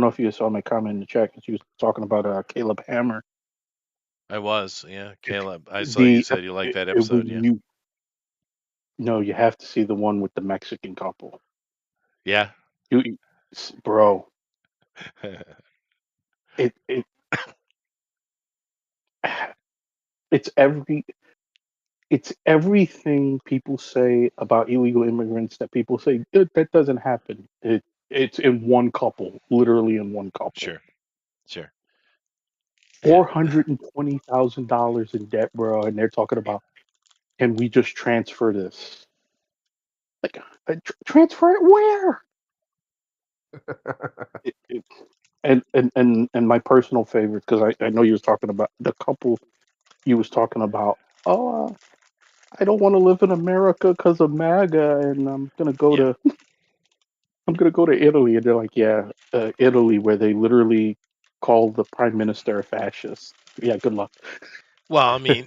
if you saw my comment in the chat because you was talking about Caleb Hammer. I was, yeah, If Caleb. I saw you the said you liked that episode, when yeah. you No, you have to see the one with the Mexican couple. Yeah. You, bro, it it's every it's everything people say about illegal immigrants that people say that doesn't happen. It's in one couple, literally in one couple. Sure. Sure. Yeah. $420,000 in debt, bro, and they're talking about, can we just transfer this? Like, transfer it where? It, and my personal favorite, because I know you was talking about the couple. You was talking about, oh, I don't want to live in America because of MAGA, and Yeah. I'm gonna go to Italy, and they're like, yeah, Italy, where they literally call the prime minister a fascist. Yeah, good luck. Well, I mean,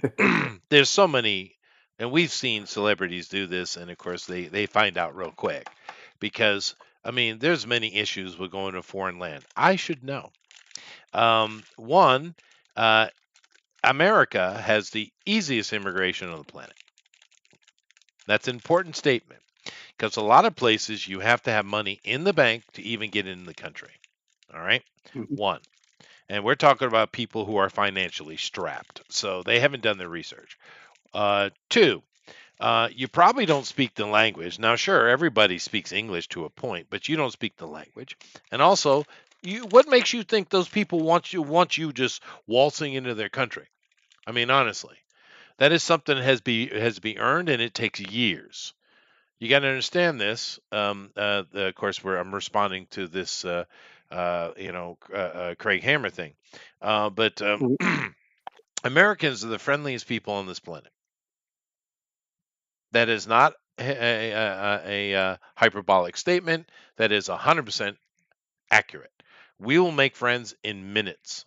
there's so many, and we've seen celebrities do this, and of course they find out real quick, because I mean, there's many issues with going to a foreign land. I should know. One, uh, America has the easiest immigration on the planet. That's an important statement, because a lot of places you have to have money in the bank to even get into the country. All right, Mhm. one. And we're talking about people who are financially strapped, so they haven't done their research. Two, you probably don't speak the language. Now, sure, everybody speaks English to a point, but you don't speak the language. And also, what makes you think those people want you just waltzing into their country? I mean, honestly, that is something that has to be earned, and it takes years. You got to understand this. Of course, where I'm responding to this, Craig Hammer thing, but Mhm. Americans are the friendliest people on this planet. That is not a hyperbolic statement. That is 100% accurate. We will make friends in minutes.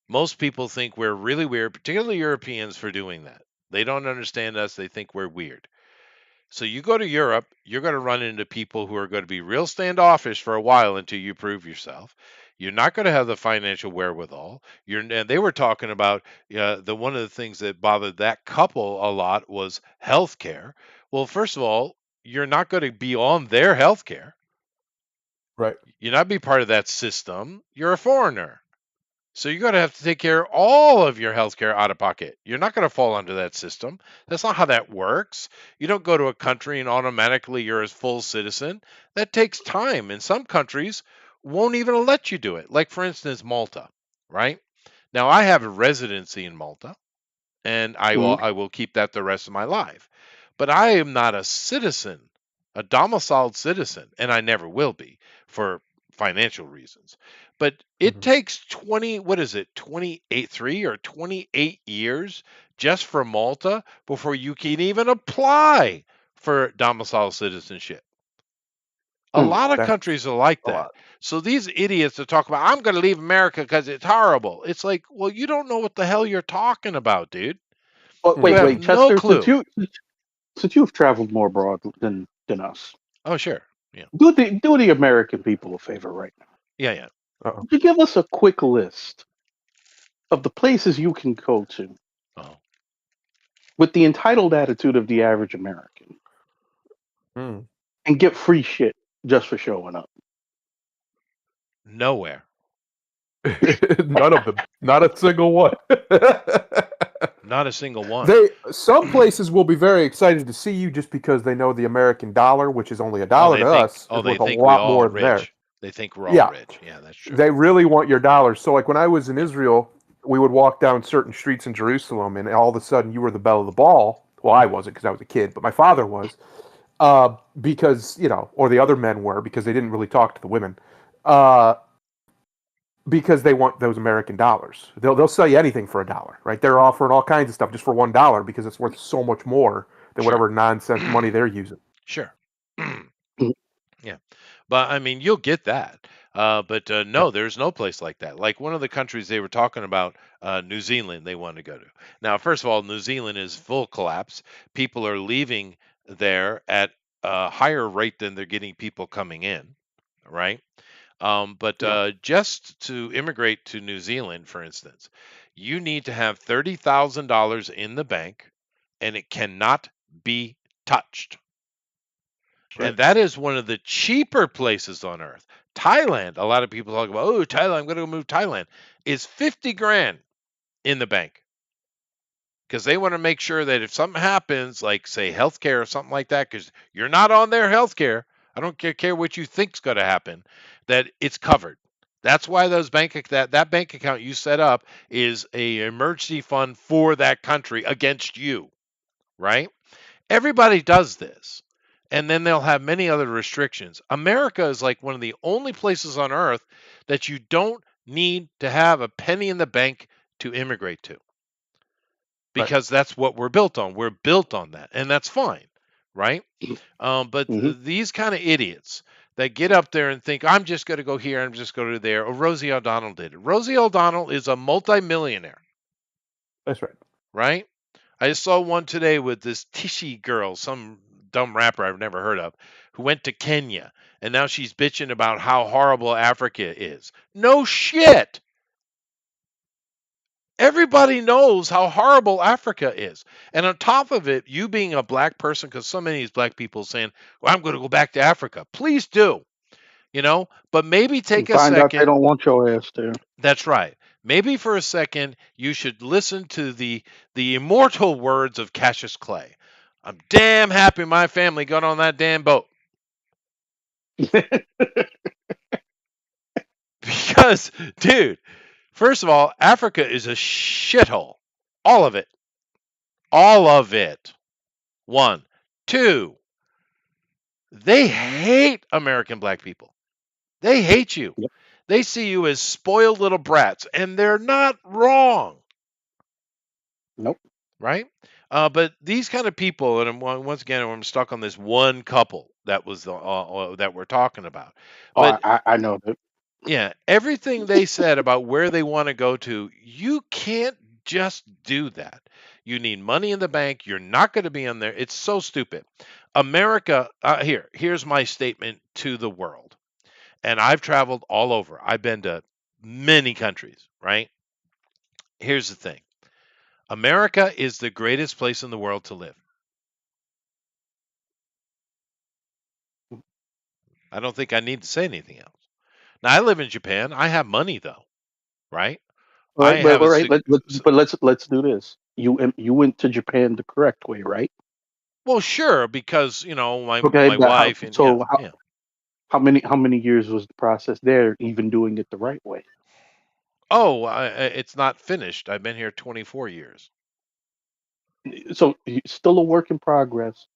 Most people think we're really weird, particularly Europeans, for doing that. They don't understand us. They think we're weird. So you go to Europe, you're going to run into people who are going to be real standoffish for a while until you prove yourself. You're not going to have the financial wherewithal. And they were talking about the one of the things that bothered that couple a lot was health care. Well, first of all, you're not going to be on their health care. Right. You're not be part of that system. You're a foreigner. So you're going to have to take care of all of your healthcare out of pocket. You're not going to fall under that system. That's not how that works. You don't go to a country and automatically you're a full citizen. That takes time. And some countries won't even let you do it. Like, for instance, Malta, right? Now, I have a residency in Malta, and Mhm. I will keep that the rest of my life. But I am not a citizen, a domiciled citizen, and I never will be for financial reasons. But it Mhm. takes 20, what is it, 28, 3 or 28 years just for Malta before you can even apply for domicile citizenship. A Mm. lot of That's countries are like a that. lot. So these idiots that talk about, I'm going to leave America because it's horrible. It's like, well, you don't know what the hell you're talking about, dude. But You wait, have Mhm. wait, no Chester, clue. since you've traveled more abroad than us, Oh, sure. Yeah. do the American people a favor right now. Yeah, yeah. Uh-oh. Could you give us a quick list of the places you can go to Oh, with the entitled attitude of the average American Mm. and get free shit just for showing up? nowhere. None of them. Not a single one. Not a single one. Some places will be very excited to see you just because they know the American dollar, which is only a dollar to us, Oh, is they worth a think we lot all more there. rich. They think we're all Yeah, rich. Yeah, that's true. they really want your dollars. So, like when I was in Israel, we would walk down certain streets in Jerusalem, and all of a sudden you were the belle of the ball. Well, I wasn't because I was a kid, but my father was, because or the other men were because they didn't really talk to the women. Uh, because they want those American dollars. They'll sell you anything for a dollar, right? They're offering all kinds of stuff just for $1 because it's worth so much more than Sure. whatever nonsense money they're using. Sure. Mm. Yeah. But I mean, you'll get that. But Yeah. no, there's no place like that. Like one of the countries they were talking about, New Zealand, they want to go to. Now, first of all, New Zealand is full collapse. People are leaving there at a higher rate than they're getting people coming in, right? But Yeah. just to immigrate to New Zealand, for instance, you need to have $30,000 in the bank and it cannot be touched. Shit. And that is one of the cheaper places on earth. Thailand, a lot of people talk about, oh, Thailand, I'm going to go move to Thailand, is 50 grand in the bank because they want to make sure that if something happens, like say healthcare or something like that, because you're not on their healthcare, I don't care what you think's going to happen, that it's covered. That's why that bank account you set up is a emergency fund for that country against you, right? Everybody does this. And then they'll have many other restrictions. America is like one of the only places on earth that you don't need to have a penny in the bank to immigrate to Right. because that's what we're built on. We're built on that, and that's fine, right? But Hmm. these kind of idiots that get up there and think, I'm just going to go here, I'm just going to there. Or Rosie O'Donnell did it. Rosie O'Donnell is a multimillionaire, That's right. right? I saw one today with this Tishy girl, some dumb rapper I've never heard of, who went to Kenya, and now she's bitching about how horrible Africa is. No shit. Everybody knows how horrible Africa is. And on top of it, you being a black person, because so many of these black people saying, well, I'm going to go back to Africa. Please do, but maybe And take a find out they second. don't want your ass there. That's right. Maybe for a second, you should listen to the immortal words of Cassius Clay. I'm damn happy my family got on that damn boat. Because, dude, first of all, Africa is a shithole. All of it. All of it. One. Two, they hate American black people. They hate you. Yep. They see you as spoiled little brats, and they're not wrong, Nope. right? But these kind of people, and once again, I'm stuck on this one couple that was that we're talking about. Oh, But I know that. yeah, everything they said about where they want to go to, you can't just do that. You need money in the bank. You're not going to be on there. It's so stupid. America, here's my statement to the world. And I've traveled all over. I've been to many countries, right? Here's the thing. America is the greatest place in the world to live. I don't think I need to say anything else. Now I live in Japan. I have money though, right? All I right, but have all a right, let's do this. You went to Japan the correct way, right? well, sure, because my Okay, my wife and yeah, so yeah. how many years was the process there, even doing it the right way? Oh, it's not finished. I've been here 24 years. So still a work in progress.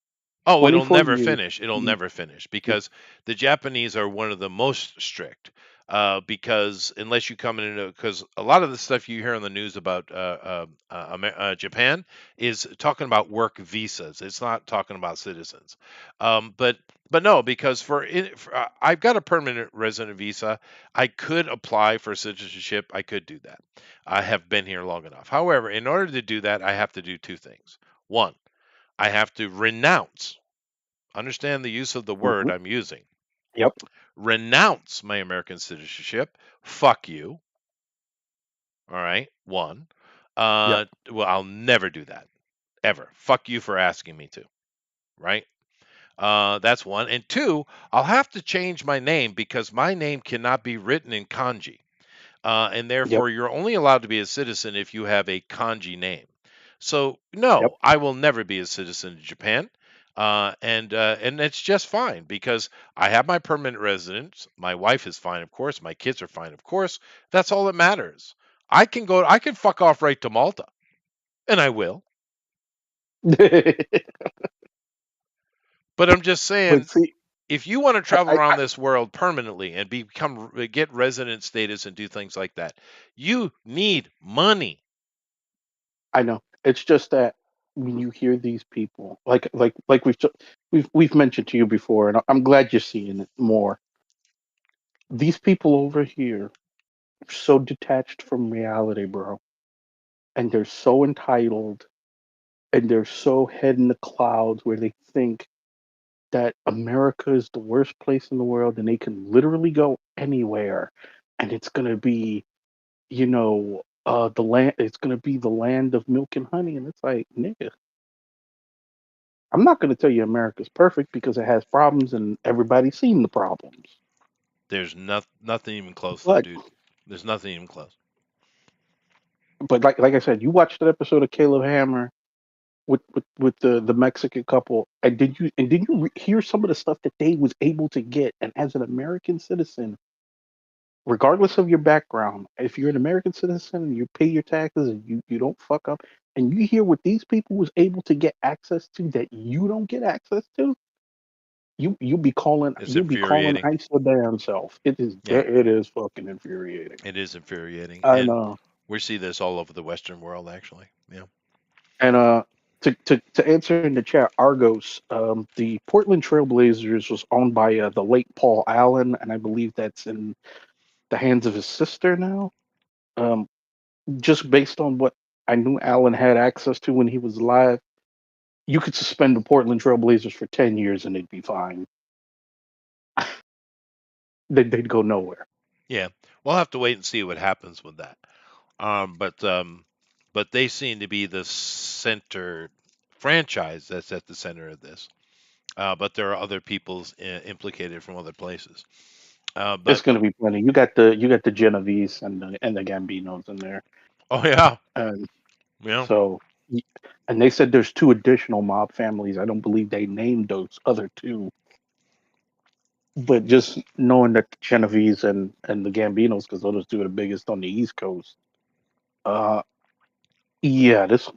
Oh, it'll 24 never years. finish. It'll You, never finish because the Japanese are one of the most strict. Because unless you come into, because a lot of the stuff you hear on the news about Japan is talking about work visas. It's not talking about citizens. But no, because I've got a permanent resident visa. I could apply for citizenship. I could do that. I have been here long enough. However, in order to do that, I have to do two things. One, I have to renounce, understand the use of the word mhm. I'm using, Yep. renounce my American citizenship. Fuck you. All right. One. Yep. Well, I'll never do that. Ever. Fuck you for asking me to. Right. That's one. And two, I'll have to change my name because my name cannot be written in kanji. And Yep. therefore you're only allowed to be a citizen if you have a kanji name. So Yep. no, I will never be a citizen of Japan, and it's just fine because I have my permanent residence. My wife is fine, of course. My kids are fine, of course. That's all that matters. I can go. I can fuck off right to Malta, and I will. But I'm just But saying, see, if you want to travel I around this world permanently and get resident status and do things like that, you need money. I know. It's just that when you hear these people, like we've mentioned to you before, and I'm glad you're seeing it more. These people over here are so detached from reality, bro, and they're so entitled, and they're so head in the clouds where they think that America is the worst place in the world, and they can literally go anywhere, and it's gonna be, the land. It's gonna be the land of milk and honey, and it's like, nigga, I'm not going to tell you America's perfect because it has problems and everybody's seen the problems. There's nothing even close, though, But dude. There's nothing even close. but like I said, you watched that episode of Caleb Hammer with the Mexican couple, and did you hear some of the stuff that they was able to get? And as an American citizen, regardless of your background, if you're an American citizen, you pay your taxes and you don't fuck up, and you hear what these people was able to get access to that you don't get access to, It's you'll be calling infuriating. ICE your damn self. Yeah, It is fucking infuriating. it is infuriating, I and know. we see this all over the Western world, actually. Yeah. And To answer in the chat, Argos, the Portland Trailblazers was owned by the late Paul Allen, and I believe that's in the hands of his sister now. Um, just based on what I knew Allen had access to when he was alive, you could suspend the Portland Trailblazers for 10 years and they'd be fine. They'd go nowhere. Yeah, we'll have to wait and see what happens with that. Um, but um, but they seem to be the center franchise that's at the center of this. But there are other people's implicated from other places. It's But going to be plenty. You got the Genovese and the Gambinos in there, oh yeah, and yeah, so and they said there's two additional mob families. I don't believe they named those other two, but just knowing that the Genovese and the Gambinos, because those two are the biggest on the East Coast. Uh, yeah, there's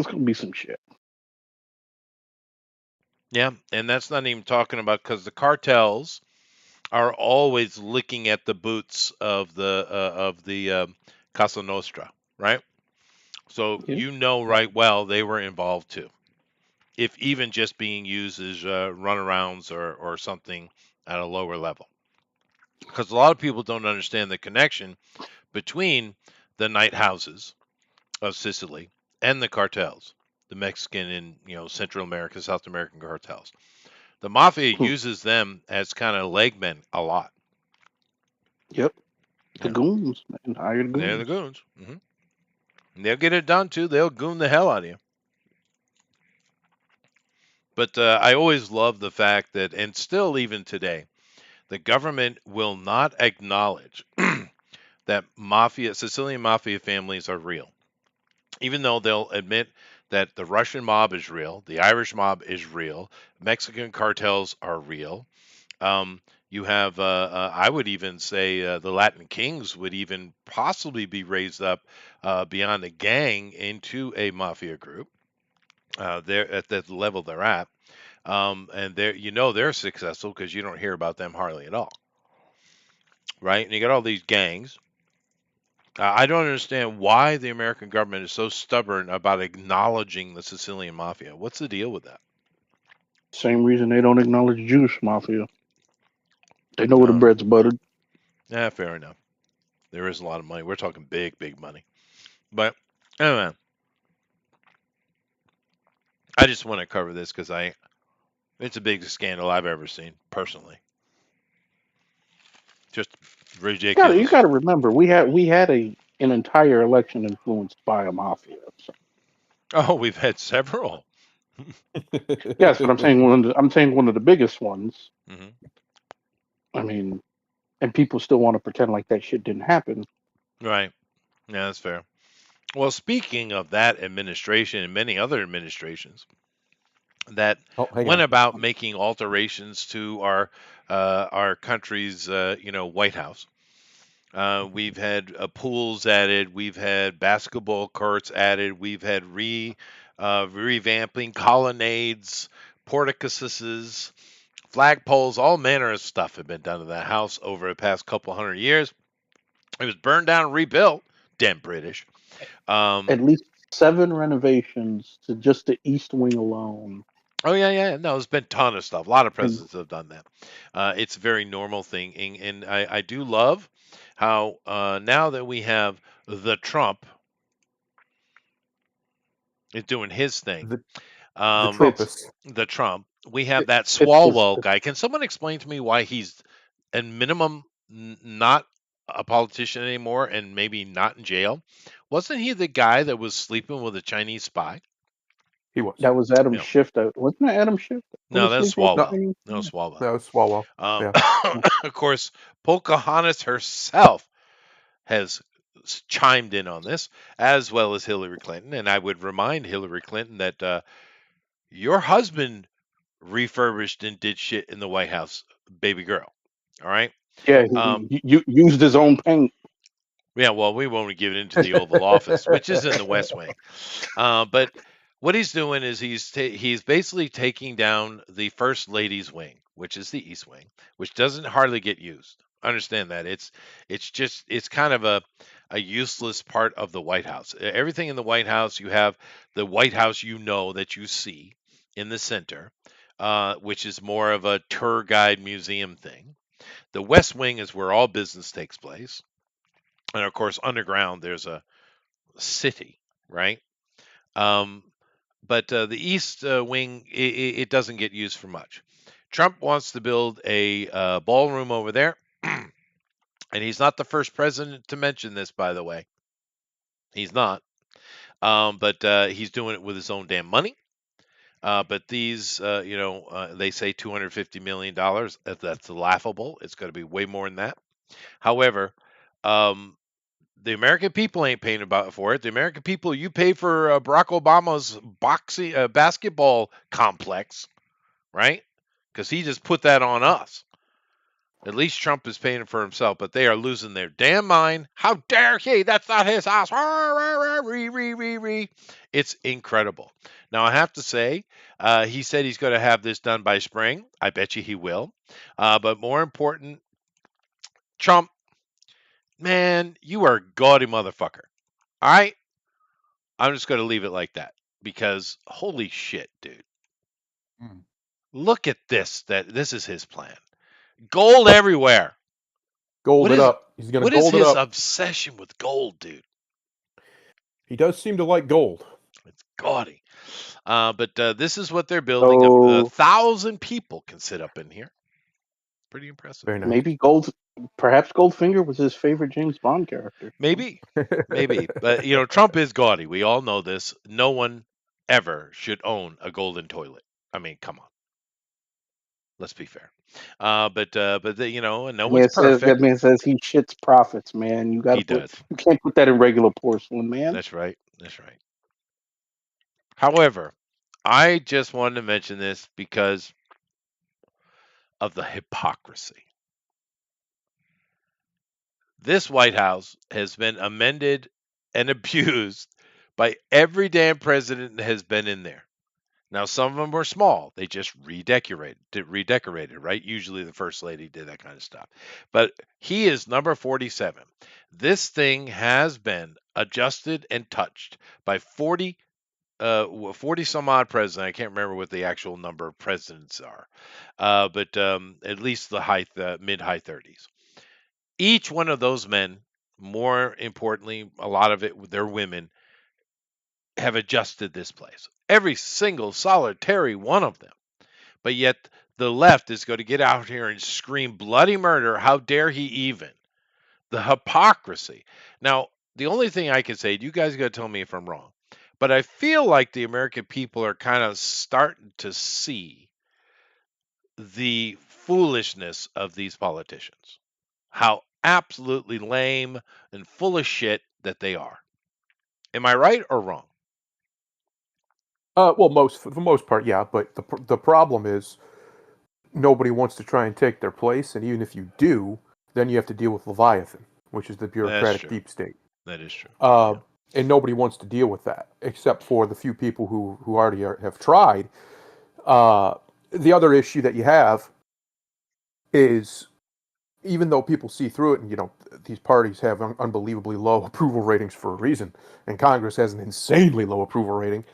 going to be some shit. yeah, and that's not even talking about because the cartels are always licking at the boots of the Casa Nostra, right? So Yeah, you know right well they were involved too, if even just being used as runarounds or something at a lower level. Because a lot of people don't understand the connection between the night houses of Sicily and the cartels, the Mexican and Central America, South American cartels. The mafia hmm, uses them as kind of legmen a lot. yep, the Yeah, goons, man, hired they're the goons. goons. And they'll get it done too. They'll goon the hell out of you. But I always love the fact that, and still even today, the government will not acknowledge that Sicilian mafia families are real, even though they'll admit that the Russian mob is real, the Irish mob is real, Mexican cartels are real. You have, I would even say, the Latin Kings would even possibly be raised up beyond a gang into a mafia group. They're at the level they're at, and they're successful because you don't hear about them hardly at all, right? And you got all these gangs. I don't understand why the American government is so stubborn about acknowledging the Sicilian mafia. What's the deal with that? Same reason they don't acknowledge Jewish mafia. They know where the Oh, bread's buttered. yeah, fair enough. There is a lot of money. We're talking big, big money. But anyway, I just want to cover this because it's the biggest scandal I've ever seen personally. Just You ridiculous. got to remember we had an entire election influenced by a mafia. So, Oh, we've had several. yes, but I'm saying one of the biggest ones. Hmm. I mean, and people still want to pretend like that shit didn't happen. Right. Yeah, that's fair. Well, speaking of that administration and many other administrations that Oh, hang went on. about making alterations to our country's White House. We've had pools added, we've had basketball courts added, we've had revamping colonnades, porticuses, flagpoles, all manner of stuff have been done to that house over the past couple hundred years. It was burned down and rebuilt. Damn British. Um, At least 7 renovations to just the East Wing alone. oh yeah, yeah. No, there's been a ton of stuff. A lot of And presidents have done that. It's a very normal thing, and I do love how now that we have the Trump is doing his thing. The the Um, it's Trumpus. the Trump, we have that it's Swalwell guy. Can someone explain to me why he's at minimum not a politician anymore and maybe not in jail? Wasn't he the guy that was sleeping with a Chinese spy? He was. that was Adam Yeah. Schiff. Wasn't that Adam Schiff that No, was that's sleeping with the No, Swalwell. Chinese No, guy? Swalwell. that was Swalwell. Um, Yeah. of course, Pocahontas herself has chimed in on this, as well as Hillary Clinton. And I would remind Hillary Clinton that your husband refurbished and did shit in the White House, baby girl. All right. Yeah, Um, he used his own paint. yeah, well, we won't give it into the Oval Office, which is in the West Wing. But what he's doing is he's basically taking down the First Lady's wing, which is the East Wing, which doesn't hardly get used. Understand that it's just it's kind of a useless part of the White House. Everything in the White House, you have the White House that you see in the center, which is more of a tour guide museum thing. The West Wing is where all business takes place. And of course, underground, there's a city, right? Um, but the East Wing, it doesn't get used for much. Trump wants to build a ballroom over there. And he's not the first president to mention this, by the way. He's not. But he's doing it with his own damn money. But these, they say $250 million. That's laughable. It's going to be way more than that. However, um, the American people ain't paying for it. The American people, you pay for Barack Obama's basketball complex, right? Because he just put that on us. At least Trump is paying for himself, but they are losing their damn mind. How dare he? That's not his house. It's incredible. Now, I have to say, he said he's going to have this done by spring. I bet you he will. But more important, Trump, man, you are a gaudy motherfucker. All right? I'm just going to leave it like that because holy shit, dude. Mm. Look at this. This is his plan. Gold everywhere. Gold What it is up. He's going to what is gold it his up. obsession with gold, dude? He does seem to like gold. It's gaudy. But this is what they're building. A So 1,000 people can sit up in here. Pretty impressive. Very nice. maybe perhaps Goldfinger was his favorite James Bond character. Maybe, maybe. But Trump is gaudy. We all know this. No one ever should own a golden toilet. I mean, come on. Let's be fair. And no one's That perfect. man says he shits profits, man. He does. You can't put that in regular porcelain, man. That's right. That's right. However, I just wanted to mention this because of the hypocrisy. This White House has been amended and abused by every damn president that has been in there. Now, some of them were small. They just redecorated, right? Usually the first lady did that kind of stuff. But he is number 47. This thing has been adjusted and touched by 40 some odd presidents. I can't remember what the actual number of presidents are. But at least the mid high 30s. Each one of those men, more importantly, a lot of it they're women, have adjusted this place. Every single solitary one of them. But yet the left is going to get out here and scream bloody murder. How dare he even? The hypocrisy. Now, the only thing I can say, you guys got to tell me if I'm wrong, but I feel like the American people are kind of starting to see the foolishness of these politicians. How absolutely lame and full of shit that they are. Am I right or wrong? Well, for the most part, yeah. But the problem is nobody wants to try and take their place, and even if you do, then you have to deal with Leviathan, which is the That's bureaucratic true. deep state. That is true. Uh, Yeah. and nobody wants to deal with that, except for the few people who already have tried. Uh, the other issue that you have is even though people see through it, and these parties have unbelievably low approval ratings for a reason, and Congress has an insanely low approval rating.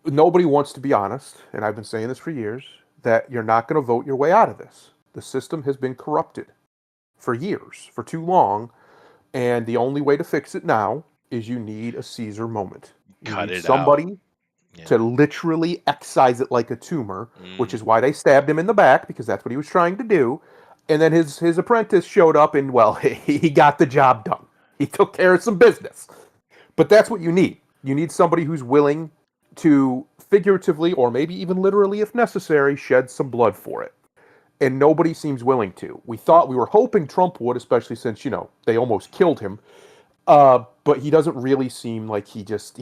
Nobody wants to be honest, and I've been saying this for years, that you're not going to vote your way out of this. The system has been corrupted for years, for too long, and the only way to fix it now is you need a Caesar moment. You Cut need it out. somebody Yeah. to literally excise it like a tumor, which is Mm. why they stabbed him in the back, because that's what he was trying to do. And then his apprentice showed up, and well, he got the job done. He took care of some business. But that's what you need. You need somebody who's willing to figuratively, or maybe even literally if necessary, shed some blood for it. And nobody seems willing to. We were hoping Trump would, especially since they almost killed him. But he doesn't really seem like he just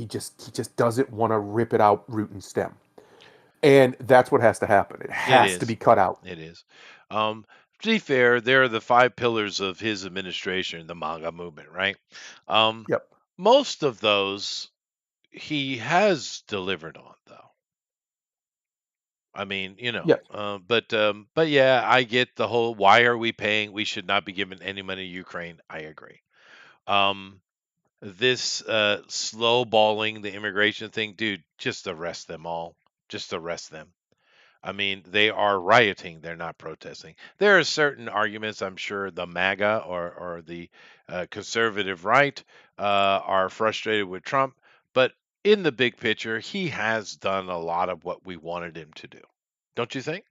doesn't want to rip it out root and stem. And that's what has to happen. It It has to is. be cut out. It is. To be fair, there are the 5 pillars of his administration, the MAGA movement, right? Um, Yep. most of those he has delivered on, though. I mean, Yes. but yeah, I get the whole why are we paying? We should not be giving any money to Ukraine. I agree. Um, this slow balling the immigration thing, dude, just arrest them all. Just arrest them. I mean, they are rioting. They're not protesting. There are certain arguments, I'm sure the MAGA or the conservative right are frustrated with Trump. But in the big picture, he has done a lot of what we wanted him to do. Don't you think?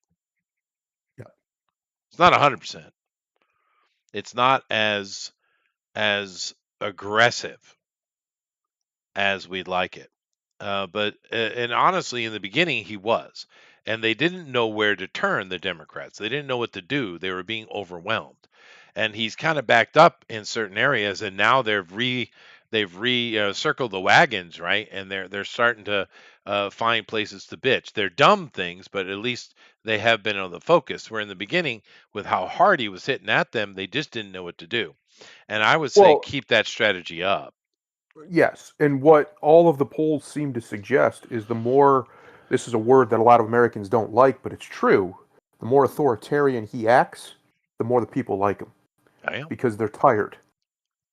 Yeah. It's not 100%. It's not as aggressive as we'd like it. But and honestly, in the beginning, he was, and they didn't know where to turn. The Democrats, they didn't know what to do. They were being overwhelmed, and he's kind of backed up in certain areas, and now they've circled the wagons, right? And they're starting to find places to bitch. They're dumb things, but at least they have been on the focus. Where in the beginning, with how hard he was hitting at them, they just didn't know what to do. And I would say Well, keep that strategy up. yes, and what all of the polls seem to suggest is the more, this is a word that a lot of Americans don't like, but it's true, the more authoritarian he acts, the more the people like him I am. because they're tired.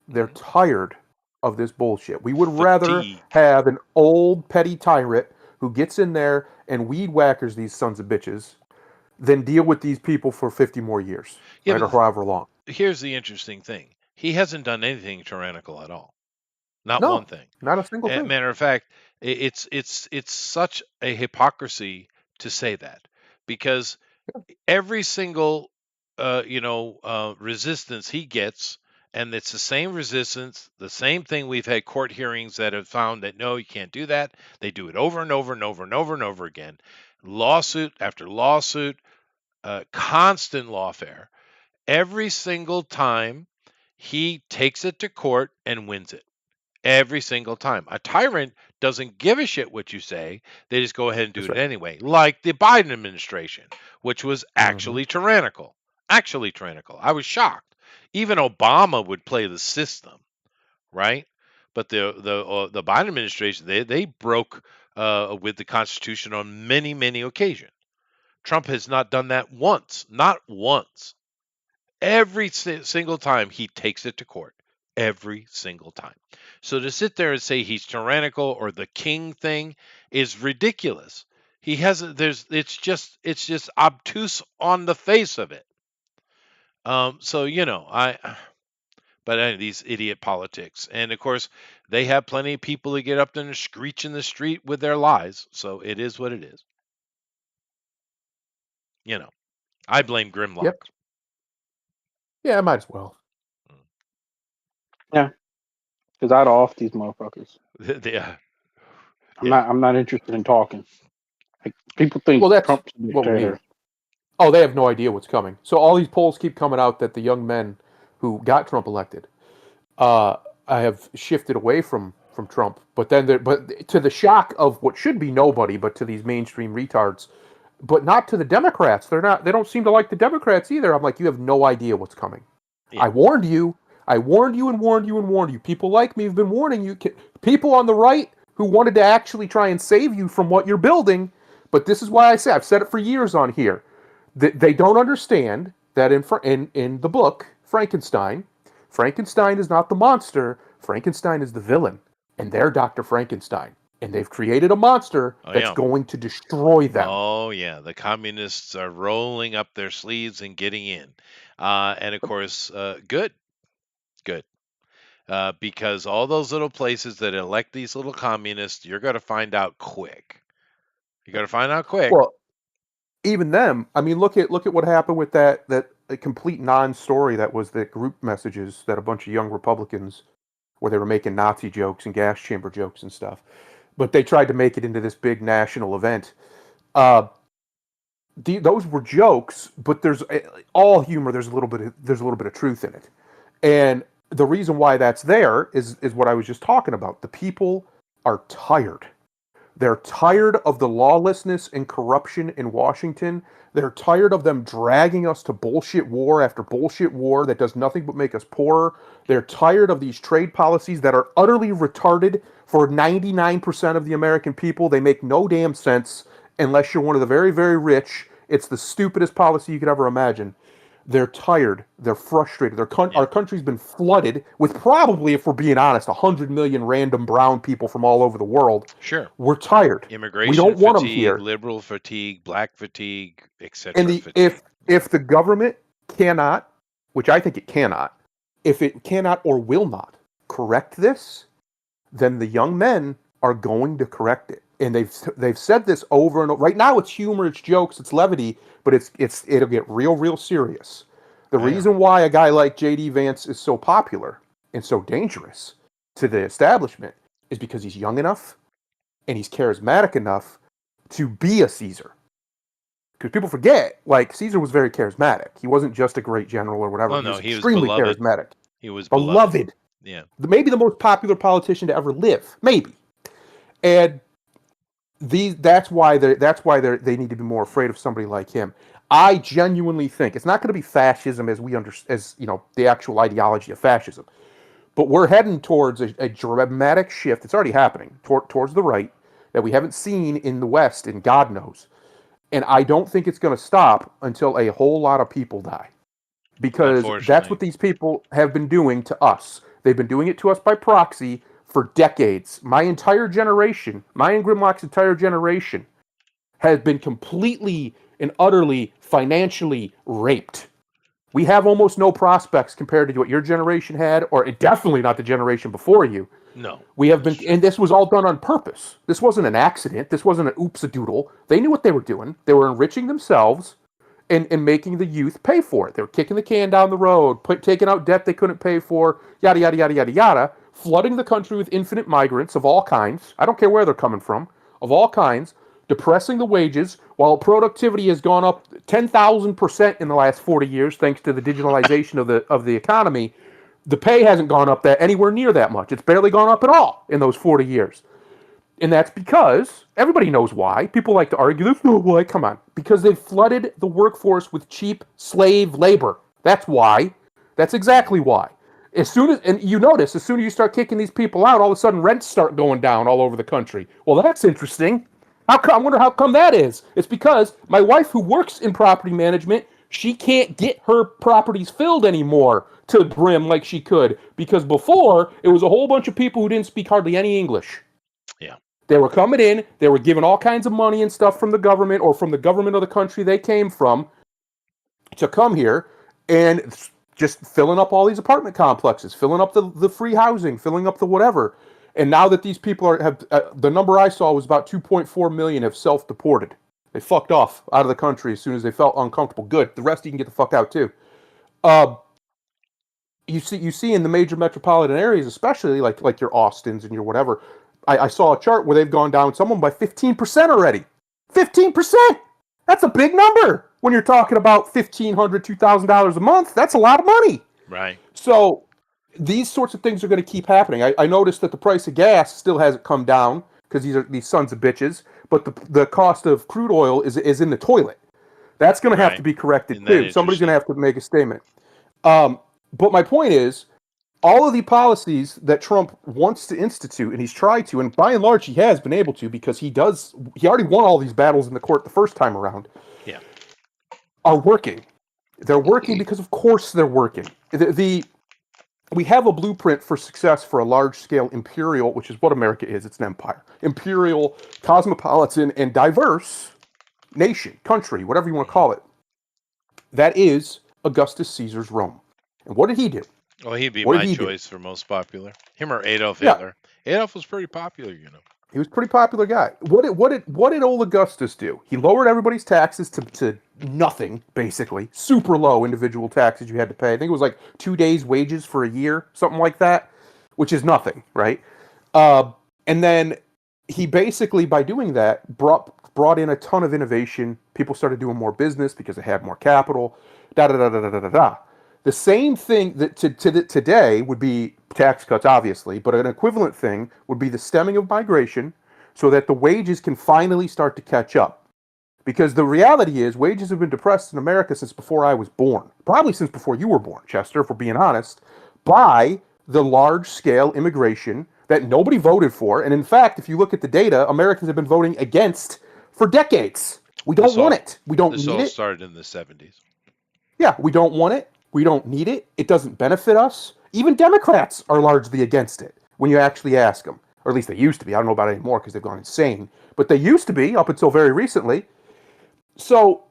They're Mhm. tired of this bullshit. We would rather Fatigue. have an old petty tyrant who gets in there and weed whackers these sons of bitches than deal with these people for 50 more years, Yeah, right, but or however long. here's the interesting thing. He hasn't done anything tyrannical at all. Not one No, thing. not a single thing. Matter of fact, it's such a hypocrisy to say that because every single resistance he gets, and it's the same resistance, the same thing. We've had court hearings that have found that no, you can't do that. They do it over and over and over and over and over again, lawsuit after lawsuit, constant lawfare. Every single time he takes it to court and wins it. Every single time. A tyrant doesn't give a shit what you say. They just go ahead and do That's it right. anyway. Like the Biden administration, which was Mm-hmm. actually tyrannical. Actually tyrannical. I was shocked. Even Obama would play the system, right? But the Biden administration, they broke with the Constitution on many occasions. Trump has not done that once, not once. Every single time he takes it to court. Every single time. So to sit there and say he's tyrannical or the king thing is ridiculous. He hasn't. It's just obtuse on the face of it. So I. But these idiot politics, and of course they have plenty of people that get up there and screech in the street with their lies. So it is what it is. You know, I blame Grimlock. Yep. Yeah, I might as well. Yeah, because I'd off these motherfuckers. Yeah, I'm yeah. not. I'm not interested in talking. Like, people think Well, that's Trump's a what we need. dictator. Oh, they have no idea what's coming. So all these polls keep coming out that the young men who got Trump elected, uh, I have shifted away from Trump. But then, but to the shock of what should be nobody, but to these mainstream retards, but not to the Democrats. They're not. They don't seem to like the Democrats either. I'm like, you have no idea what's coming. Yeah. I warned you. I warned you and warned you and warned you. People like me have been warning you. People on the right who wanted to actually try and save you from what you're building. But this is why I say I've said it for years on here. They don't understand that in the book Frankenstein, Frankenstein is not the monster. Frankenstein is the villain, and they're Dr. Frankenstein, and they've created a monster Oh that's yeah. going to destroy them. Oh yeah, the communists are rolling up their sleeves and getting in, and of course, good, because all those little places that elect these little communists, you're going to find out quick. You're going to find out quick. Well, even them. I mean, look at what happened with that a complete non-story that was the group messages that a bunch of young Republicans where they were making Nazi jokes and gas chamber jokes and stuff. But they tried to make it into this big national event. Uh, those were jokes, but there's all humor. There's a little bit of truth in it, and the reason why that's there is what I was just talking about. The people are tired. They're tired of the lawlessness and corruption in Washington. They're tired of them dragging us to bullshit war after bullshit war that does nothing but make us poorer. They're tired of these trade policies that are utterly retarded for 99% of the American people. They make no damn sense unless you're one of the very, very rich. It's the stupidest policy you could ever imagine. They're tired. They're frustrated. Yeah. Our country's been flooded with probably, if we're being honest, 100 million random brown people from all over the world. Sure. We're tired. We Immigration don't want them fatigue, here. liberal fatigue, black fatigue, And etc. the fatigue. if the government cannot, which I think it cannot, if it cannot or will not correct this, then the young men are going to correct it. And they've said this over and over. Right now, it's humor, it's jokes, it's levity, but it'll get real serious. The Oh, yeah. reason why a guy like J.D. Vance is so popular and so dangerous to the establishment is because he's young enough and he's charismatic enough to be a Caesar. Because people forget, like, Caesar was very charismatic. He wasn't just a great general or whatever. Oh, He no, was he was extremely beloved. charismatic. He was beloved. Beloved. Yeah. Maybe the most popular politician to ever live. Maybe. And that's why they need to be more afraid of somebody like him. I genuinely think it's not going to be fascism as the actual ideology of fascism, but we're heading towards a dramatic shift. It's already happening towards the right that we haven't seen in the West in God knows. And I don't think it's going to stop until a whole lot of people die. Because that's what these people have been doing to us. They've been doing it to us by proxy for decades. My entire generation, my and Grimlock's entire generation, has been completely and utterly financially raped. We have almost no prospects compared to what your generation had, or definitely not the generation before you. No. We have been, and this was all done on purpose. This wasn't an accident. This wasn't an oops-a-doodle. They knew what they were doing. They were enriching themselves and making the youth pay for it. They were kicking the can down the road, taking out debt they couldn't pay for, yada, yada, yada, yada, yada, flooding the country with infinite migrants of all kinds. I don't care where they're coming from, of all kinds, depressing the wages while productivity has gone up 10,000% in the last 40 years thanks to the digitalization of the economy. The pay hasn't gone up anywhere near that much. It's barely gone up at all in those 40 years. And that's because everybody knows why. People like to argue this. No, why? Come on. Because they've flooded the workforce with cheap slave labor. That's why. That's exactly why. And you notice, as soon as you start kicking these people out, all of a sudden rents start going down all over the country. Well, that's interesting. I wonder how come that is. It's because my wife, who works in property management, she can't get her properties filled anymore to the brim like she could. Because before, it was a whole bunch of people who didn't speak hardly any English. Yeah. They were coming in, they were given all kinds of money and stuff from the government or from the government of the country they came from to come here and just filling up all these apartment complexes, filling up the free housing, filling up the whatever. And now that these people have the number I saw was about 2.4 million have self-deported. They fucked off out of the country as soon as they felt uncomfortable. Good. The rest of you can get the fuck out too. You see in the major metropolitan areas, especially like your Austins and your whatever, I saw a chart where they've gone down someone by 15% already. 15%! That's a big number when you're talking about $1,500, $2,000 a month. That's a lot of money. Right. So these sorts of things are going to keep happening. I noticed that the price of gas still hasn't come down because these sons of bitches, but the cost of crude oil is in the toilet. That's going to have to be corrected too. Somebody's going to have to make a statement. But my point is, all of the policies that Trump wants to institute, and he's tried to, and by and large he has been able to, because he already won all these battles in the court the first time around, are working. They're working because, of course, they're working. We have a blueprint for success for a large-scale imperial, which is what America is. It's an empire. Imperial, cosmopolitan, and diverse nation, country, whatever you want to call it. That is Augustus Caesar's Rome. And what did he do? Well, he'd be my choice for most popular. Him or Adolf Hitler. Adolf was pretty popular, you know. He was a pretty popular guy. What did old Augustus do? He lowered everybody's taxes to nothing, basically. Super low individual taxes you had to pay. I think it was like 2 days' wages for a year, something like that, which is nothing, right? And then he basically, by doing that, brought in a ton of innovation. People started doing more business because they had more capital. The same thing that today would be tax cuts, obviously, but an equivalent thing would be the stemming of migration so that the wages can finally start to catch up. Because the reality is, wages have been depressed in America since before I was born. Probably since before you were born, Chester, if we're being honest, by the large-scale immigration that nobody voted for. And in fact, if you look at the data, Americans have been voting against for decades. We don't want it. We don't need it. This all started in the 70s. Yeah, we don't want it. We don't need it. It doesn't benefit us. Even Democrats are largely against it when you actually ask them. Or at least they used to be. I don't know about it anymore because they've gone insane. But they used to be up until very recently. So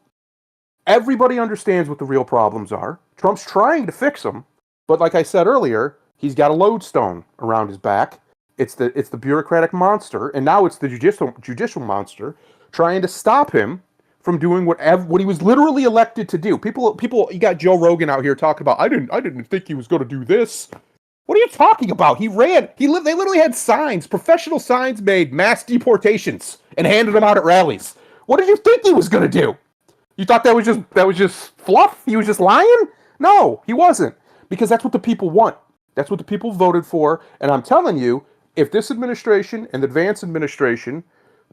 everybody understands what the real problems are. Trump's trying to fix them. But like I said earlier, he's got a lodestone around his back. It's the bureaucratic monster, and now it's the judicial monster trying to stop him from doing what he was literally elected to do. People, you got Joe Rogan out here talking about I didn't think he was going to do this. What are you talking about? He ran. They literally had signs, professional signs made, mass deportations, and handed them out at rallies. What did you think he was going to do? You thought that was just fluff? He was just lying? No, he wasn't. Because that's what the people want. That's what the people voted for. And I'm telling you, if this administration and the Vance administration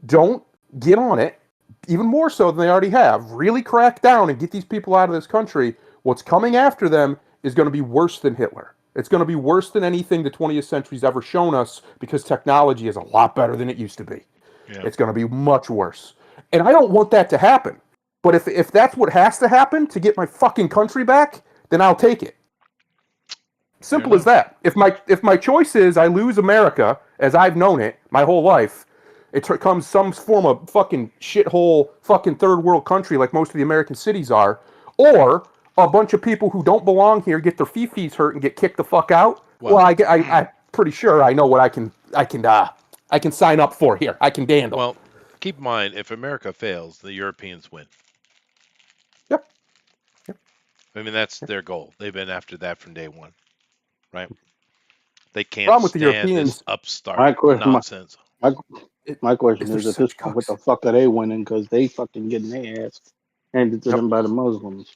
don't get on it, even more so than they already have, really crack down and get these people out of this country, what's coming after them is going to be worse than Hitler. It's going to be worse than anything the 20th century's ever shown us because technology is a lot better than it used to be. Yeah. It's going to be much worse. And I don't want that to happen. But if that's what has to happen to get my fucking country back, then I'll take it. Simple as that. If my choice is I lose America as I've known it my whole life, it becomes some form of fucking shithole fucking third world country like most of the American cities are, or a bunch of people who don't belong here get their fifis hurt and get kicked the fuck out. Well, I'm pretty sure I know what I can sign up for here. I can handle. Well, keep in mind, if America fails, the Europeans win. Yep. I mean, that's their goal. They've been after that from day one, right? They can't Problem with the stand Europeans. this upstart nonsense. My question They're is, at this such point, what cucks. the fuck are they winning? Because they fucking getting their ass handed to them by the Muslims.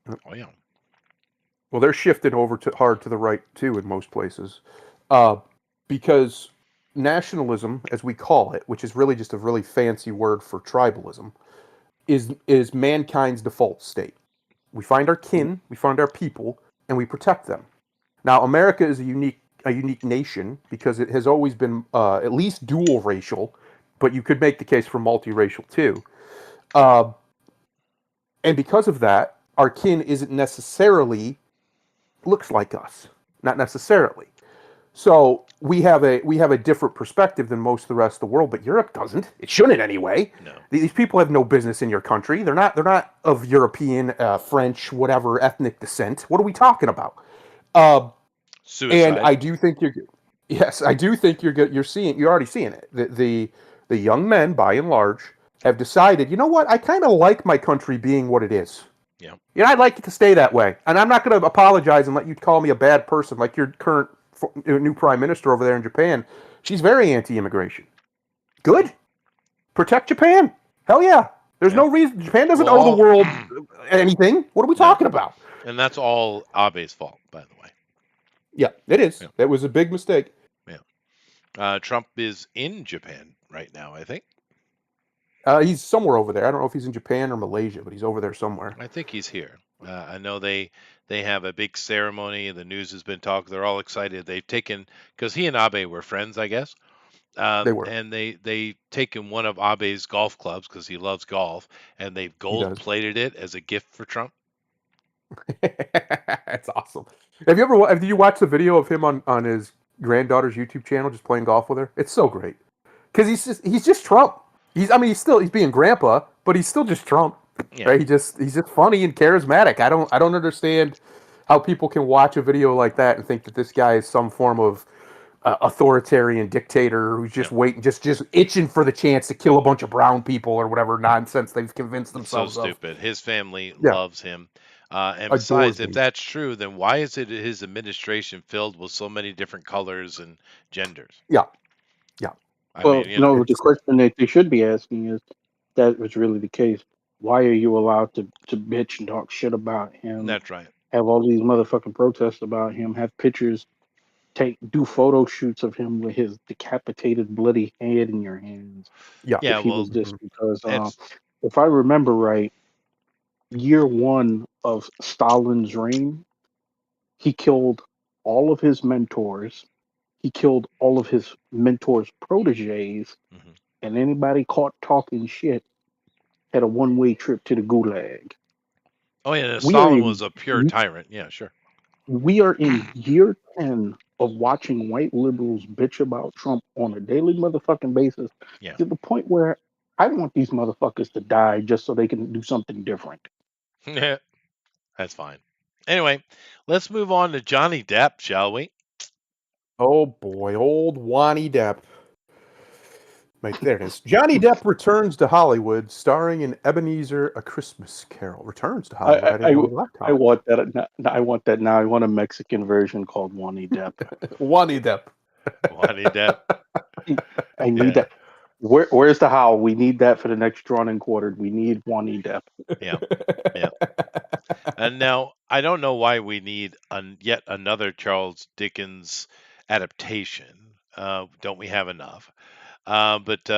Oh yeah. Well, they're shifted over hard to the right too in most places, because nationalism, as we call it, which is really just a really fancy word for tribalism, is mankind's default state. We find our kin, we find our people, and we protect them. Now, America is a unique nation because it has always been at least dual racial, but you could make the case for multiracial too. And because of that, our kin isn't necessarily looks like us, not necessarily. So we have a different perspective than most of the rest of the world, but Europe doesn't. It shouldn't anyway. No. These people have no business in your country. They're not of European, French, whatever ethnic descent. What are we talking about? Suicide. And I do think you're already seeing it. The young men, by and large, have decided, you know what? I kind of like my country being what it is. Yeah. Yeah, I'd like it to stay that way. And I'm not going to apologize and let you call me a bad person like your current new prime minister over there in Japan. She's very anti-immigration. Good. Protect Japan. Hell yeah. There's no reason. Japan doesn't owe the world anything. What are we talking about? And that's all Abe's fault, by the way. Yeah, it is. Yeah. That was a big mistake. Yeah. Trump is in Japan right now, I think. He's somewhere over there. I don't know if he's in Japan or Malaysia, but he's over there somewhere. I think he's here. I know they have a big ceremony. The news has been talking. They're all excited. They've taken, because he and Abe were friends, I guess. They were. And they taken one of Abe's golf clubs because he loves golf, and they've gold plated it as a gift for Trump. That's awesome. Have you watched the video of him on his granddaughter's YouTube channel just playing golf with her? It's so great because he's just Trump. He's being grandpa, but he's still just Trump. Yeah. Right? He's just funny and charismatic. I don't understand how people can watch a video like that and think that this guy is some form of authoritarian dictator who's just waiting, just itching for the chance to kill a bunch of brown people or whatever nonsense they've convinced themselves of. So stupid. His family loves him. And besides, if that's true, then why is it his administration filled with so many different colors and genders? Yeah. The question that they should be asking is, that was really the case, why are you allowed to bitch and talk shit about him? That's right. Have all these motherfucking protests about him, have pictures, do photo shoots of him with his decapitated bloody head in your hands. Yeah. If he was this, because if I remember right, year one of Stalin's reign, he killed all of his mentors. He killed all of his mentors' proteges, and anybody caught talking shit had a one-way trip to the gulag. Oh yeah, We are Stalin in was a pure tyrant. Yeah, sure. we are in year 10 of watching white liberals bitch about Trump on a daily motherfucking basis Yeah. to the point where I want these motherfuckers to die just so they can do something different. That's fine. Anyway, let's move on to Johnny Depp, shall we? Oh boy, old Wani Depp. Right, there it is. Johnny Depp returns to Hollywood, starring in Ebenezer: A Christmas Carol. Returns to Hollywood. I I, didn't I, know he left I Hollywood. want that. I want that now. I want a Mexican version called Wani Depp. Wani Depp. Johnny Depp. I need Yeah, that. Where's the how? We need that for the next drawn and quartered. We need Wani Depp. yeah, yeah. And now I don't know why we need yet another Charles Dickens adaptation. Don't we have enough? But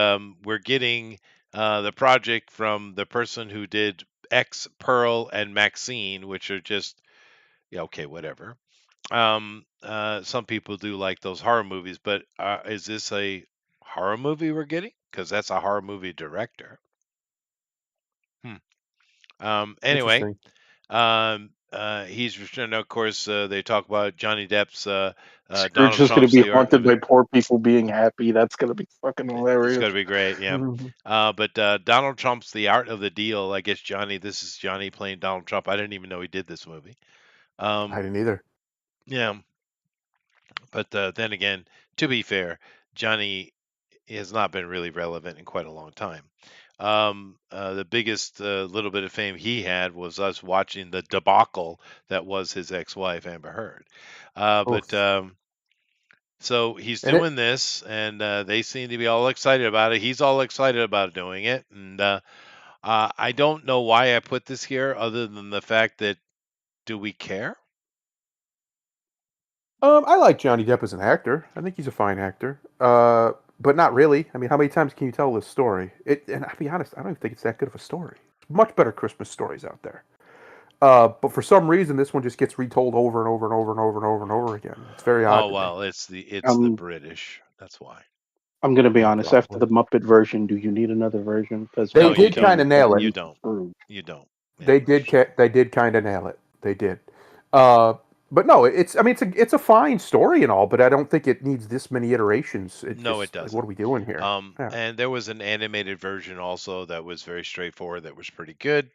we're getting the project from the person who did X, Pearl, and Maxine, which are just yeah, okay, whatever. Some people do like those horror movies, but is this a horror movie we're getting? Because that's a horror movie director. Hmm. Anyway, Interesting. he's returned. Of course, they talk about Johnny Depp's Scrooge Donald is going to Trump's be The Art haunted of It. by poor people being happy. That's going to be fucking It's hilarious. going to be great, yeah. But Donald Trump's The Art of the Deal. I guess Johnny. This is Johnny playing Donald Trump. I didn't even know he did this movie. I didn't either. Yeah, but then again, to be fair, Johnny has not been really relevant in quite a long time. The biggest little bit of fame he had was us watching the debacle that was his ex-wife Amber Heard. But Oof. so he's And it doing this, and they seem to be all excited about it. He's all excited about doing it, and I don't know why I put this here, other than the fact that do we care? I like Johnny Depp as an actor. I think he's a fine actor. But not really. I mean, how many times can you tell this story? And I'll be honest, I don't even think it's that good of a story. Much better Christmas stories out there. But for some reason, this one just gets retold over and over and over and over and over and over again. It's very odd Oh to me. well, it's the Um, British. That's why. I'm going to be Yeah, honest. After probably. the Muppet version, do you need another version? Because They No, you Michael did kind don't. of Keaton is nail it. You neat as don't. Scrooge. You don't. Yeah. They did. They did kind of nail it. They did. Uh, but no, it's. I mean, it's a fine story and all, but I don't think it needs this many iterations. It No, it just like, what doesn't. are we doing here? Yeah. And there was an animated version also that was very straightforward. That was pretty good.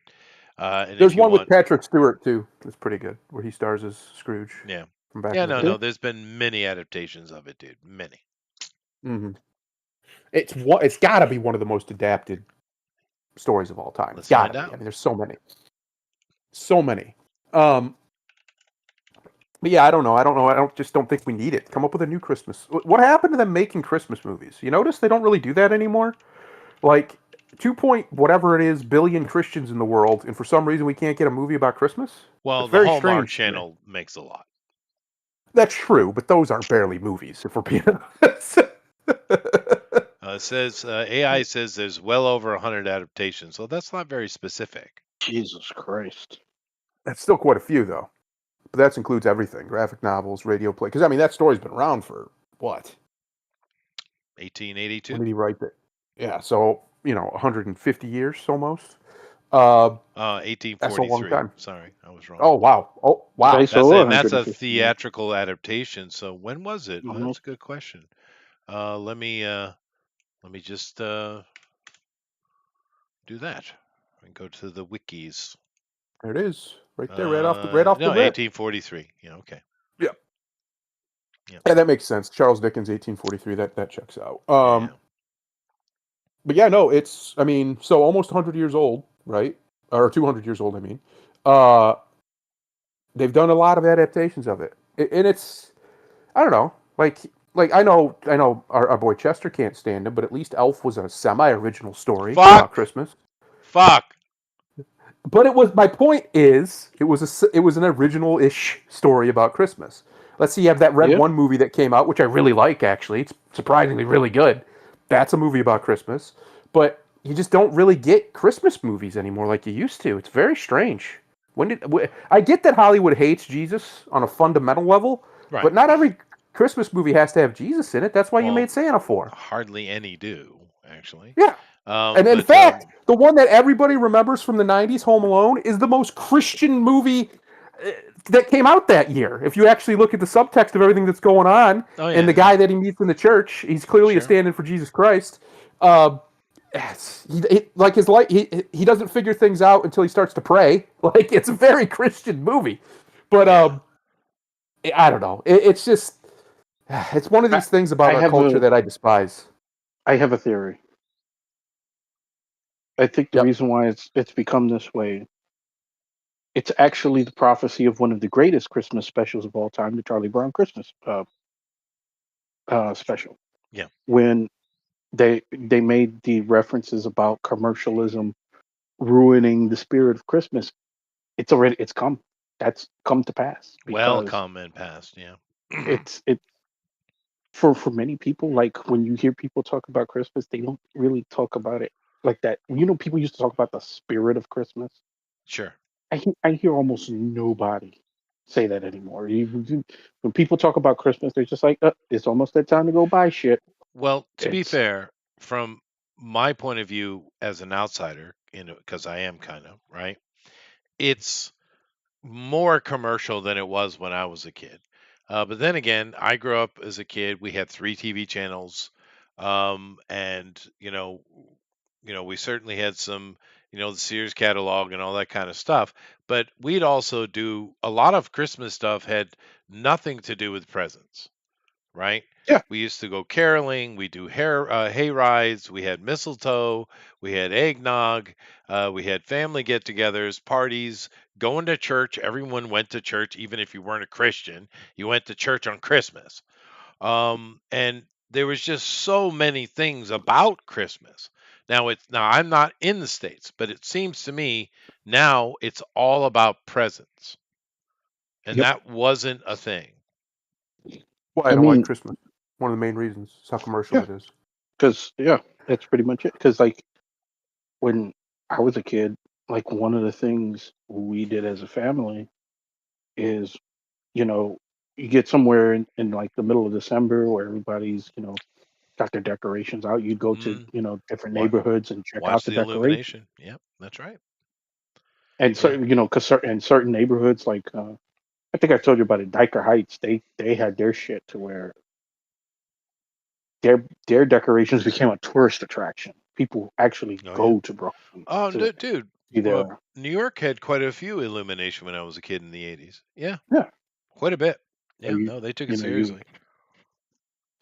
And There's if you one with want, Patrick Stewart too. It's pretty good, where he stars as Scrooge yeah, from back yeah, in the no, day. no. There's been many adaptations of it, dude. Many. Hmm. It's what. It's got to be one of the most adapted stories of all time. It's Let's got find to be. I out. mean, there's so many, so many. Um, but yeah, I don't know. I don't know. I don't think we need it. Come up with a new Christmas. What happened to them making Christmas movies? You notice they don't really do that anymore. Like 2 point whatever it is billion Christians in the world, and for some reason we can't get a movie about Christmas. Well, That's the very Hallmark strange to me. Channel makes a lot. That's true, but those aren't barely movies, if we're being honest. It says AI says there's well over 100 adaptations, so that's not very specific. Jesus Christ. That's still quite a few, though. But that includes everything: graphic novels, radio play. Because I mean, that story's been around for what? When 1882. did he write that? Yeah, so 150 years almost. That's a long 1843. time. Sorry, I was wrong. Oh wow! Oh Okay, wow! so That's a 150 years. theatrical adaptation. So when was it? Well, Mhm. that's a good question. Let me just do that and go to the wikis. There it is, right there, right off the No, rip. 1843. Yeah, okay. Yeah, Yeah, yeah, that makes sense. Charles Dickens, 1843. That checks out. yeah. But yeah, no, it's. I mean, so almost 100 years old, right? Or 200 years old. I mean, uh, they've done a lot of adaptations of it, and it's. I don't know, like I know our boy Chester can't stand him, but at least Elf was a semi-original story about Fuck, Christmas. fuck. But it was my point is it was an original-ish story about Christmas. Let's see, you have that Red Yeah. One movie that came out, which I really like actually. It's surprisingly really good. That's a movie about Christmas, but you just don't really get Christmas movies anymore like you used to. It's very strange. I get that Hollywood hates Jesus on a fundamental level, Right. but not every Christmas movie has to have Jesus in it. That's why you Well, made Santa for. hardly any do actually. Yeah. And in But fact, the one that everybody remembers from the 90s, Home Alone, is the most Christian movie that came out that year. If you actually look at the subtext of everything that's going on, oh and the yeah, guy that he meets in the church, he's clearly a sure. stand in for Jesus Christ. Uh, like his life, he doesn't figure things out until he starts to pray. Like it's a very Christian movie, but Yeah. I don't know. It's just it's one of I, these things I about our have culture a that I despise. I have a theory. I think the Yep. reason why it's become this way, it's actually the prophecy of one of the greatest Christmas specials of all time, the Charlie Brown Christmas special, Yeah. when they made the references about commercialism ruining the spirit of Christmas. It's come. That's come to pass because Welcome and past. Yeah. it for many people, like when you hear people talk about Christmas, they don't really talk about it like that. People used to talk about the spirit of Christmas. Sure. I hear almost nobody say that anymore. When people talk about Christmas, they're just like, it's almost that time to go buy shit. Well, to be It's fair, from my point of view as an outsider, because I am kind of right, it's more commercial than it was when I was a kid. But then again, I grew up as a kid. We had three TV channels, and we certainly had some, the Sears catalog and all that kind of stuff. But we'd also do a lot of Christmas stuff had nothing to do with presents, right? yeah, We used to go caroling. We do hay rides. We had mistletoe. We had eggnog. We had family get-togethers, parties, going to church. Everyone went to church, even if you weren't a Christian. You went to church on Christmas. And there was just so many things about Christmas. Now I'm not in the States, but it seems to me now it's all about presents, and yep. that wasn't a thing. Why I I don't like mean, Christmas. One of the main reasons is how commercial yeah, it is. because yeah, that's pretty much it. Because like when I was a kid, like one of the things we did as a family is, you know, you get somewhere in like the middle of December where everybody's, got their decorations out. You'd go to, Mm, different wa- neighborhoods and check out Watch the the decorations. illumination. Yep, that's right. And Yeah. certain, because certain neighborhoods, like I think I told you about it, Diker Heights, they had their shit to where their decorations became a tourist attraction. People actually Oh yeah. go to Brooklyn Oh, to dude. see their New York had quite a few illumination when I was a kid in the '80s. Yeah, yeah. quite a bit. So Yeah, no, they took it you seriously.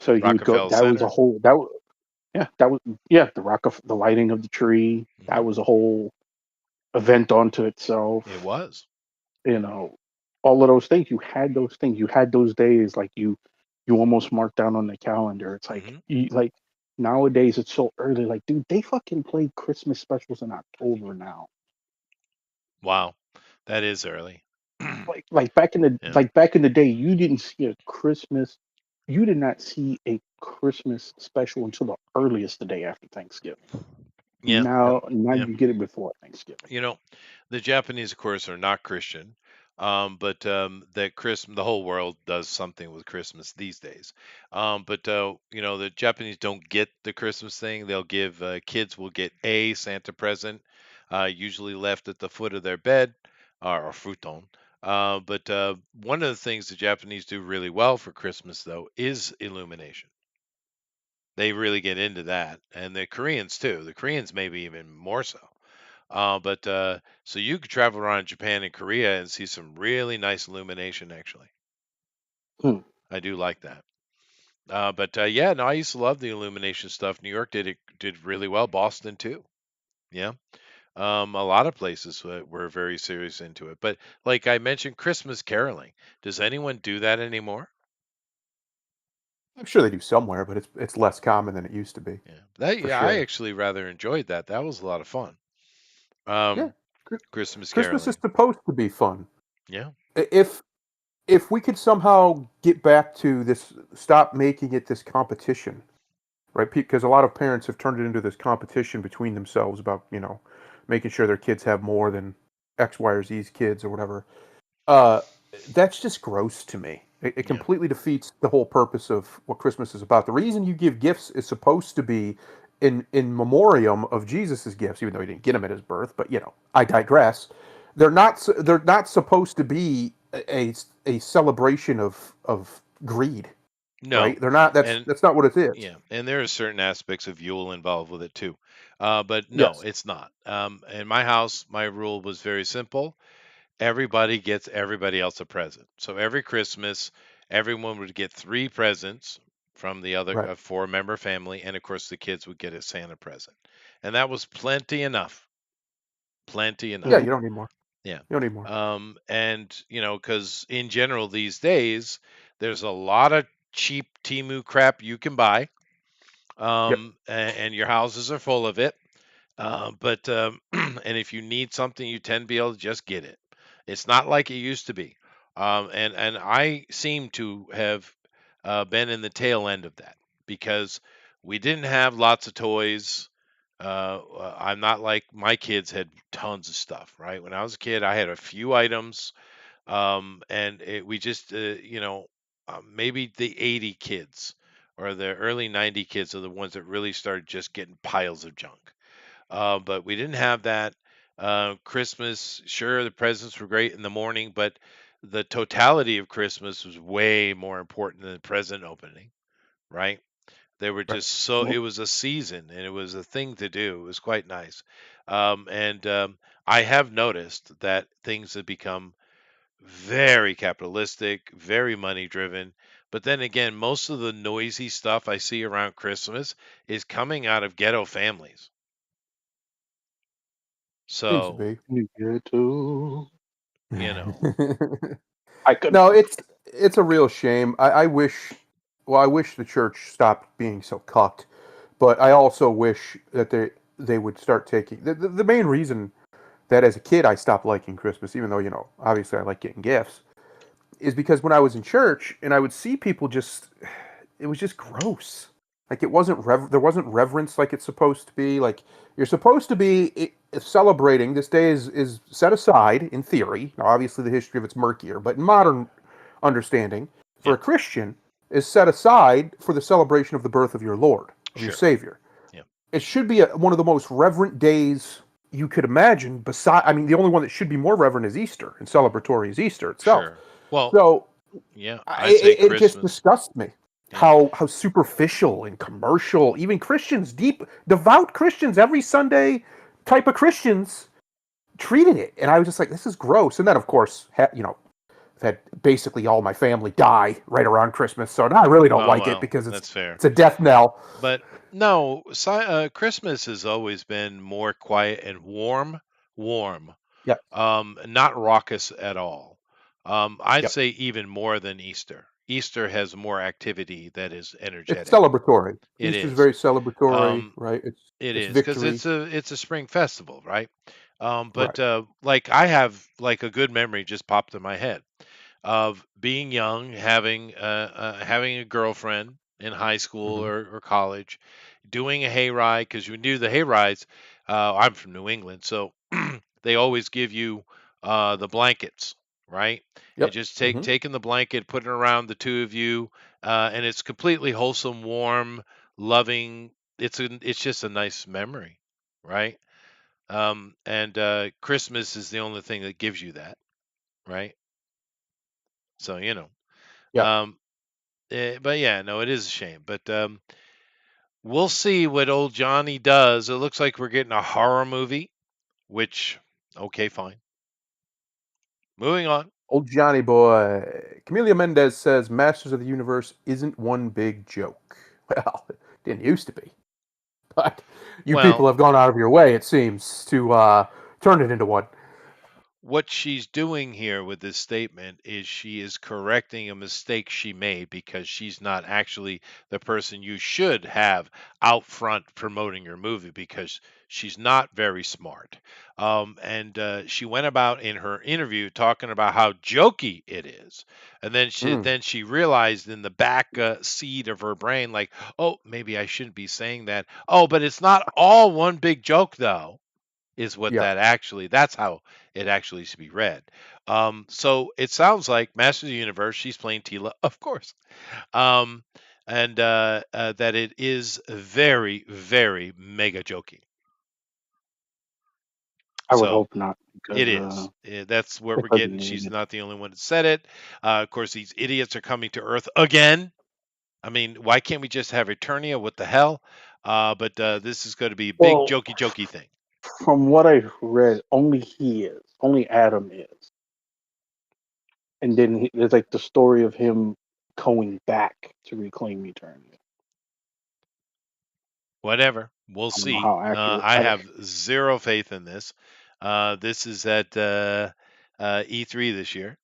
so you would go. Rockefeller That was a Center. whole that was that was the lighting of the tree. Hmm. That was a whole event onto itself. It was. You know, all of those things. You had those things. You had those days like you almost marked down on the calendar. It's like Hmm. nowadays it's so early. Like, dude, they fucking play Christmas specials in October now. Wow, that is early. Like back in the Yeah. like back in the day, you didn't see a Christmas. You did not see a Christmas special until the earliest the day after Thanksgiving. Yeah. Yep. Now Yeah. you get it before Thanksgiving. You know, the Japanese, of course, are not Christian, but that Christmas, the whole world does something with Christmas these days. But the Japanese don't get the Christmas thing. They'll give kids will get a Santa present, usually left at the foot of their bed or futon. But one of the things the Japanese do really well for Christmas, though, is illumination. They really get into that, and the Koreans too. The Koreans maybe even more so. But so you could travel around Japan and Korea and see some really nice illumination. Actually, Hmm. I do like that. But yeah, no, I used to love the illumination stuff. New York did really well. Boston too. Yeah. A lot of places were very serious into it. But like I mentioned, Christmas caroling. Does anyone do that anymore? I'm sure they do somewhere, but it's less common than it used to be, Yeah. for I sure. actually rather enjoyed that. That was a lot of fun. Yeah. Um, Christmas Christmas is caroling. supposed to be fun. Yeah. If we could somehow get back to this, stop making it this competition, right? Because a lot of parents have turned it into this competition between themselves about, making sure their kids have more than X, Y, or Z's kids or whatever. Uh, that's just gross to me. It Yeah. completely defeats the whole purpose of what Christmas is about. The reason you give gifts is supposed to be in memoriam of Jesus's gifts, even though he didn't get them at his birth. But I digress. They're not supposed to be a celebration of greed, No, right? They're not. That's and that's not what it is. yeah, and there are certain aspects of Yule involved with it too. But no, Yes, it's not. In my house, my rule was very simple. Everybody gets everybody else a present. So every Christmas, everyone would get three presents from the other right. four-member family, and of course the kids would get a Santa present, and that was plenty enough. Plenty Yeah, enough. Mhm. you don't need more. Yeah. You don't need more. And because in general these days, there's a lot of cheap Timu crap you can buy, Yep. and your houses are full of it. But and if you need something, you tend to be able to just get it. It's not like it used to be. And I seem to have been in the tail end of that because we didn't have lots of toys. I'm not like my kids had tons of stuff, right? When I was a kid, I had a few items, we just, maybe the 80 kids or the early 90 kids are the ones that really started just getting piles of junk. But we didn't have that. Christmas, sure, the presents were great in the morning, but the totality of Christmas was way more important than the present opening, right? They were Right. just so, it Well, was a season and it was a thing to do. It was quite nice. And I have noticed that things have become very capitalistic, very money driven. But then again, most of the noisy stuff I see around Christmas is coming out of ghetto families. Seems to So, be. you get to. you know, I could. No, it's a real shame. I wish. Well, I wish the church stopped being so cucked, but I also wish that they would start taking the main reason that as a kid I stopped liking Christmas, even though obviously I like getting gifts, is because when I was in church and I would see people just, it was just gross. Like it wasn't there wasn't reverence like it's supposed to be. Like you're supposed to be celebrating. This day is set aside in theory. Now, obviously, the history of it's murkier, but in modern understanding, for yeah, a Christian, is set aside for the celebration of the birth of your Lord, of your sure. Savior. Yeah, It should be one of the most reverent days you could imagine. I mean, the only one that should be more reverent is Easter and celebratory is Easter itself. sure. Well, So yeah, I, I'd say it just Christmas. disgusts me Yeah. how superficial and commercial even Christians, deep devout Christians, every Sunday type of Christians treated it, and I was just like, this is gross. And then of course, I've had basically all my family die right around Christmas, so now I really don't Oh, like it well, because that's fair. it's a death knell. But no, Christmas has always been more quiet and warm, warm. Yep, Not raucous at all. I'd yep. say even more than Easter. Easter has more activity that is It's energetic. celebratory. It Easter's is. very celebratory, Um, right? It's it it's is because victory, it's a spring festival, right? right? But like I have like a good memory just popped in my head of being young, having a girlfriend in high school Hmm. or college, doing a hayride because you do the hayrides. I'm from New England, so they always give you the blankets, right? And Yep. just Hmm. taking the blanket, putting it around the two of you, and it's completely wholesome, warm, loving. It's just a nice memory, right? And Christmas is the only thing that gives you that, right? So Yep. um, but yeah, no, it is a shame. But we'll see what old Johnny does. It looks like we're getting a horror movie, which, okay, fine. Moving on. Old Johnny boy. Camelia Mendez says Masters of the Universe isn't one big joke. Well, it didn't used to be. But you people Well, have gone out of your way, it seems, to turn it into one. what she's doing here with this statement is she is correcting a mistake she made because she's not actually the person you should have out front promoting your movie because she's not very smart. And she went about in her interview talking about how jokey it is, and then she Mm, then she realized in the back seat of her brain, like, oh, maybe I shouldn't be saying that. Oh, but it's not all one big joke though is what yeah. that's how it actually should be read. So it sounds like Master of the Universe, she's playing Tila, of course. Um, and that it is very, very mega jokey. I would So hope not, it because is. That's what we're it doesn't getting. need She's it. not the only one that said it. Of course, these idiots are coming to Earth again. I mean, why can't we just have Eternia? What the hell? But this is going to be a big Well, jokey, jokey thing. from what I've read, only Adam is, and then there's like the story of him going back to reclaim Eternity. Whatever. We'll I don't know see. how accurate. I have zero faith in this. This is at E3 this year.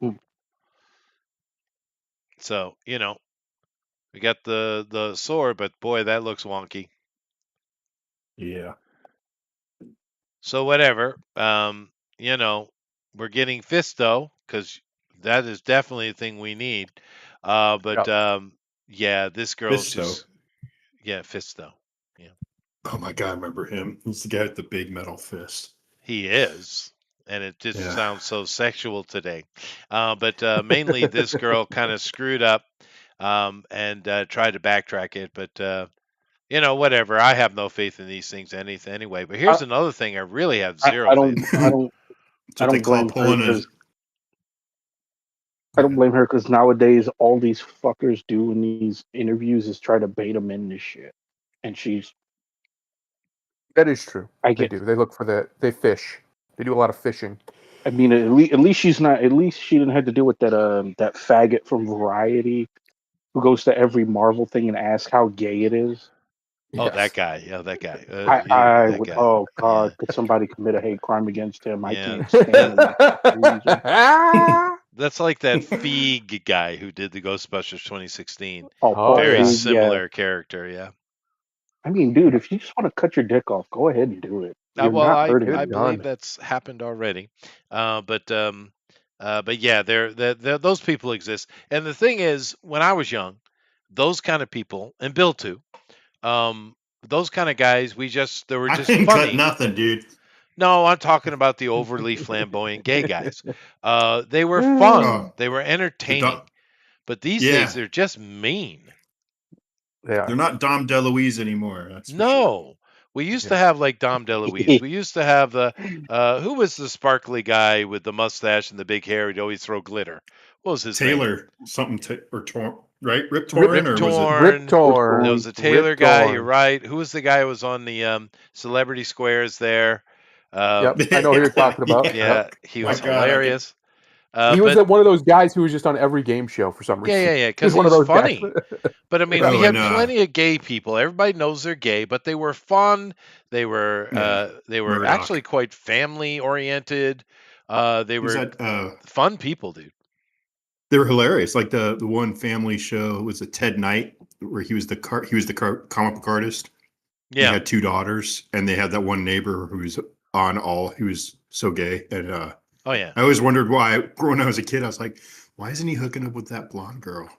Hmm. So, we got the sword, but boy, that looks wonky. Yeah. So whatever. We're getting Fisto because that is definitely a thing we need. But Yep. yeah, this girl's Fisto. just Fisto. Yeah, Oh my god, I remember him. He's the guy with the big metal fist. he is, and it just Yeah. sounds so sexual today. But mainly, this girl kind of screwed up and tried to backtrack it. But whatever. I have no faith in these things anyway. But here's I, another thing I really have I, zero I faith don't, in. I don't, It's I what they don't call blame her pulling a. because I don't blame her because nowadays all these fuckers do in these interviews is try to bait them in this shit, and That is true. I They get. do. They fish. They do a lot of fishing. I mean, at least she's not. At least she didn't have to deal with that faggot from Variety who goes to every Marvel thing and asks how gay it is. Oh, that Yes. guy. Yeah, that guy. I That would. guy. Oh Yeah. God, could somebody commit a hate crime against him? I Yeah. can't stand him for some reason. That's like that Feig guy who did the Ghostbusters 2016. Oh, Oh Paul Very yeah. Feig, yeah. similar character. Yeah. I mean, dude, if you just want to cut your dick off, go ahead and do it. You're Well, not I hurting Get I it believe anybody. done. that's happened already. But yeah, those people exist. And the thing is, when I was young, those kind of people, and Bill too, um, those kind of guys, they were I just didn't cut funny. nothing, dude. No, I'm talking about the overly flamboyant gay guys. They were Oh, fun. They were the entertaining. But these days, yeah, they're just mean. They they're are. not Dom DeLuise anymore. That's for sure. No, we used to Yeah. have like Dom DeLuise. We used to have who was the sparkly guy with the mustache and the big hair? He'd always throw glitter. What was his name? Taylor something or Torn, right? Rip Rip, Torn, Rip or was it? Rip Torn. There Torn. was a Rip Taylor guy. You're Torn. right. Who was the guy who was on the Celebrity Squares there? Yep. Um, I know who you're Yeah, talking about. yeah. yeah, Yep. he My was God, I can. hilarious. He was But one of those guys who was just on every game show for some yeah, reason. yeah, yeah, He was because one of he's those guys. funny. But I mean, Yeah. we Oh, and had plenty of gay people. Everybody knows they're gay, but they were fun. Yeah, They were actually Murdoch. quite family oriented. They Who's were that? fun people, dude. They were hilarious. Like the one family show was a Ted Knight where he was the comic book artist. He Yeah. had two daughters, and they had that one neighbor who's on all. He was so gay, and Oh yeah. I always wondered why. When I was a kid, I was like, why isn't he hooking up with that blonde girl?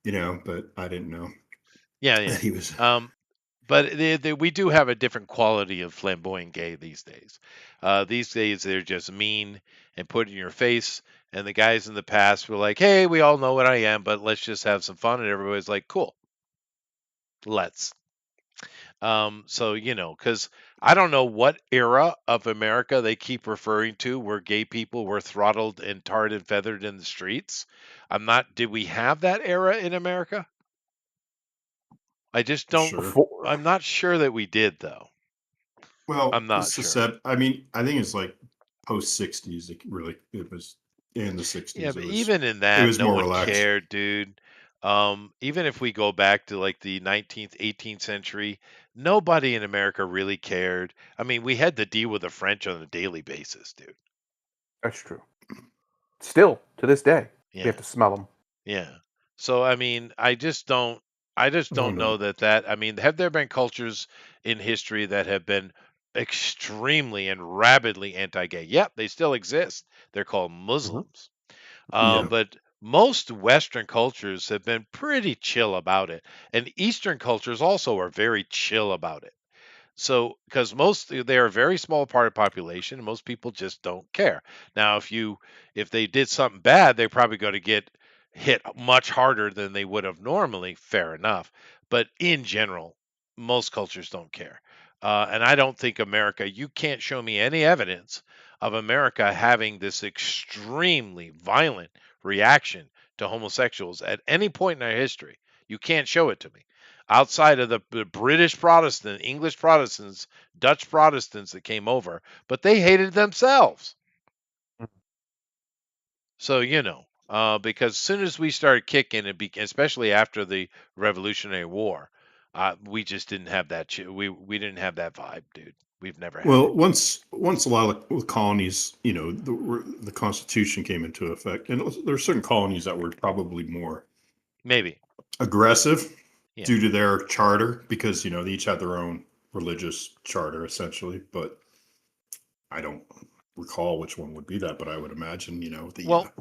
But I didn't know Yeah, that yeah. he was. But we do have a different quality of flamboyant gay these days. These days they're just mean and put in your face. And the guys in the past were like, "Hey, we all know what I am, but let's just have some fun." And everybody's like, "Cool, let's." So because I don't know what era of America they keep referring to where gay people were throttled and tarred and feathered in the streets. I'm not. Did we have that era in America? I just don't. Sure. I'm not sure that we did though. Well, I'm not it's the sure. set. I mean, I think it's like post '60s. It was in the Yeah, '60s. but It was even in it that, was no more one relaxed. cared, dude. Even if we go back to like the 19th, 18th century, nobody in America really cared. I mean, we had to deal with the French on a daily basis, dude. That's true. Still, to this day, we Yeah. have to smell them. Yeah. So I mean, I just don't No. know that I mean, have there been cultures in history that have been extremely and rabidly anti-gay? Yep, they still exist. They're called Hmm. Muslims. Yeah. But most Western cultures have been pretty chill about it, and Eastern cultures also are very chill about it. So, because they're a very small part of population, and most people just don't care. Now, if they did something bad, they're probably going to get hit much harder than they would have normally. Fair enough, but in general, most cultures don't care. And I don't think America. You can't show me any evidence of America having this extremely violent reaction to homosexuals at any point in our history. You can't show it to me outside of the British Protestant, English Protestants, Dutch Protestants that came over, but they hated themselves. So, because as soon as we started kicking it, especially after the Revolutionary War, we just didn't have that. We didn't have that vibe, dude. We've never had Well, it. once a lot of the colonies, the Constitution came into effect, and there are certain colonies that were probably more Maybe, aggressive yeah. due to their charter, because they each had their own religious charter essentially. But I don't recall which one would be that, but I would imagine Well,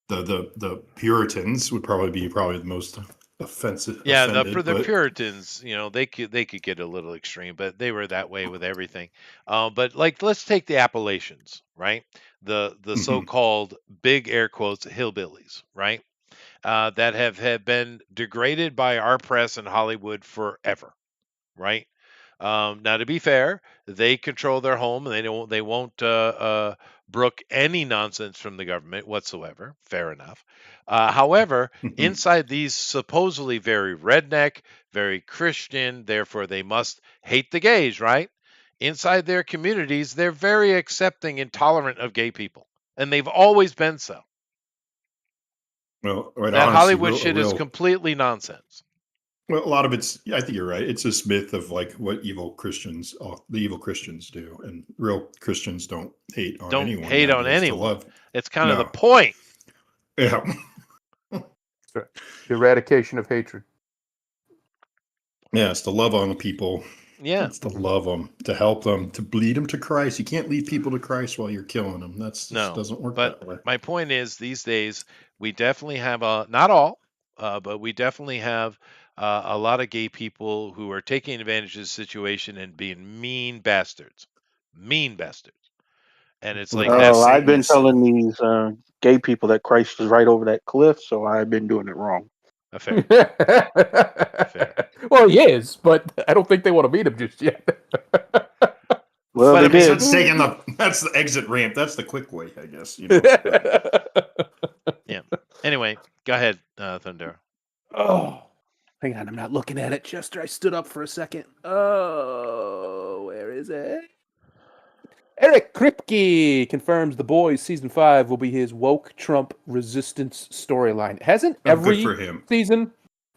the Puritans would probably be the most yeah. offended, The but Puritans, they could get a little extreme, but they were that way with everything. But like, let's take the Appalachians, right? The mhm. so-called big air quotes hillbillies, right? That have been degraded by our press and Hollywood forever, right? Now, to be fair, they control their home, and they won't brook any nonsense from the government whatsoever. Fair enough. However, inside these supposedly very redneck, very Christian, therefore they must hate the gays, right? Inside their communities, they're very accepting and tolerant of gay people, and they've always been so. Well, right, That honestly, Hollywood shit is completely nonsense. well, a lot of it's, I think you're right. It's this myth of like what the evil Christians do, and real Christians don't hate on Don't anyone. The hate on idea is to anyone. love. It's kind of the No, point. yeah, The eradication of hatred. yeah, it's to love on the people. Yeah. It's to love them, to help them, to lead them to Christ. You can't lead people to Christ while you're killing them. That's just No, doesn't work but that way. my point is, these days we definitely have not all, but we definitely have a lot of gay people who are taking advantage of the situation and being mean bastards. And it's Well, the like bad Oh, that's I've been Satanists. telling these gay people that Christ is right over that cliff, so I've been doing it wrong. fair, fair. Well, he is, but I don't think they want to meet him just yet. Well, But they I mean, did. That's the exit ramp. That's the quick way, I guess. yeah. Anyway, go ahead, Thunder. Oh, hang on, I'm not looking at it, Chester. I stood up for a second. Oh, where is it? Eric Kripke confirms The Boys season 5 will be his woke Trump resistance storyline. Hasn't Oh, good every for him. season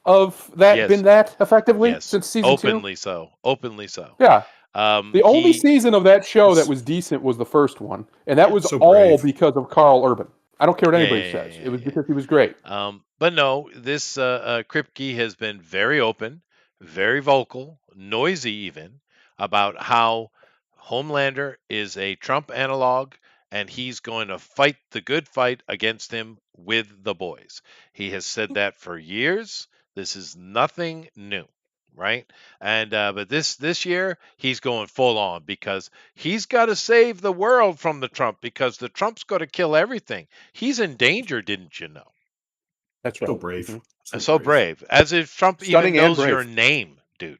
of that Yes, been that effectively yes. since season 2? Openly so. Openly so. Yeah. The only He season of that show that It's, was decent was the first one, and that Yeah. was so all brave. because of Carl Urban. I don't care what Yeah, anybody yeah, says. yeah, It was yeah, because he was great. But no, this Kripke has been very open, very vocal, noisy even, about how Homelander is a Trump analog and he's going to fight the good fight against him with the boys. He has said that for years. This is nothing new, right? And but this year he's going full on because he's got to save the world from the Trump because the Trump's going to kill everything. He's in danger, didn't you know? That's right. So brave. Mhm. So So brave. brave. As if Trump even Stunning and knows your brave. name, dude.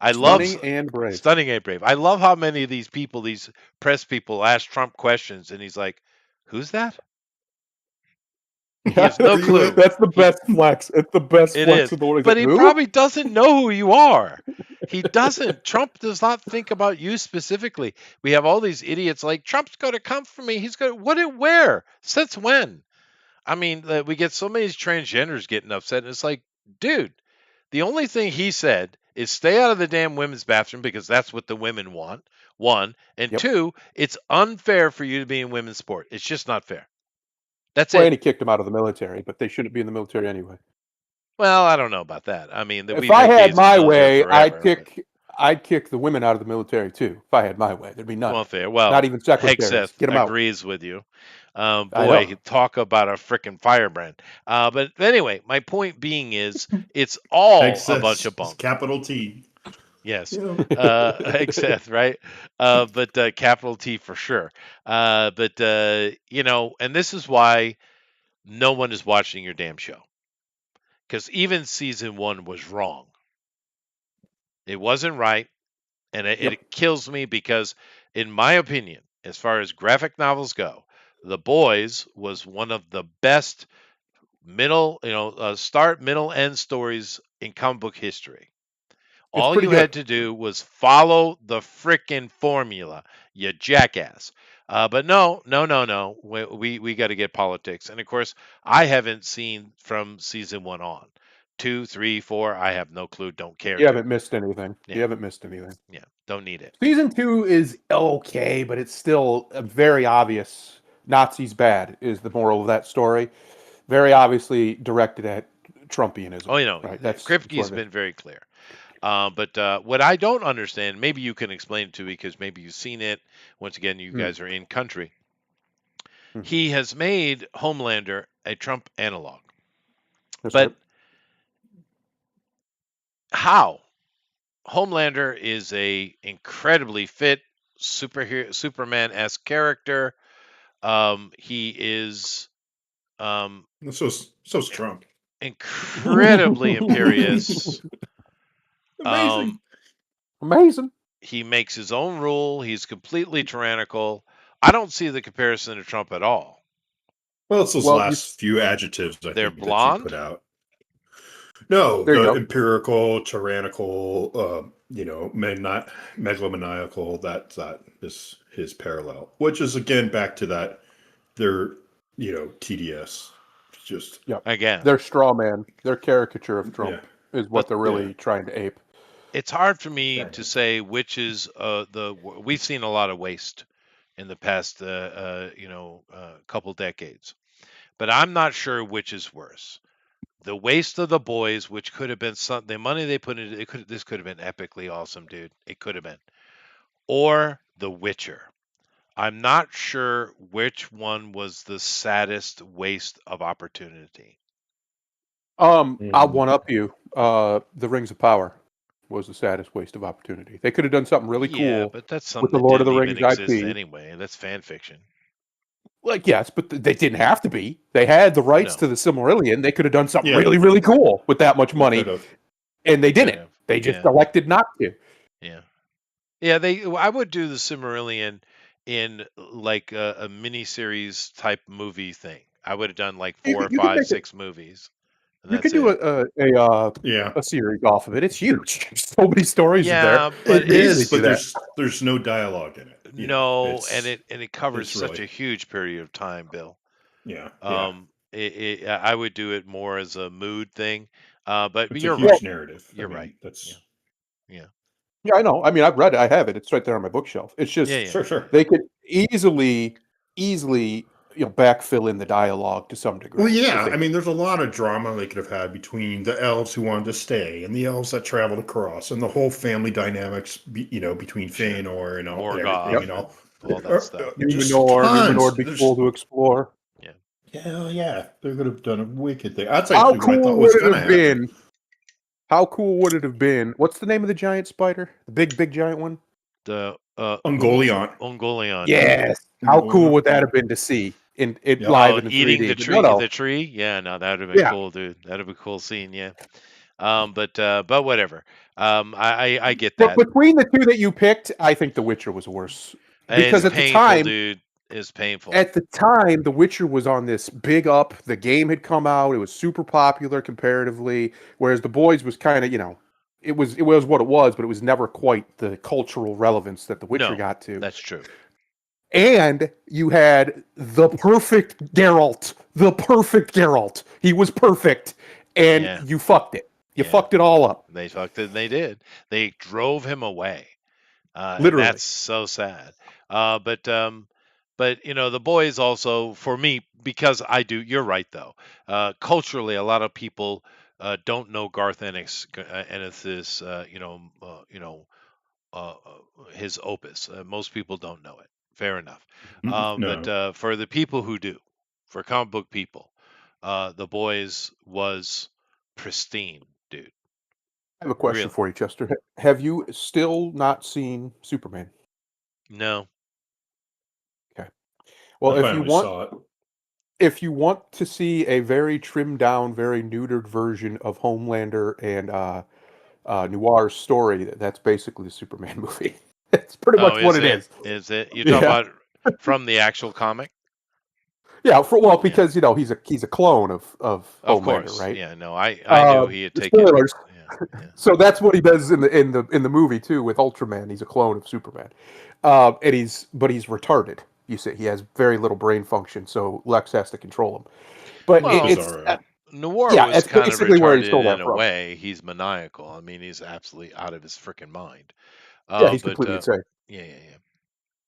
I love Stunning and brave. stunning and brave. I love how many of these people, these press people, ask Trump questions, and he's like, "Who's that?" He Yeah, has no Where you clue. at? that's the He best flex. It's the best It flex is, in the world. He's but like, he who? probably doesn't know who you are. He doesn't. Trump does not think about you specifically. We have all these idiots like Trump's going to come for me. He's going to what? Where? Since when? I mean, we get so many transgenders getting upset, and it's like, dude, the only thing he said is stay out of the damn women's bathroom because that's what the women want. One. And Yep. two, it's unfair for you to be in women's sport. It's just not fair. That's Well, it. and he kicked him out of the military, but they shouldn't be in the military anyway. Well, I don't know about that. I mean, If we've I had had gays in the my military way, forever, but I'd kick the women out of the military too. If I had my way, there'd be none. well, fair. Well, Not even secretaries. Hegseth Get them out. agrees with you. I know. Boy, talk about a frickin' firebrand. But anyway, my point being is it's all a bunch of Excess. bunk. Capital T. Yes. Yeah. Hegseth, right? But capital T for sure. But and this is why no one is watching your damn show. Because even season 1 was wrong. It wasn't right. And Yep. it kills me because, in my opinion, as far as graphic novels go, The Boys was one of the best start, middle, end stories in comic book history. It's All pretty you had good. to do was follow the frickin' formula, you jackass. But no. We got to get politics. And of course, I haven't seen from season 1 on. 2, 3, 4, I have no clue. Don't care You to. haven't missed anything. Yeah, You haven't missed anything. yeah. Don't need it. Season 2 is okay, but it's still very obvious. Nazis bad is the moral of that story. Very obviously directed at Trumpianism. Oh, Right. That's Kripke's what it is. been very clear. But what I don't understand, maybe you can explain it to me because maybe you've seen it. Once again, you guys are in country. Mhm. He has made Homelander a Trump analog. That's But right. how? Homelander is a incredibly fit superhero, Superman-esque character. He is So's Trump. incredibly imperious. Amazing. Amazing. He makes his own rule. He's completely tyrannical. I don't see the comparison to Trump at all. Well, it's those Well, last few adjectives I They're think that you put blonde. out. No, there you the go. empirical, tyrannical, megalomaniacal. That is his parallel, which is again back to that. They're TDS. It's just Yep. Again, Their straw man, their caricature of Trump yeah, is what but they're really trying to ape. it's hard for me to exactly. say which is we've seen a lot of waste in the past couple decades, but I'm not sure which is worse. The waste of The Boys, which could have been the money they put into this could have been epically awesome, dude. It could have been. Or The Witcher. I'm not sure which one was the saddest waste of opportunity. I'll one up you. The Rings of Power was the saddest waste of opportunity. They could have done something really Yeah, cool but that's with something the that Lord of didn't the even Rings exist IP. anyway. That's fan fiction. Like, yes, but they didn't have to be. They had the rights No. to the Silmarillion. They could have done something Yeah. really, really cool with that much They money, could have. and they Could didn't. have. They just Yeah. elected not to. Yeah. Yeah, I would do the Silmarillion in like a miniseries type movie thing. I would have done like You, 4 or you could 5, make it. 6 movies, and You that's could do it. Yeah, a series off of it. It's huge. There's so many stories in there. Yeah, You but it could easily is, do but that. there's no dialogue in it. no, and it covers it's such really a huge period of time, Bill. yeah. I would do it more as a mood thing. But It's a you're Well, right. huge narrative. I You're right. mean, Yeah. that's Yeah. yeah, I know. I mean, I've read it. I have it. It's right there on my bookshelf. It's Yeah. just Yeah. sure. they could easily backfill in the dialogue to some Well, degree if yeah. they I mean, there's a lot of drama they could have had between the elves who wanted to stay and the elves that traveled across, and the whole family dynamics, between Sure. Feanor and all and everything, Morgoth and all. and all that stuff. Just Numenor tons. be There's cool to explore. Yeah. hell yeah, they could have done a wicked thing. That's How actually what I cool thought was would it gonna have happen. been? How cool would it have been? What's the name of the giant spider? The big giant one? The Ungoliant. Ungoliant. Yes. How cool would that have been to see in it Yep. live Oh, and in eating 3D? the But no, tree. no. The tree. Yeah. No, that would have been Yeah. cool, dude. That'd be a cool scene. Yeah. But whatever. I get But that. between the two that you picked, I think The Witcher was worse It's because painful, dude. It's painful. at the time, The Witcher was on this big up. The game had come out; it was super popular comparatively. Whereas The Boys was kind of, it was what it was, but it was never quite the cultural relevance that The Witcher No, got to. that's true. And you had the perfect Geralt, He was perfect, and Yeah. you fucked it. You Yeah. fucked it all up, They fucked it. And they did. They drove him away. And literally. that's so sad. But The Boys also for me because I do. You're right though. Culturally, a lot of people don't know Garth Ennis's uh, his opus. Most people don't know it. Fair enough. But No. for the people who do, for comic book people, The Boys was pristine, dude. I have a question Really. for you, Chester. Have you still not seen Superman? No. Okay. Well, I if you finally want, saw it. if you want to see a very trimmed down, very neutered version of Homelander and Noir's story, that's basically the Superman movie. It's pretty Oh, much what is it it? is. Is it? You talk Yeah, about from the actual comic? yeah. Well, Yeah. because he's a clone of Of Homelander, course. right? Yeah. No, I knew he had taken. Spoilers. Yeah. Yeah. So that's what he does in the movie too with Ultraman. He's a clone of Superman, and he's retarded. You see, he has very little brain function, so Lex has to control him. But Which is Well, all it's right. Noir yeah, was it's kind of basically where he stole retarded that in a from. way. He's maniacal. I mean, he's absolutely out of his freaking mind. Yeah, he's But completely insane. yeah, yeah,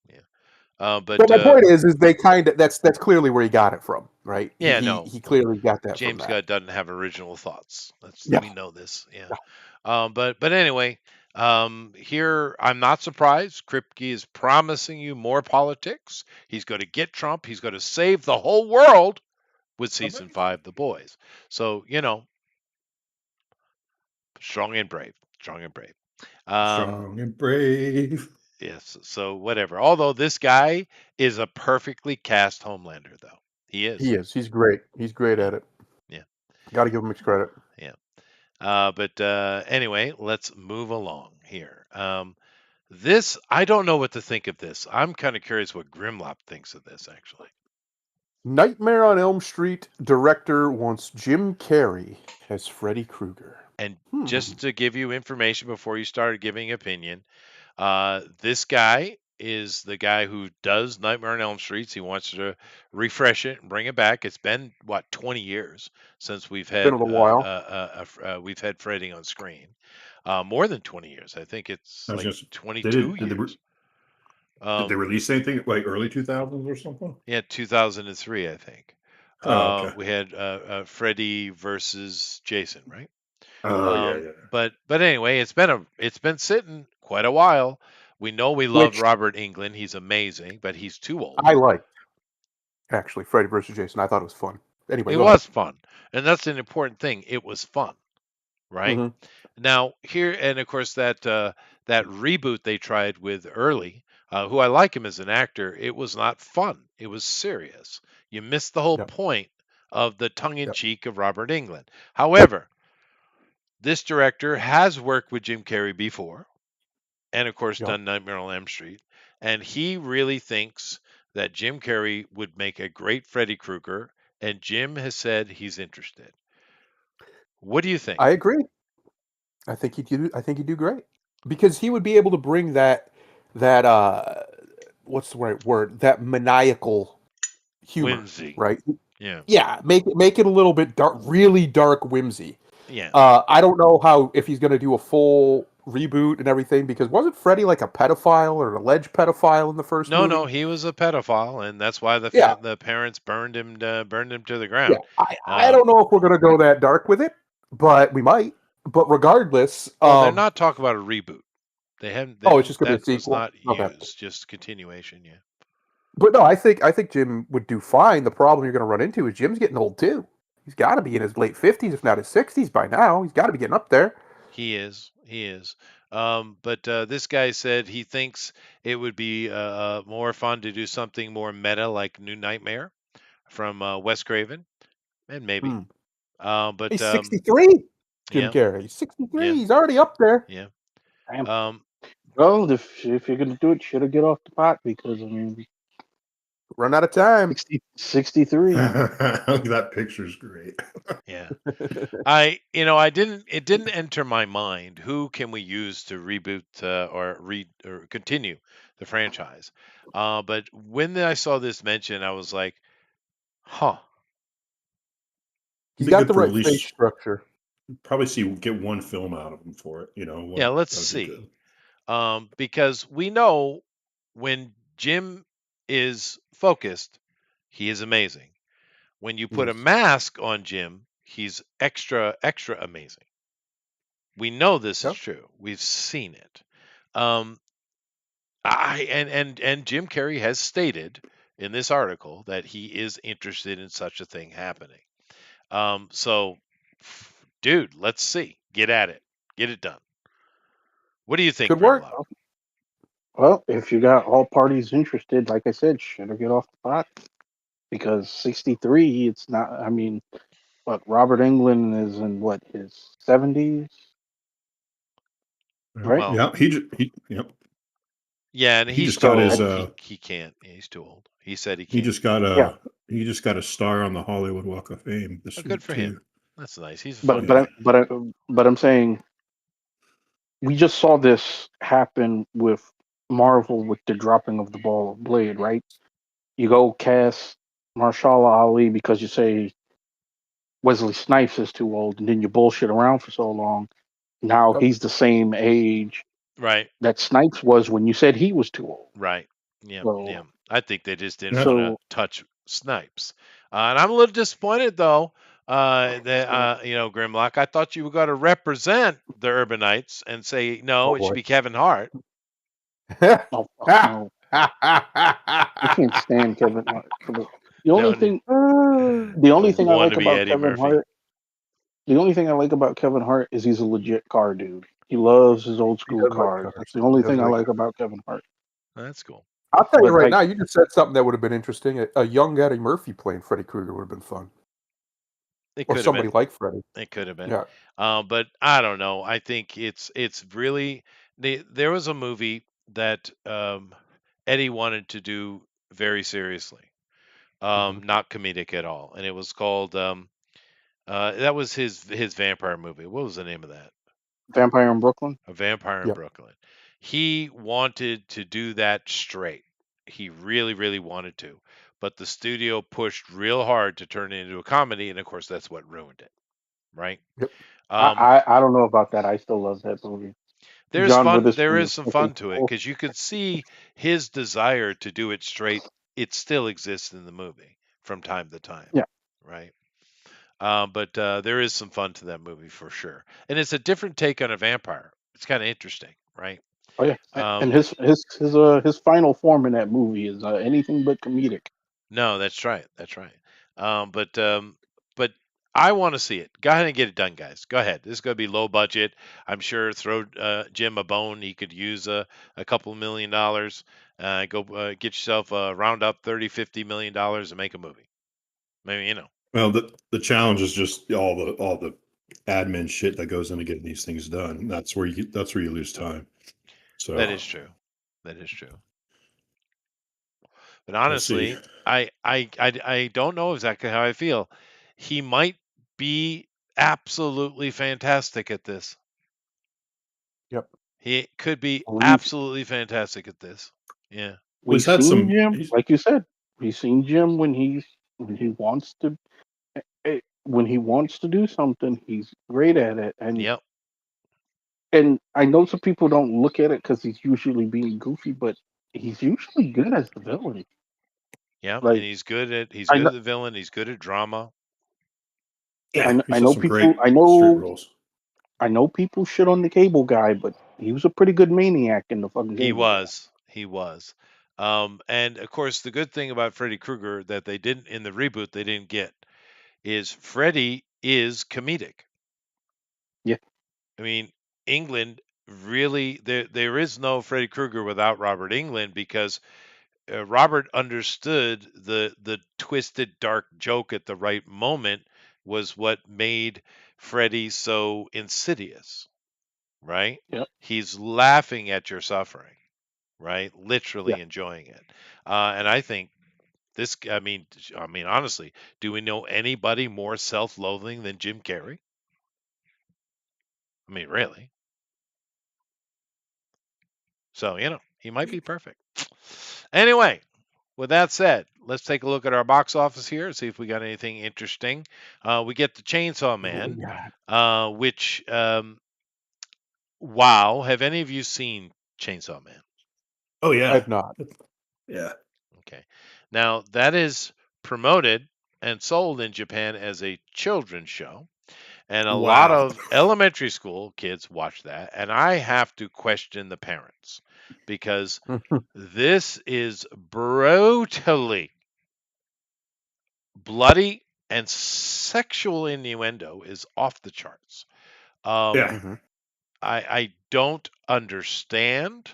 yeah, yeah. But But my point is they kind of that's clearly where he got it from, right? He yeah, he no, he no. clearly got that from James that. Gunn doesn't have original thoughts. Yeah, We know this. Yeah. But anyway, here I'm not surprised. Kripke is promising you more politics. He's going to get Trump. He's going to save the whole world with season 5, The Boys. So strong and brave, strong and brave. Um, Strong and brave. yes. So whatever. Although this guy is a perfectly cast Homelander, though he is. he is. He's great. He's great Yeah. at it. Yeah. Got to give him his credit. Yeah. But anyway, let's move along here. This, I don't know what to think of this. I'm kind of curious what Grimlock thinks of this, actually. Nightmare on Elm Street director wants Jim Carrey as Freddy Krueger. And Hmm. just to give you information before you start giving opinion, this guy is the guy who does Nightmare on Elm Street. He wants to refresh it and bring it back. It's been 20 years since Been a little while. we've had Freddy on screen. More than 20 years. I think it's I was like just 22 did years. they release anything like early 2000s or something? Yeah, 2003, I think. Oh, okay. We had Freddy versus Jason, right? Oh, yeah, yeah. But anyway, it's been sitting quite a while. We know we love Which Robert Englund. He's amazing, but he's too old. I liked, actually. Freddy versus Jason. I thought it was fun. Anyway, It go ahead. was fun, and that's an important thing. It was fun, right? Hmm. Now here, and of course that reboot they tried with Early, who I like him as an actor. It was not fun. It was serious. You missed the whole Yep. point of the tongue in Yep. cheek of Robert Englund. However, this director has worked with Jim Carrey before, and of course Yep. done Nightmare on Elm Street, and he really thinks that Jim Carrey would make a great Freddy Krueger, and Jim has said he's interested. What do you think? I agree. I think he'd do. I think he'd do great because he would be able to bring that what's the right word? That maniacal humor, Whimsy. right? Yeah. Yeah, make it a little bit dark, really dark whimsy. Yeah. I don't know how if he's going to do a full reboot and everything because wasn't Freddy like a pedophile or an alleged pedophile in the first No, movie? no, he was a pedophile, and that's why Yeah, the parents burned him to the yeah. ground. I don't know if we're going to go that dark with it, but we might. But regardless, Well, they're not talking about a reboot. They haven't. oh, it's just going to That be a was sequel. not Okay. used. Just continuation. Yeah. But no, I think Jim would do fine. The problem you're going to run into is Jim's getting old too. He's got to be in his late 50s, if not his 60s by now. He's got to be getting up there. He is. He is. But this guy said he thinks it would be more fun to do something more meta, like New Nightmare from Wes Craven, and maybe. Hmm. But He's 63, Jim yeah, Carrey. He's 63. yeah, He's already up there. yeah. Damn. Um, Well, if you're gonna do it, should have get off the pot because I mean, Run out of time. 63. That picture's great. yeah. I didn't. It didn't enter my mind. Who can we use to reboot or continue the franchise? But when I saw this mention, I was like, huh. He's Be got good the for right at face least structure. probably get one film out of him for it. Yeah, One let's that would be see. good. Because we know when Jim is focused, he is amazing. When you put a Yes. mask on Jim, he's extra, extra amazing. We know this is Yep. true. We've seen it. Um, and Jim Carrey has stated in this article that he is interested in such a thing happening. So, dude, let's see. Get at it. Get it done. What do you think, Could work. Grimlock? Well, if you got all parties interested, like I said, should have get off the pot. because 63, it's not. I mean, but Robert England is in what, his 70s, right? Well, Yeah, yep. yeah, and He he's just too got So his old. He can't. He's too old. He said he he can't. just got yeah, a star on the Hollywood Walk of Fame Oh, this good week for him. too. That's nice. He's a but fun but Yeah. guy. I- but I, but I'm saying we just saw this happen with Marvel with the dropping of the ball of Blade, right? You go cast Marshala Ali because you say Wesley Snipes is too old, and then you bullshit around for so long. Now Yep. he's the same age Right. that Snipes was when you said he was too old. Right. Yeah. So, Yeah. I think they just didn't Yeah. want to so, touch Snipes. And I'm a little disappointed though. That so Grimlock. I thought you were going to represent the Urbanites and say no, Oh it should boy. be Kevin Hart. oh fuck no, I can't stand Kevin Hart. The only No, thing, Ah. the the only thing I like wannabe about Eddie Kevin Murphy. Hart, the only thing I like about Kevin Hart is he's a legit car dude. He loves his old He school does like cars. cars. That's the He only does thing I like like cars. about Kevin Hart. That's cool. I'll tell you But right like, now, you just said something that would have been interesting. A young Eddie Murphy playing Freddy Krueger would have been fun, It or could have somebody been. like Freddy. It could have been. Yeah. But I don't know. I think it's really there was a movie that Eddie wanted to do very seriously, Hmm. not comedic at all, and it was called that was his vampire movie. What was the name of that? Vampire in Brooklyn. A Vampire in Yep. Brooklyn. He wanted to do that straight. He really, really wanted to, but the studio pushed real hard to turn it into a comedy, and of course that's what ruined it, right? Yep. Um, I don't know about that. I still love that movie. There's John fun. There Witherspoon is was some fucking fun to it cool. because you could see his desire to do it straight. It still exists in the movie from time to time, Yeah. right? But there is some fun to that movie for sure, and it's a different take on a vampire. It's kind of interesting, right? Oh yeah. And Um, his final form in that movie is anything but comedic. no, that's right. That's right. But I want to see it. Go ahead and get it done, guys. Go ahead. This is going to be low budget. I'm sure. Throw Jim a bone. He could use a couple $1 million. Go get yourself round up 30, $50 million and make a movie. Maybe Well, the challenge is just all the admin shit that goes into getting these things done. That's where you lose time. that So is true. That is true. But we'll see. honestly, I don't know exactly how I feel. He might be absolutely fantastic at this. Yep. He could be We've absolutely fantastic at this. Yeah. We've we've had seen some. Jim, like you said, we've seen Jim when he wants to when he wants to do something, he's great at it. Yep. And I know some people don't look at it because he's usually being goofy, but he's usually good as the villain. Yep. And Like he's I good know, at the villain. He's good at drama. I Yeah, know, I he's got know some people, great street roles. I know people shit on the Cable Guy, but he was a pretty good maniac in the fucking He Cable Guy. was. He was. And of course, the good thing about Freddy Krueger that they didn't in the reboot they didn't get is Freddy is comedic. Yeah, I mean, England really there is no Freddy Krueger without Robert England because Robert understood the twisted dark joke at the right moment was what made Freddy so insidious, right? yeah. He's laughing at your suffering, right? Yeah. Literally enjoying it. And I think this I mean honestly, do we know anybody more self-loathing than Jim Carrey? I mean, really. So, he might be perfect. Anyway, with that said, let's take a look at our box office here and see if we got anything interesting. We get the Chainsaw Man, Yeah. which, wow, have any of you seen Chainsaw Man? Oh yeah, I've not. yeah. Okay. Now, that is promoted and sold in Japan as a children's show. And a lot Wow. of elementary school kids watch that. And I have to question the parents because this is brutally bloody and sexual innuendo is off the charts. Um, Yeah. Mhm. I don't understand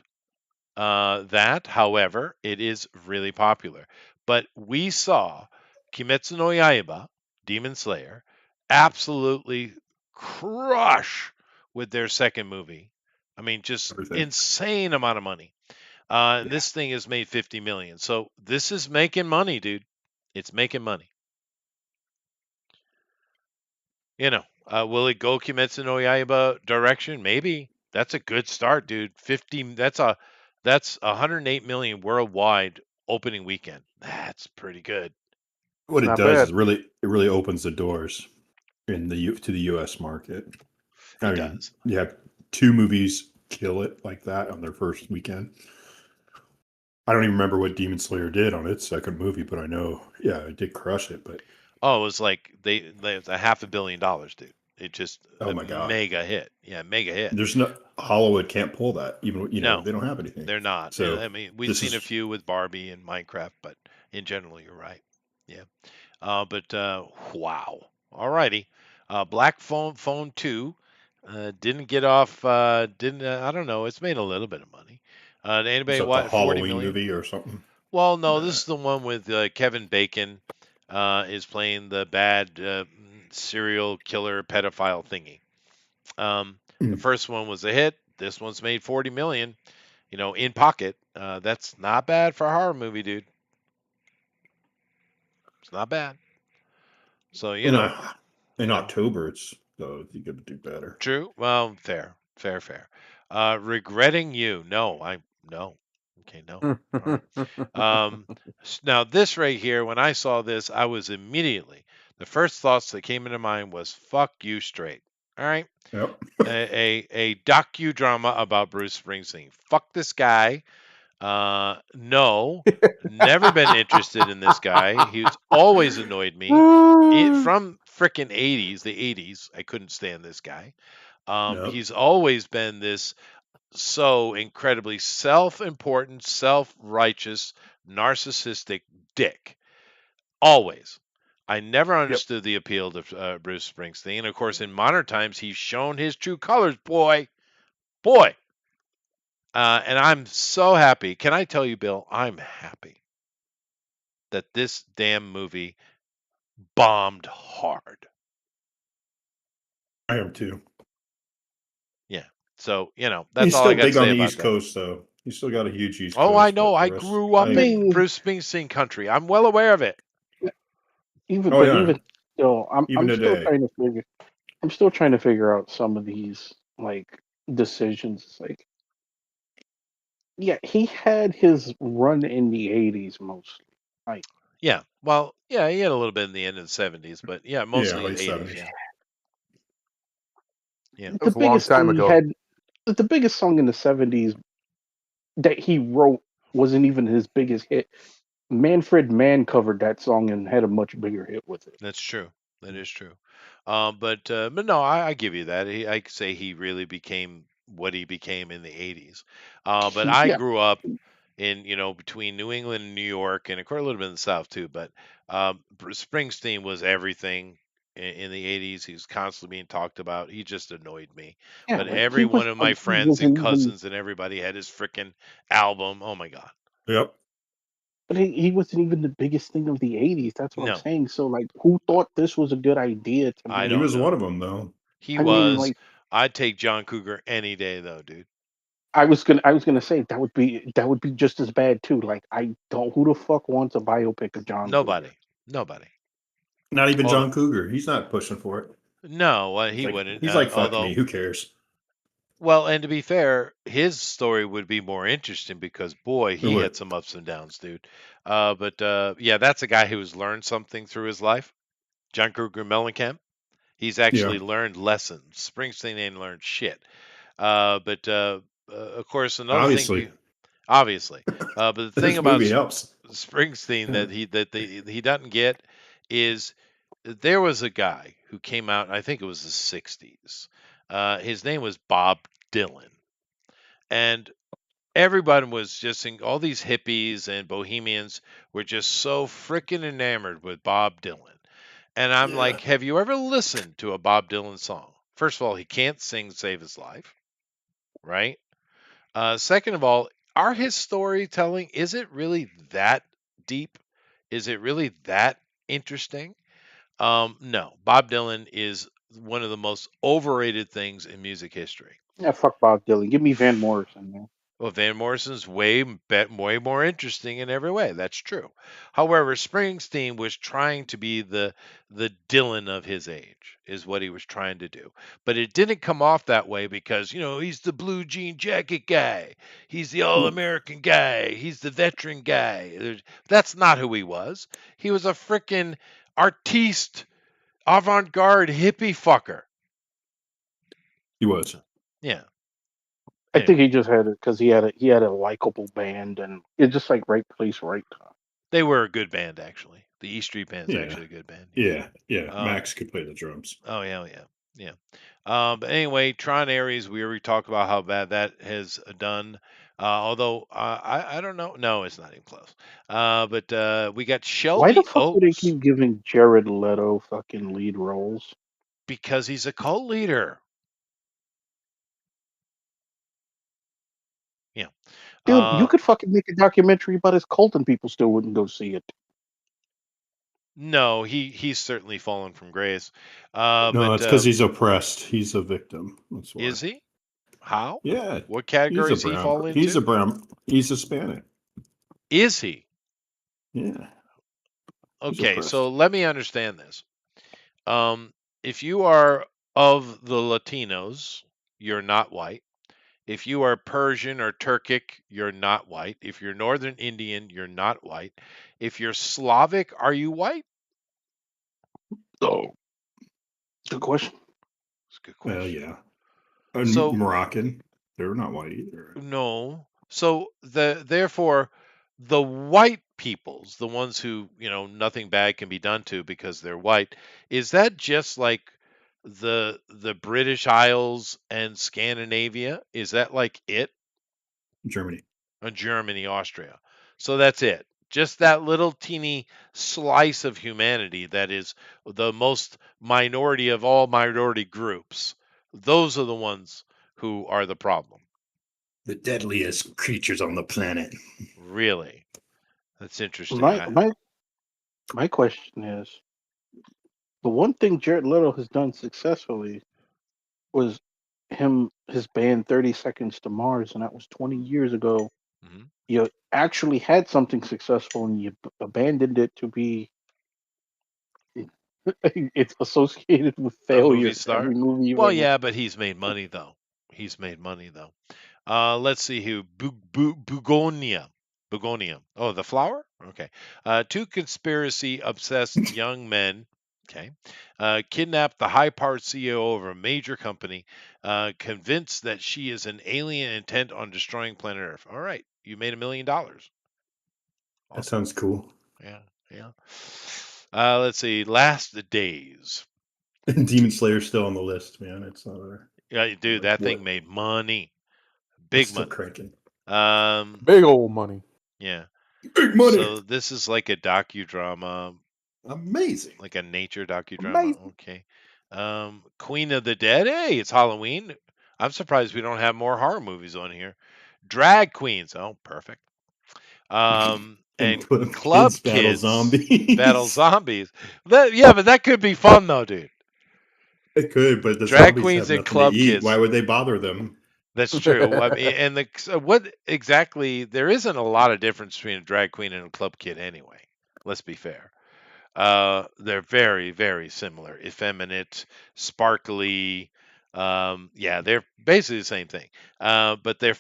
that. However, it is really popular. But we saw Kimetsu no Yaiba, Demon Slayer, absolutely crush with their second movie. I mean, just Everything. insane amount of money. And Yeah. this thing has made 50 million. So this is making money, dude. It's making money. Will it go Kimetsu no Yaiba direction? Maybe. That's a good start, dude. 50. That's 108 million worldwide opening weekend. That's pretty good. What it Not does bad. is it really opens the doors to the U.S. market. I It mean, does. you have two movies kill it like that on their first weekend. I don't even remember what Demon Slayer did on its second movie, but I know, yeah, it did crush it. But Oh, it was like it's a $500 million, dude. It just oh a my god, mega hit. Yeah, mega hit. there's no Hollywood can't pull that. Even No, they don't have anything. they're not. So I mean, we've this seen a is few with Barbie and Minecraft, but in general, you're right. Yeah. But wow. Alrighty. Black Phone 2 didn't get off. Didn't I don't know. It's made a little bit of money. is Anybody that the what? 40 Halloween million? movie or something? Well, no. This Nah. is the one with Kevin Bacon. Is playing the bad serial killer pedophile thingy. The Mm. first one was a hit. This one's made 40 million. In pocket. That's not bad for a horror movie, dude. It's not bad. So Nah. In you know, October, it's you got to do better. true. Well, fair, fair, fair. Regretting you. No, no. Okay, no. All right. Now this right here, when I saw this, I was immediately the first thoughts that came into mind was "fuck you straight." All right, Yep. a docudrama about Bruce Springsteen. Fuck this guy. No, never been interested in this guy. He's always annoyed me. From frickin' 80s, the 80s, I couldn't stand this guy. Yep. He's always been this so incredibly self-important, self-righteous, narcissistic dick. Always. I never Yep. understood the appeal to Bruce Springsteen. Of course, in modern times, he's shown his true colors, boy. Boy. And I'm so happy. Can I tell you, Bill? I'm happy that this damn movie bombed hard. I am too. Yeah. So, that's He's all I still got to big on say the about East that. Coast, though. He's still got a huge East Oh, I Coast, know. but the I rest, grew I up in mean, Bruce Springsteen country. I'm well aware of it. oh yeah, even still, even I'm still today, trying to figure. I'm still trying to figure out some of these like decisions. It's like, yeah, he had his run in the '80s mostly. Like, Yeah. Well, yeah, he had a little bit in the end of the 70s, but yeah, yeah, mostly late 80s. '70s. Yeah. Yeah. It the was a long biggest time thing he ago. had, the biggest song in the '70s that he wrote wasn't even his biggest hit. Manfred Mann covered that song and had a much bigger hit with it. That's true. That is true. But no, I give you that. I could say he really became what he became in the 80s. But I Yeah, grew up in between New England and New York, and of course a little bit in the South too. But Springsteen was everything in the 80s. He was constantly being talked about. He just annoyed me. yeah, But like every he one was of my like he friends and wasn't even, cousins and everybody had his freaking album. Oh my God. Yep. but he wasn't even the biggest thing of the '80s. That's what I'm No, saying. So like, who thought this was a good idea to I He make? don't was one know. of them, though. He I mean, was. like, I'd take John Cougar any day though, dude. I was gonna say that would be just as bad too. Like, I don't. Who the fuck wants a biopic of John Cougar? Nobody. Nobody. Not even Although John Cougar. He's not pushing for it. no, He's he like, wouldn't. fuck me. Although, Who cares? well, and to be fair, his story would be more interesting because boy, It he would. had some ups and downs, dude. But yeah, that's a guy who's learned something through his life. John Cougar Mellencamp. He's Yeah. actually learned lessons. Springsteen ain't learned shit. But of course, another thing, Obviously, obviously, but the thing this about movie helps. Springsteen that he doesn't get is there was a guy who came out, I think it was the 60s. His name was Bob Dylan. And everybody was just all these hippies and bohemians were just so freaking enamored with Bob Dylan. And I'm Yeah. like, have you ever listened to a Bob Dylan song? First of all, he can't sing to save his life, right? Second of all, his storytelling, is it really that deep? Is it really that interesting. No, Bob Dylan is one of the most overrated things in music history. Yeah, fuck Bob Dylan. Give me Van Morrison, man. Well, Van Morrison's way more interesting in every way. That's true. However, Springsteen was trying to be the Dylan of his age, is what he was trying to do. But it didn't come off that way because he's the blue jean jacket guy, he's the all American guy, he's the veteran guy. That's not who he was. He was a freaking artiste, avant garde hippie fucker. He was. Yeah. I think Anyway. he just had it because he had a likable band, and it's just like right place, right time. They were a good band, actually. The E Street Band's Yeah. actually a good band. Yeah. Um, Max could play the drums. oh yeah. But anyway, Tron Ares, we already talked about how bad that has done. Although I don't know. No, it's not even close. But we got Why the Shelby fuck do they Oaks keep giving Jared Leto fucking lead roles? because he's a cult leader. Yeah. Dude, you Uh, could fucking make a documentary about his cult and people still wouldn't go see it. no, he's certainly fallen from grace. No, But it's because he's oppressed. He's a victim. That's why. is he? How? Yeah. What category does he fall He's a into? brown. He's Hispanic. Is he? Yeah. He's Okay, oppressed. so let me understand this. If you are of the Latinos, you're not white. If you are Persian or Turkic, you're not white. If you're Northern Indian, you're not white. If you're Slavic, are you white? Oh, good question. That's a good Well, question. yeah. And So, Moroccan. They're not white either. no. So therefore the white peoples, the ones who, nothing bad can be done to because they're white, is that just like the British Isles and Scandinavia? Is that like it? Germany. Germany, Austria. So that's it. Just that little teeny slice of humanity that is the most minority of all minority groups. Those are the ones who are the problem. The deadliest creatures on the planet. Really. That's interesting. My my my question is, the one thing Jared Leto has done successfully was his band 30 Seconds to Mars, and that was 20 years ago. Mhm. You actually had something successful, and you abandoned it to be it's associated with A movie failure. star? Every movie you've Well, ever. yeah, but he's made money though. He's made money though. Let's see who. Bugonia. Bugonia. Oh, the flower? Okay. Two conspiracy obsessed young men, okay, kidnapped the high powered CEO of a major company, convinced that she is an alien intent on destroying planet Earth. All right. You made $1 million. That Awesome. sounds cool. Yeah. Yeah. Let's see. Last days. And Demon Slayer's still on the list, man. It's not a, Yeah, dude, like that thing what? made money. It's Big still money. cranking. Um, Big old money. yeah. Big money. So this is like a docudrama, Amazing. like a nature docudrama. Amazing. Okay. Queen of the Dead. Hey, it's Halloween. I'm surprised we don't have more horror movies on here. Drag queens. Oh, perfect. And And Club Kids club Battle kids battle Zombies. zombies. Yeah, but that could be fun though, dude. It could, but the Drag zombies queens have and nothing to club eat. Why kids. would they bother them? That's true. I mean, and what exactly? There isn't a lot of difference between a drag queen and a club kid, anyway. Let's be fair. They're very, very similar. Effeminate, sparkly. Yeah, they're basically the same thing. But they're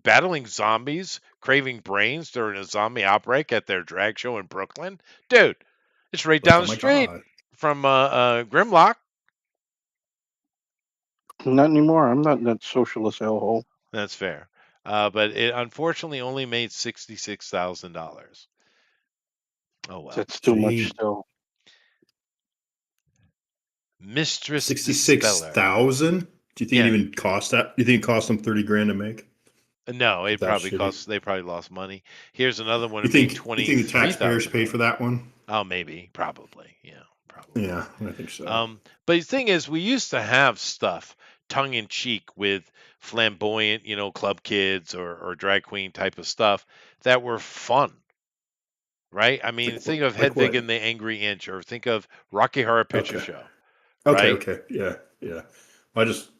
battling zombies, craving brains during a zombie outbreak at their drag show in Brooklyn. Dude, it's right down Oh the my street god. from Grimlock. Not anymore. I'm not in that socialist hellhole. That's fair. But it unfortunately only made $66,000. Oh well. That's too much Shame. still. Mistress Dispeller. 66,000? Do you think it Yeah. even cost that? Do you think it cost them 30 grand to make? No, it That probably shitty. cost. They probably lost money. Here's another one. You It made think the taxpayers paid for 23,000. that one? Oh, maybe, probably. Yeah, probably. Yeah, I think so. But the thing is, we used to have stuff tongue in cheek with flamboyant, club kids or drag queen type of stuff that were fun, right? I mean, think of Like Hedwig what? and the Angry Inch, or think of Rocky Horror Picture Okay. Show, Okay. right? Okay. Yeah.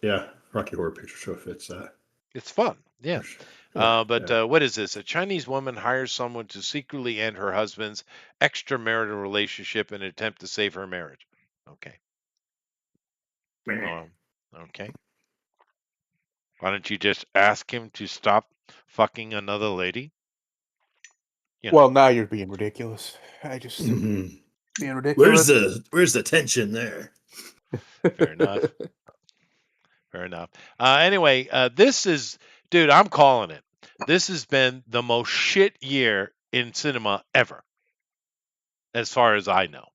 Yeah. Rocky Horror Picture Show fits that It's fun, yeah. for sure. Yeah. But Yeah. what is this? A Chinese woman hires someone to secretly end her husband's extramarital relationship in an attempt to save her marriage. Okay. Um, okay. Why don't you just ask him to stop fucking another lady? You know, Well, now you're being ridiculous. I just Mhm. being ridiculous. Where's the tension there? fair enough. Fair enough. Anyway, this is, dude, I'm calling it. This has been the most shit year in cinema ever, as far as I know.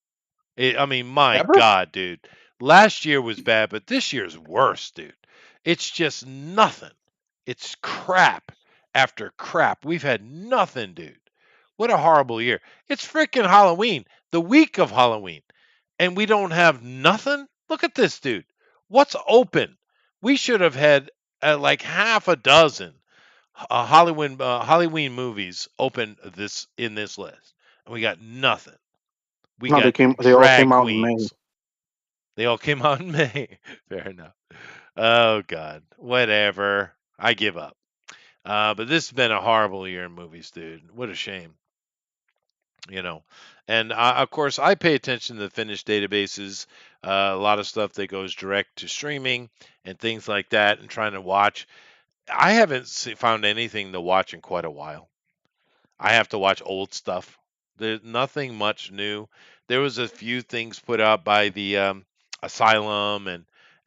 I mean, my Ever? God, dude. Last year was bad, but this year's worse, dude. It's just nothing. It's crap after crap. We've had nothing, dude. What a horrible year. It's freaking Halloween, the week of Halloween, and we don't have nothing? Look at this, dude. What's open? We should have had like half a dozen Halloween movies open this in this list, and we got nothing. We No, got they all drag came out in May. queens. They all came out in May. Fair enough. Oh God, whatever. I give up. But this has been a horrible year in movies, dude. What a shame. You know, and of course I pay attention to the Finnish databases. A lot of stuff that goes direct to streaming and things like that, and trying to watch. I haven't found anything to watch in quite a while. I have to watch old stuff. There's nothing much new. There was a few things put out by the Asylum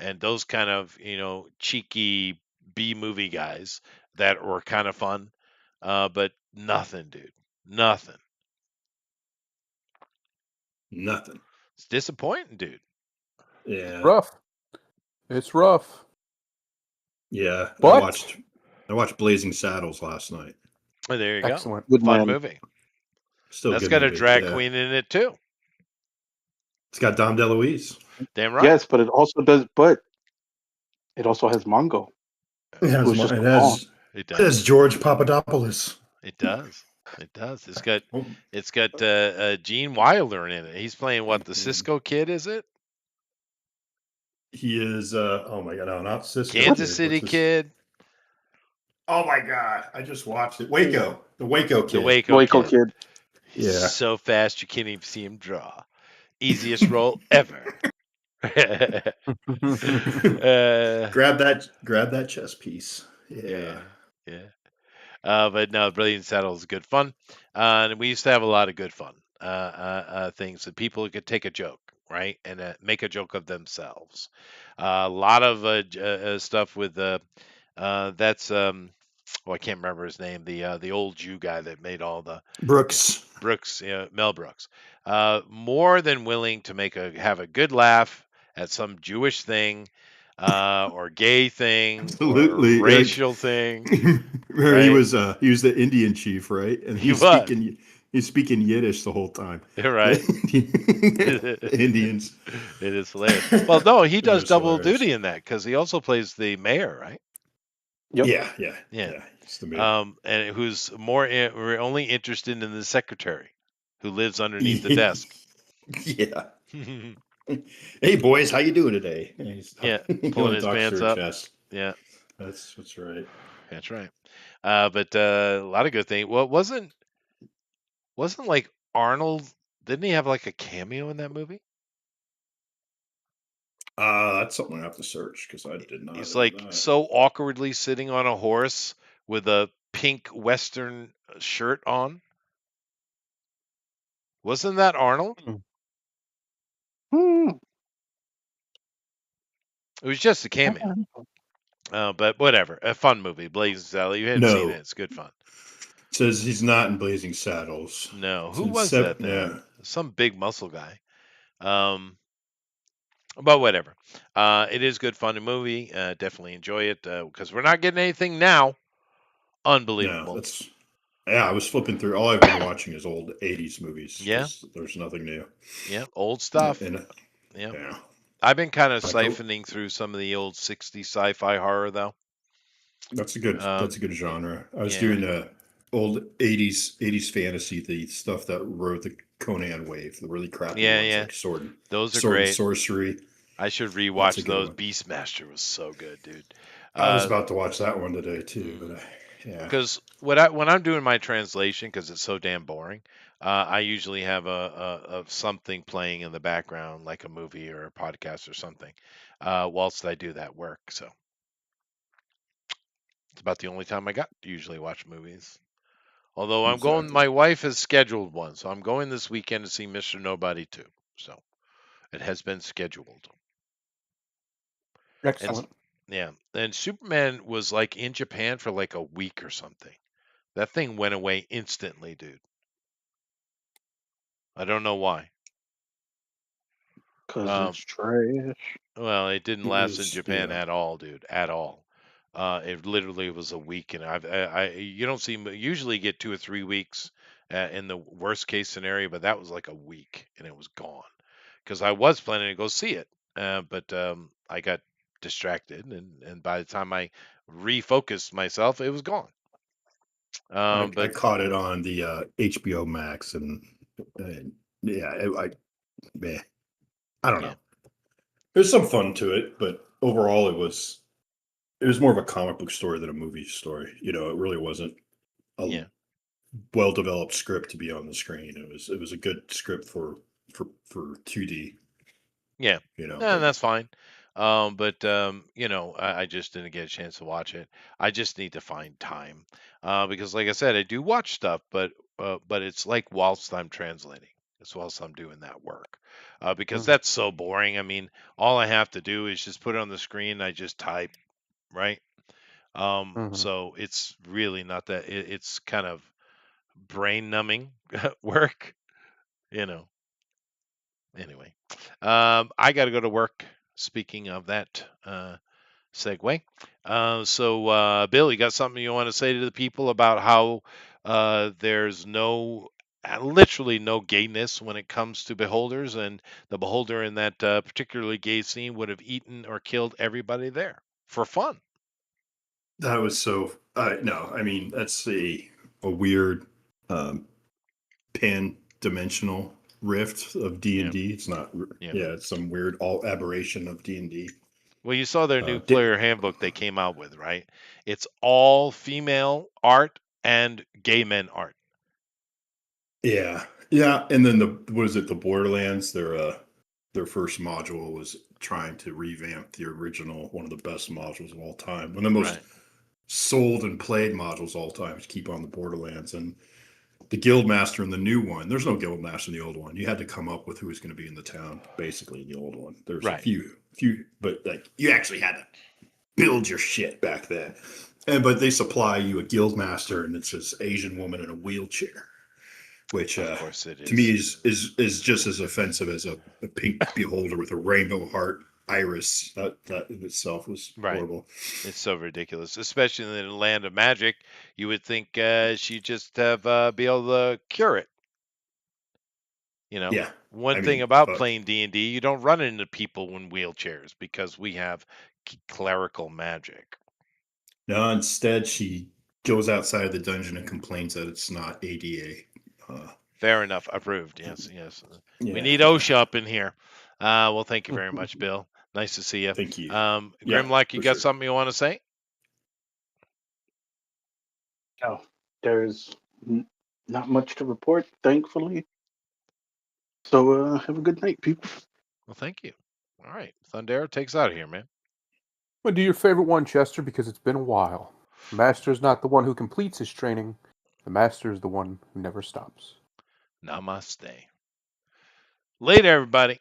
and those kind of cheeky B movie guys that were kind of fun, but nothing, dude. Nothing. Nothing. It's disappointing, dude. Yeah. Rough. It's rough. Yeah. But I watched Blazing Saddles last night. Oh, there you go. excellent. Good Fun man. movie. Still a That's good got a movie. drag Yeah. queen in it too. It's got Dom DeLuise. Damn right. Yes, but it also does. But it also has Mongo, who's just a pawn. It It has does. George Papadopoulos. It does. It does. Oh, It's got Gene Wilder in it. He's playing what, the mhm. Cisco Kid, is it? He is oh my god, no, not Cisco Kansas Kid. City What's this? Kid, Oh my god, I just watched it. Waco. The Waco the Kid. Waco Waco Kid. Kid. He's Yeah. so fast you can't even see him draw. Easiest role ever. grab that chess piece. Yeah, Yeah. yeah. But no, Brilliant Saddle is good fun. And we used to have a lot of good fun things that people could take a joke, right? And make a joke of themselves. A lot of stuff with that's I can't remember his name. The old Jew guy that made all the Brooks. Brooks, Mel Brooks. More than willing to have a good laugh at some Jewish thing, or gay thing, or Absolutely. racial thing, Where right? he was the Indian chief, right? And He was. he's speaking Yiddish the whole time. Right. The Indians. It is hilarious. Well, no, he does It's double hilarious. duty in that because he also plays the mayor, right? Yep. Yeah. It's the mayor. And who's we're only interested in the secretary who lives underneath the desk. Yeah. Hey boys, how you doing today? And he's Yeah, he pulling only his talks pants to her up. chest. Yeah, That's right. that's right. But a lot of good things. Well, wasn't like Arnold? Didn't he have like a cameo in that movie? That's something I have to search because I did not He's know like that. so awkwardly sitting on a horse with a pink Western shirt on. Wasn't that Arnold? Hmm. It was just a cameo. But whatever. A fun movie. Blazing Saddles. You haven't seen No. it. It's good fun. It says he's not in Blazing Saddles. No. It's Who in was that then? Yeah. Some big muscle guy. But whatever. It is good fun movie. Definitely enjoy it because we're not getting anything now. No, Unbelievable. I was flipping through. All I've been watching is old 80s movies. Yeah. There's nothing new. Yeah. Old stuff. And, Yeah. yeah. I've been kind of Like, siphoning through some of the old 60s sci-fi horror though. That's a good genre. I was yeah. doing old 80s fantasy, the stuff that rode the Conan wave, the really crappy Yeah, ones yeah. like Those are Sword and great. Sorcery. I should That's a rewatch good those. one. Beastmaster was so good, dude. I was about to watch that one today too, Mm. but yeah. Because when I'm doing my translation, because it's so damn boring, I usually have a something playing in the background, like a movie or a podcast or something, whilst I do that work. So it's about the only time I got to usually watch movies. Although I'm going, Exactly. my wife has scheduled one, so I'm going this weekend to see Mr. Nobody too. So it has been scheduled. And Excellent. yeah, and Superman was like in Japan for like a week or something. That thing went away instantly, dude. I don't know why. Because it's Um, trash. well, it didn't It last in was, Japan yeah. at all, dude, at all. It literally was a week, and you don't see usually get 2 or 3 weeks in the worst case scenario, but that was like a week, and it was gone. Because I was planning to go see it, but I got distracted, and by the time I refocused myself, it was gone. I But caught it on the HBO Max, and yeah, meh. I don't yeah, know. There's some fun to it, but overall, it was more of a comic book story than a movie story. It really wasn't a yeah. well developed script to be on the screen. It was a good script for 2D. Yeah, and But that's fine. But I just didn't get a chance to watch it. I just need to find time, because, like I said, I do watch stuff, but it's like whilst I'm translating, it's whilst I'm doing that work, because Mhm. that's so boring. I mean, all I have to do is just put it on the screen. I just type, right? Mhm. So it's really not that. It's kind of brain numbing work, you know. Anyway, I got to go to work. Speaking of that segue, Bill, you got something you want to say to the people about how there's literally no gayness when it comes to beholders, and the beholder in that particularly gay scene would have eaten or killed everybody there for fun. that was so. No, I mean that's a weird pan-dimensional rift of D and Yeah, D. It's not. yeah. Yeah, it's some weird all aberration of D&D. Well, you saw their new Did player handbook they came out with, right? It's all female art and gay men art. Yeah, yeah, and then the what is it? The Borderlands. Their first module was trying to revamp the original, one of the best modules of all time, one of the most Right. sold and played modules of all time. To keep on the Borderlands and the Guildmaster in the new one. There's no Guildmaster in the old one. You had to come up with who was going to be in the town. Basically, in the old one, there's a Right. few, but like you actually had to build your shit back then. But they supply you a Guildmaster, and it's this Asian woman in a wheelchair, which Of course it to me is. is just as offensive as a pink beholder with a rainbow heart iris. That in itself was Right. horrible. It's so ridiculous, especially in the land of magic. You would think she'd just have be able to cure it. You know, Yeah, one I thing mean, about but playing D&D, you don't run into people in wheelchairs because we have clerical magic. no. Instead, she goes outside the dungeon and complains that it's not ADA. Fair enough. Approved. Yes, yes. We Yeah, need yeah. OSHA up in here. Well, thank you very much, Bill. Nice to see you. Thank you. Yeah, Grimlock, you for got sure. something you want to say? No, there's not much to report, thankfully. So have a good night, people. Well, thank you. All right. Thundera takes out of here, man. Well, do your favorite one, Chester, because it's been a while. The master is not the one who completes his training. The master is the one who never stops. Namaste. Later, everybody.